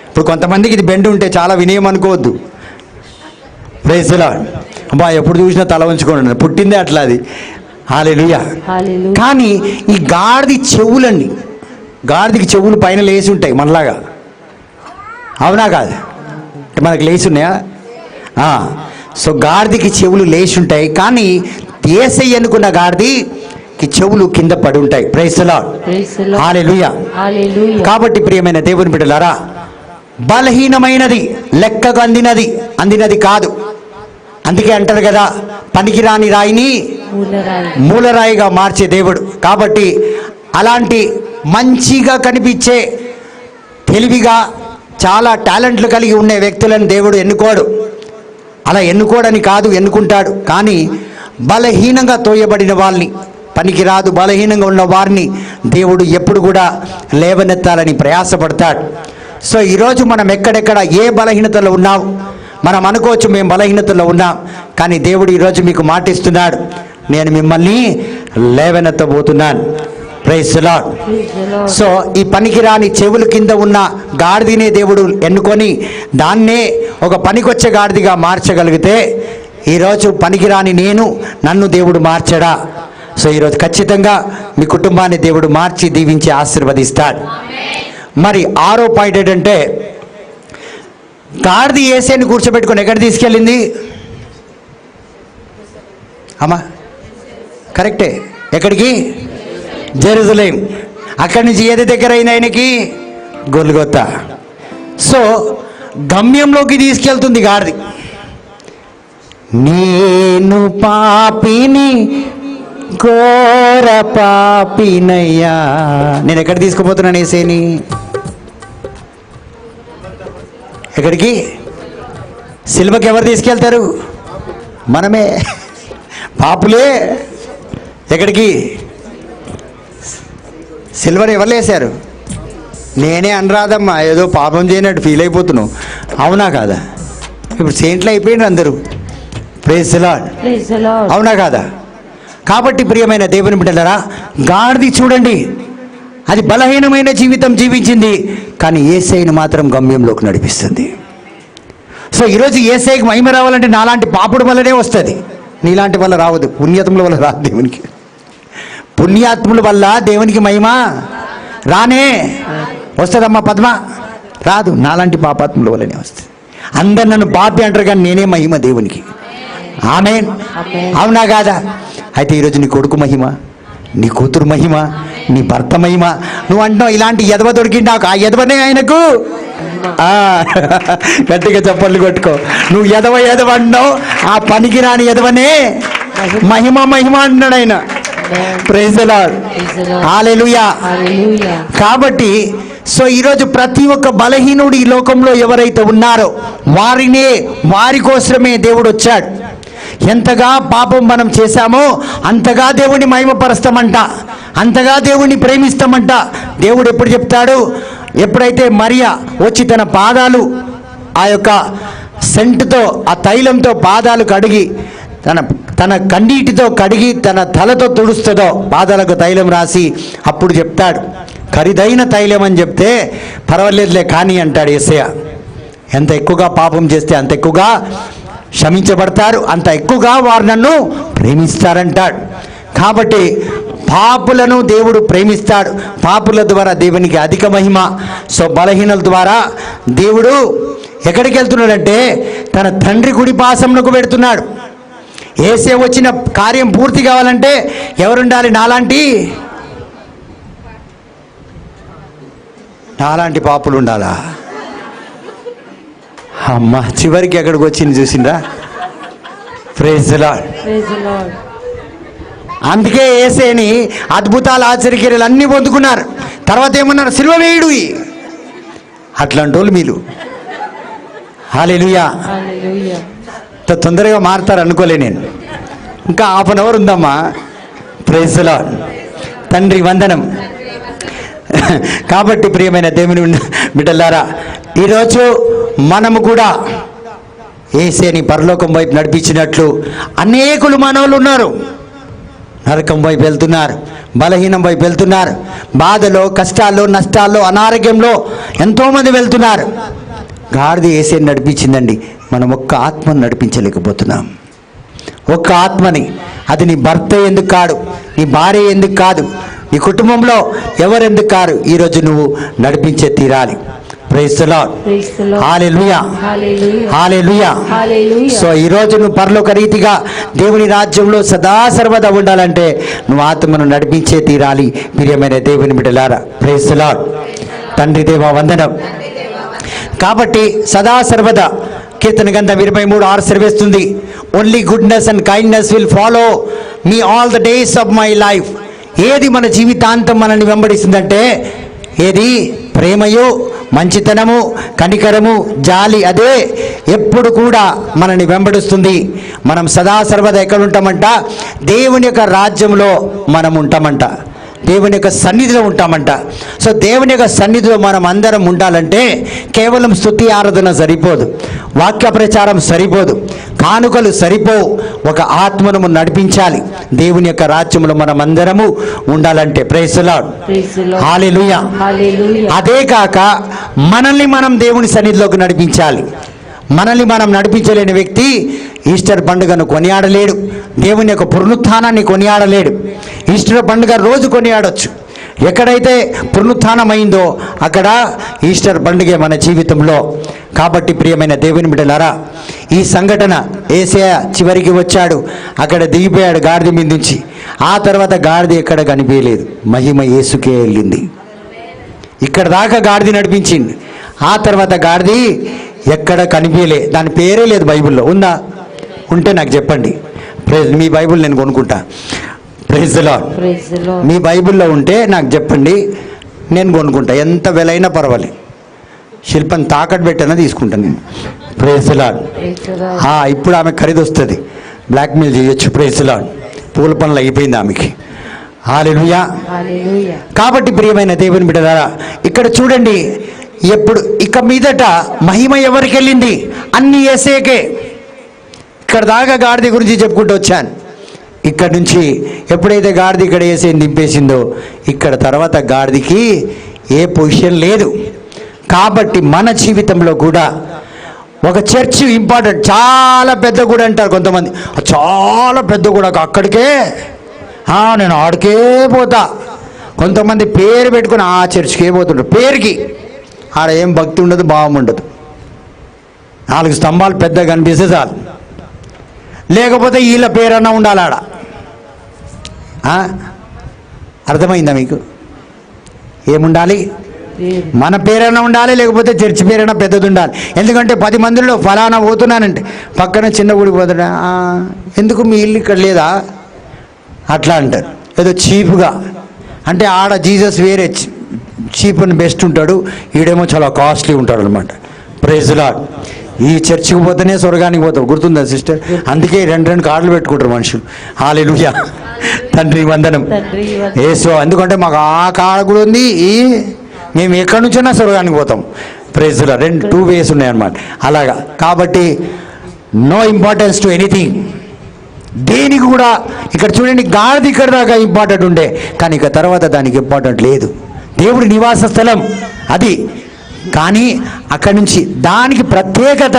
ఇప్పుడు కొంతమందికి ఇది బెండు ఉంటే చాలా వినయం అనుకోవద్దు. Praise the Lord. అబ్బా ఎప్పుడు చూసినా తల ఉంచుకోండి, పుట్టిందే అట్లా అది. హల్లెలూయా. కానీ ఈ గాడిది చెవులండి, గాడిదికి చెవులు పైన లేచి ఉంటాయి మనలాగా, అవునా కాదు? మనకు లేచి ఉన్నాయా? సో గాడిదికి చెవులు లేచి ఉంటాయి, కానీ యేసయ్య అనుకున్న గాడిదికి చెవులు కింద పడి ఉంటాయి. Praise the lord, hallelujah. కాబట్టి ప్రియమైన దేవుని బిడ్డలారా, బలహీనమైనది, లెక్కకు అందినది కాదు. అందుకే అంటారు కదా, పనికిరాని రాయిని మూలరాయిగా మార్చే దేవుడు. కాబట్టి అలాంటి మంచిగా కనిపించే, తెలివిగా చాలా టాలెంట్లు కలిగి ఉండే వ్యక్తులను దేవుడు ఎన్నుకోడు. అలా ఎన్నుకోడని కాదు, ఎన్నుకుంటాడు. కానీ బలహీనంగా తోయబడిన వాళ్ళని, పనికిరాదు బలహీనంగా ఉన్న వారిని దేవుడు ఎప్పుడు కూడా లేవనెత్తాలని ప్రయాసపడతాడు. సో ఈరోజు మనం ఎక్కడెక్కడ ఏ బలహీనతలో ఉన్నాం, మనం అనుకోవచ్చు మేము బలహీనతలో ఉన్నాం, కానీ దేవుడు ఈరోజు మీకు మాటిస్తున్నాడు, నేను మిమ్మల్ని లేవనెత్తబోతున్నాను. Praise the Lord. సో ఈ పనికిరాని చెవుల కింద ఉన్న గాడిదినే దేవుడు ఎన్నుకొని దాన్నే ఒక పనికొచ్చే గాడిదిగా మార్చగలిగితే, ఈరోజు పనికిరాని నన్ను దేవుడు మార్చడా? సో ఈరోజు ఖచ్చితంగా మీ కుటుంబాన్ని దేవుడు మార్చి దీవించి ఆశీర్వదిస్తాడు. మరి 6వ పాయింట్ ఏంటంటే, గాడిది యేసేని కూర్చోబెట్టుకొని ఎక్కడ తీసుకెళ్ళింది? అమ్మా కరెక్టే. ఎక్కడికి? జెరూసలేం. అక్కడి నుంచి ఏది దగ్గర అయింది ఆయనకి? గొల్గొతా. సో గమ్యంలోకి తీసుకెళ్తుంది గాడిది. నేను పాపిని, ఘోర పాపినయ్యా. నేను ఎక్కడ తీసుకుపోతున్నాను యేసేని? ఎక్కడికి? సిలువకి ఎవరు తీసుకెళ్తారు? మనమే, పాపులే. ఎక్కడికి? సిల్వర్ ఎవరు వేశారు? నేనే అనరాదమ్మా, ఏదో పాపం చేయనట్టు ఫీల్ అయిపోతున్నావు. అవునా కాదా? ఇప్పుడు సెయింట్లు అయిపోయిండ్రు అందరూ. Praise the Lord. అవునా కాదా? కాబట్టి ప్రియమైన దేవుని బిడ్డలారా, గాడిది చూడండి, అది బలహీనమైన జీవితం జీవించింది, కానీ యేసయ్యను మాత్రం గమ్యంలోకి నడిపిస్తుంది. సో ఈరోజు యేసయ్యకి మహిమ రావాలంటే నాలాంటి పాపుడు వల్లనే వస్తుంది, నీలాంటి వల్ల రావద్దు. పుణ్యాత్ముల వల్ల రాదు దేవునికి. పుణ్యాత్ముల వల్ల దేవునికి మహిమ రానే వస్తుందమ్మా పద్మ, రాదు. నాలాంటి పాపాత్ముల వల్లనే వస్తుంది. అందరు నన్ను పాపి అంటారు, కానీ నేనే మహిమ దేవునికి. ఆమేన్. అవునా కాదా? అయితే ఈరోజు నీ కొడుకు మహిమ, నీ కూతురు మహిమ, నీ భర్త మహిమ. నువ్వు అంటున్నావు ఇలాంటి ఎదవ దొరికింది నాకు, ఆ ఎదవనే ఆయనకు. గట్టిగా చప్పట్లు కొట్టుకో. నువ్వు ఎదవ అంటున్నావు, ఆ పనికి రాని ఎదవనే మహిమ మహిమ అంటున్నాడు ఆయన. Praise the lord. హల్లెలూయా. కాబట్టి సో ఈరోజు ప్రతి ఒక్క బలహీనుడు ఈ లోకంలో ఎవరైతే ఉన్నారో వారి కోసమే దేవుడు వచ్చాడు. ఎంతగా పాపం మనం చేశామో అంతగా దేవుడిని మహిమపరుస్తామంట, అంతగా దేవుడిని ప్రేమిస్తామంట. దేవుడు ఎప్పుడు చెప్తాడు? ఎప్పుడైతే మరియా వచ్చి తన పాదాలు ఆ యొక్క సెంటుతో, ఆ తైలంతో పాదాలు కడిగి తన కన్నీటితో కడిగి తన తలతో తుడుస్తుందో, పాదాలకు తైలం రాసి, అప్పుడు చెప్తాడు ఖరీదైన తైలం అని చెప్తే పర్వాలేదులే కానీ అంటాడు యేసయ్య. ఎంత ఎక్కువగా పాపం చేస్తే అంత ఎక్కువగా క్షమించబడతారు, అంత ఎక్కువగా వారు నన్ను ప్రేమిస్తారంటాడు. కాబట్టి పాపులను దేవుడు ప్రేమిస్తాడు. పాపుల ద్వారా దేవునికి అధిక మహిమ. సో బలహీనల ద్వారా దేవుడు ఎక్కడికి వెళ్తున్నాడంటే తన తండ్రి కుడి పాసమునకు పెడుతున్నాడు. యేసే వచ్చిన కార్యం పూర్తి కావాలంటే ఎవరుండాలి? నాలాంటి పాపులు ఉండాలా? అమ్మ, చివరికి ఎక్కడికి వచ్చింది చూసిండ్రా? Praise the Lord. అందుకే యేసేని అద్భుతాలు, ఆశ్చర్యక్రియలు అన్నీ పొందుకున్నారు. తర్వాత ఏమన్నారు? సిలువ వేయుడు. అట్లాంటి వాళ్ళు మీరు. హల్లెలూయా. తొందరగా మారుతారు అనుకోలే నేను. ఇంకా హాఫ్ అన్ అవర్ ఉందమ్మా. Praise the Lord. తండ్రి వందనం. కాబట్టి ప్రియమైన దేవుని బిడ్డలారా, ఈరోజు మనము కూడా యేసేని పరలోకం వైపు నడిపించినట్లు అనేకులు మనోళ్ళు ఉన్నారు. నరకం వైపు వెళ్తున్నారు, బలహీనం వైపు వెళ్తున్నారు, బాధలో, కష్టాల్లో, నష్టాల్లో, అనారోగ్యంలో ఎంతోమంది వెళ్తున్నారు. గాడిద యేసేని నడిపించిందండి. మనం ఒక్క ఆత్మను నడిపించలేకపోతున్నాం. ఒక్క ఆత్మని. అది నీ భర్త ఎందుకు కాదు, నీ భార్య ఎందుకు కాదు, నీ కుటుంబంలో ఎవరెందుకు కారు, ఈరోజు నువ్వు నడిపించే తీరాలి. Praise the lord. Hallelujah. Hallelujah. So ఈరోజు నువ్వు పరలోక రీతిగా దేవుని రాజ్యంలో సదా సర్వదా ఉండాలంటే నువ్వు ఆత్మను నడిపించే తీరాలి. ప్రియమైన దేవుని బిడ్డలారా, ప్రైజ్ ది లార్డ్. తండ్రి దేవా వందనం. కాబట్టి సదా సర్వదా కీర్తన గ్రంథం 23:6 సెలవిస్తుంది, only goodness and kindness will follow me all the days of my life. ఏది మన జీవితాంతం మనల్ని వెంబడిస్తుందంటే ఏది? ప్రేమయు, మంచితనము, కనికరము, జాలి. అదే ఎప్పుడు కూడా మనల్ని వెంబడిస్తుంది. మనం సదా సర్వదా ఎక్కడ ఉంటామంట? దేవుని యొక్క రాజ్యంలో మనం ఉంటామంట, దేవుని యొక్క సన్నిధిలో ఉంటామంట. సో దేవుని యొక్క సన్నిధిలో మనం అందరం ఉండాలంటే కేవలం స్తుతి ఆరాధన సరిపోదు, వాక్య ప్రచారం సరిపోదు, కానుకలు సరిపోవు. ఒక ఆత్మను నడిపించాలి. దేవుని యొక్క రాజ్యంలో మనం అందరము ఉండాలంటే. Praise the lord. హల్లెలూయా. అదే కాక మనల్ని మనం దేవుని సన్నిధిలోకి నడిపించాలి. మనల్ని మనం నడిపించలేని వ్యక్తి ఈస్టర్ పండుగను కొనియాడలేడు, దేవుని యొక్క పునరుత్థానాన్ని కొనియాడలేడు. ఈస్టర్ పండుగ రోజు కొనియాడొచ్చు. ఎక్కడైతే పునరుత్థానం అయిందో అక్కడ ఈస్టర్ పండుగే మన జీవితంలో. కాబట్టి ప్రియమైన దేవుని బిడ్డలారా, ఈ సంఘటన యేసయ్య చివరికి వచ్చాడు, అక్కడ దిగిపోయాడు గాడిద మీద నుంచి. ఆ తర్వాత గాడిద ఎక్కడ కనిపించలేదు, మహిమ యేసుకే వెళ్ళింది. ఇక్కడ దాకా గాడిద నడిపించింది, ఆ తర్వాత గాడిది ఎక్కడ కనిపించలే. దాని పేరే లేదు బైబిల్లో. ఉందా? ఉంటే నాకు చెప్పండి. మీ బైబిల్ నేను కొనుక్కుంటా. Praise the Lord. మీ బైబిల్లో ఉంటే నాకు చెప్పండి, నేను కొనుక్కుంటా. ఎంత వెలైనా పర్వాలేదు, శిల్పం తాకట్టు పెట్టైనా తీసుకుంటాను నేను. Praise the lord. ఇప్పుడు ఆమె ఖరీదు వస్తుంది, బ్లాక్మెయిల్ చేయొచ్చు. Praise the lord. పూల పనులు అయిపోయింది ఆమెకి. హల్లెలూయా. కాబట్టి ప్రియమైన దేవుని బిడ్డలారా, ఇక్కడ చూడండి, ఎప్పుడు ఇక మీదట మహిమ ఎవరికి వెళ్ళింది? అన్ని యేసేకే. ఇక్కడ దాకా గాడిద గురించి చెప్పుకుంటూ వచ్చాను. ఇక్కడ నుంచి ఎప్పుడైతే గాడిద ఇక్కడ యేసేని దింపేసిందో, ఇక్కడ తర్వాత గాడిదకి ఏ పొజిషన్ లేదు. కాబట్టి మన జీవితంలో కూడా ఒక చర్చ్ ఇంపార్టెంట్. చాలా పెద్ద గుడి అంటారు కొంతమంది, చాలా పెద్ద గుడి, అక్కడికే నేను ఆడికే పోతా. కొంతమంది పేరు పెట్టుకుని ఆ చర్చ్కే పోతుంటారు. పేరుకి ఆడ ఏం భక్తి ఉండదు, భావం ఉండదు. 4 స్తంభాలు పెద్దగా కనిపిస్తే చాలు, లేకపోతే వీళ్ళ పేరన్నా ఉండాలి ఆడ. అర్థమైందా మీకు? ఏముండాలి? మన పేరైనా ఉండాలి, లేకపోతే చర్చి పేరైనా పెద్దది ఉండాలి. ఎందుకంటే 10 మందిలో ఫలానా పోతున్నానంటే పక్కన చిన్న గుడి పోతున్నా, ఎందుకు మీ ఇల్లు ఇక్కడ లేదా అట్లా అంటారు. ఏదో చీప్గా అంటే ఆడ జీసస్ వేరే చీప్ అండ్ బెస్ట్ ఉంటాడు, ఈడేమో చాలా కాస్ట్లీ ఉంటాడు అనమాట. Praise the lord. ఈ చర్చికి పోతేనే స్వర్గానికి పోతావు, గుర్తుందా సిస్టర్? అందుకే 2 కార్డులు పెట్టుకుంటారు మనుషులు. హల్లెలూయా. తండ్రి వందనం యేసు. ఎందుకంటే మాకు ఆ కాడ కూడా ఉంది, మేము ఎక్కడి నుంచైనా స్వర్గానికి పోతాం. Praise the lord. 2 వేస్ ఉన్నాయన్నమాట అలాగా. కాబట్టి నో ఇంపార్టెన్స్ టు ఎనీథింగ్. దేనికి కూడా. ఇక్కడ చూడండి, గాడిద ఇక్కడ దాకా ఇంపార్టెంట్ ఉండే, కానీ ఇక తర్వాత దానికి ఇంపార్టెంట్ లేదు. దేవుడి నివాస స్థలం అది, కానీ అక్కడి నుంచి దానికి ప్రత్యేకత,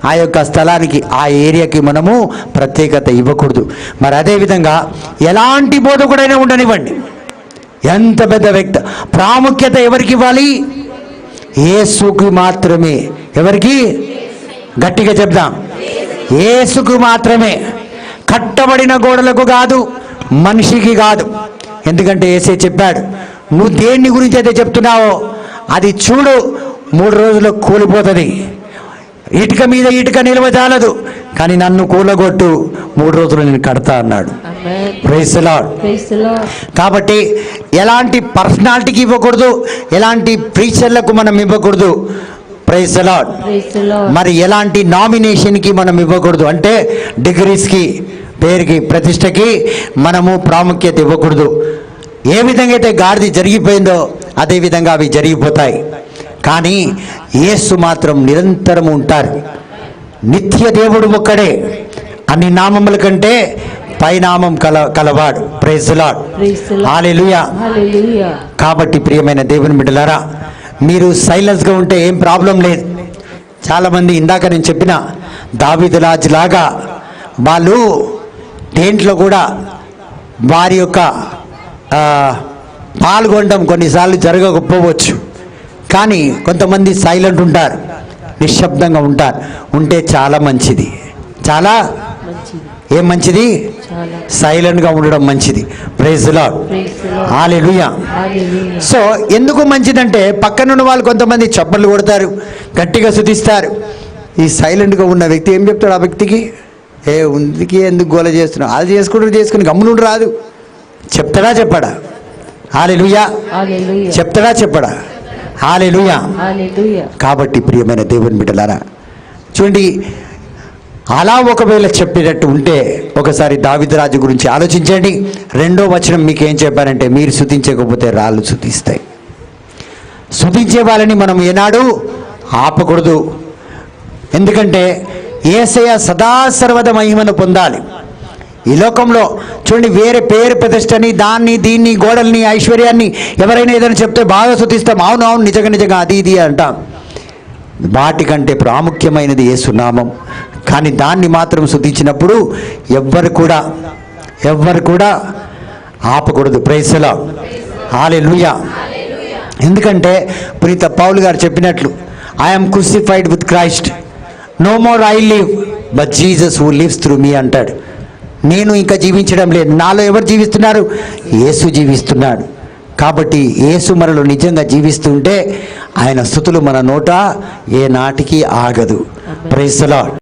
ఆ యొక్క స్థలానికి, ఆ ఏరియాకి మనము ప్రత్యేకత ఇవ్వకూడదు. మరి అదేవిధంగా ఎలాంటి బోధకుడైనా ఉండనివ్వండి, ఎంత పెద్ద వ్యక్తి, ప్రాముఖ్యత ఎవరికి ఇవ్వాలి? యేసుకు మాత్రమే. ఎవరికి? గట్టిగా చెప్దాం, యేసుకు మాత్రమే. కట్టబడిన గోడలకు కాదు, మనిషికి కాదు. ఎందుకంటే యేసే చెప్పాడు, నువ్వు దేన్ని గురించి అయితే చెప్తున్నావో అది చూడు, 3 రోజుల్లో కూలిపోతుంది. ఇటుక మీద ఇటుక నిల్వ చాలదు, కానీ నన్ను కూలగొట్టు, 3 రోజులు నేను కడతా అన్నాడు. Praise the lord. కాబట్టి ఎలాంటి పర్సనాలిటీకి ఇవ్వకూడదు, ఎలాంటి ప్రీచర్లకు మనం ఇవ్వకూడదు. Praise the lord. మరి ఎలాంటి నామినేషన్కి మనం ఇవ్వకూడదు, అంటే డిగ్రీస్కి, పేరుకి, ప్రతిష్టకి మనము ప్రాముఖ్యత ఇవ్వకూడదు. ఏ విధంగా అయితే గాడిద జరిగిపోయిందో అదే విధంగా అవి జరిగిపోతాయి. కానీ యేసు మాత్రం నిరంతరం ఉంటారు. నిత్య దేవుడు ఒక్కడే, అన్ని నామముల కంటే పైనామం కలవాడు. Praise the lord. హల్లెలూయా. కాబట్టి ప్రియమైన దేవుని బిడ్డలారా, మీరు సైలెన్స్గా ఉంటే ఏం ప్రాబ్లం లేదు. చాలామంది ఇందాక నేను చెప్పిన దావీదు రాజు లాగా వాళ్ళు దేంట్లో కూడా వారి యొక్క పాల్గొనడం కొన్నిసార్లు జరగకపోవచ్చు, కానీ కొంతమంది సైలెంట్ ఉంటారు, నిశ్శబ్దంగా ఉంటారు. ఉంటే చాలా మంచిది. చాలా ఏం మంచిది? సైలెంట్గా ఉండడం మంచిది. Praise the lord. Hallelujah. So ఎందుకు మంచిదంటే పక్కనున్న వాళ్ళు కొంతమంది చప్పట్లు కొడతారు, గట్టిగా స్తుతిస్తారు. ఈ సైలెంట్గా ఉన్న వ్యక్తి ఏం చెప్తాడు ఆ వ్యక్తికి? ఉందికి ఎందుకు గోల చేస్తున్నావు? అది చేసుకుని గమ్మునుండి రాదు. చెప్తాడా చెప్పడా? హల్లెలూయా. చెప్తాడా చెప్పడా? హల్లెలూయా. కాబట్టి ప్రియమైన దేవుని బిడ్డలారా, చూడండి, అలా ఒకవేళ చెప్పేటట్టు ఉంటే ఒకసారి దావీదు రాజు గురించి ఆలోచించండి. 2వ వచనం మీకు ఏం చెప్పారంటే, మీరు స్తుతించకపోతే రాళ్ళు స్తుతిస్తాయి. స్తుతించే వాళ్ళని మనం ఏనాడు ఆపకూడదు. ఎందుకంటే యేసయ్య సదా సర్వద మహిమను పొందాలి. ఈ లోకంలో చూడండి, వేరే పేరు ప్రతిష్టని, దాన్ని దీన్ని, గోడల్ని, ఐశ్వర్యాన్ని ఎవరైనా ఏదైనా చెప్తే బాగా స్తుతిస్తాం. అవును నిజంగా అది ఇది అంటాం. వాటికంటే ప్రాముఖ్యమైనది యేసునామం. కానీ దాన్ని మాత్రం స్తుతించినప్పుడు ఎవ్వరు కూడా ఆపకూడదు. Praise the lord. హల్లెలూయా. ఎందుకంటే పునీత పౌలు గారు చెప్పినట్లు I am crucified with Christ, no more I live but Jesus who lives through me అంటాడు. నేను ఇంకా జీవించడం లేదు, నాలో ఎవరు జీవిస్తున్నారు? యేసు జీవిస్తున్నాడు. కాబట్టి యేసు మనలో నిజంగా జీవిస్తుంటే ఆయన స్తుతులు మన నోట ఏ నాటికి ఆగదు. Praise the lord.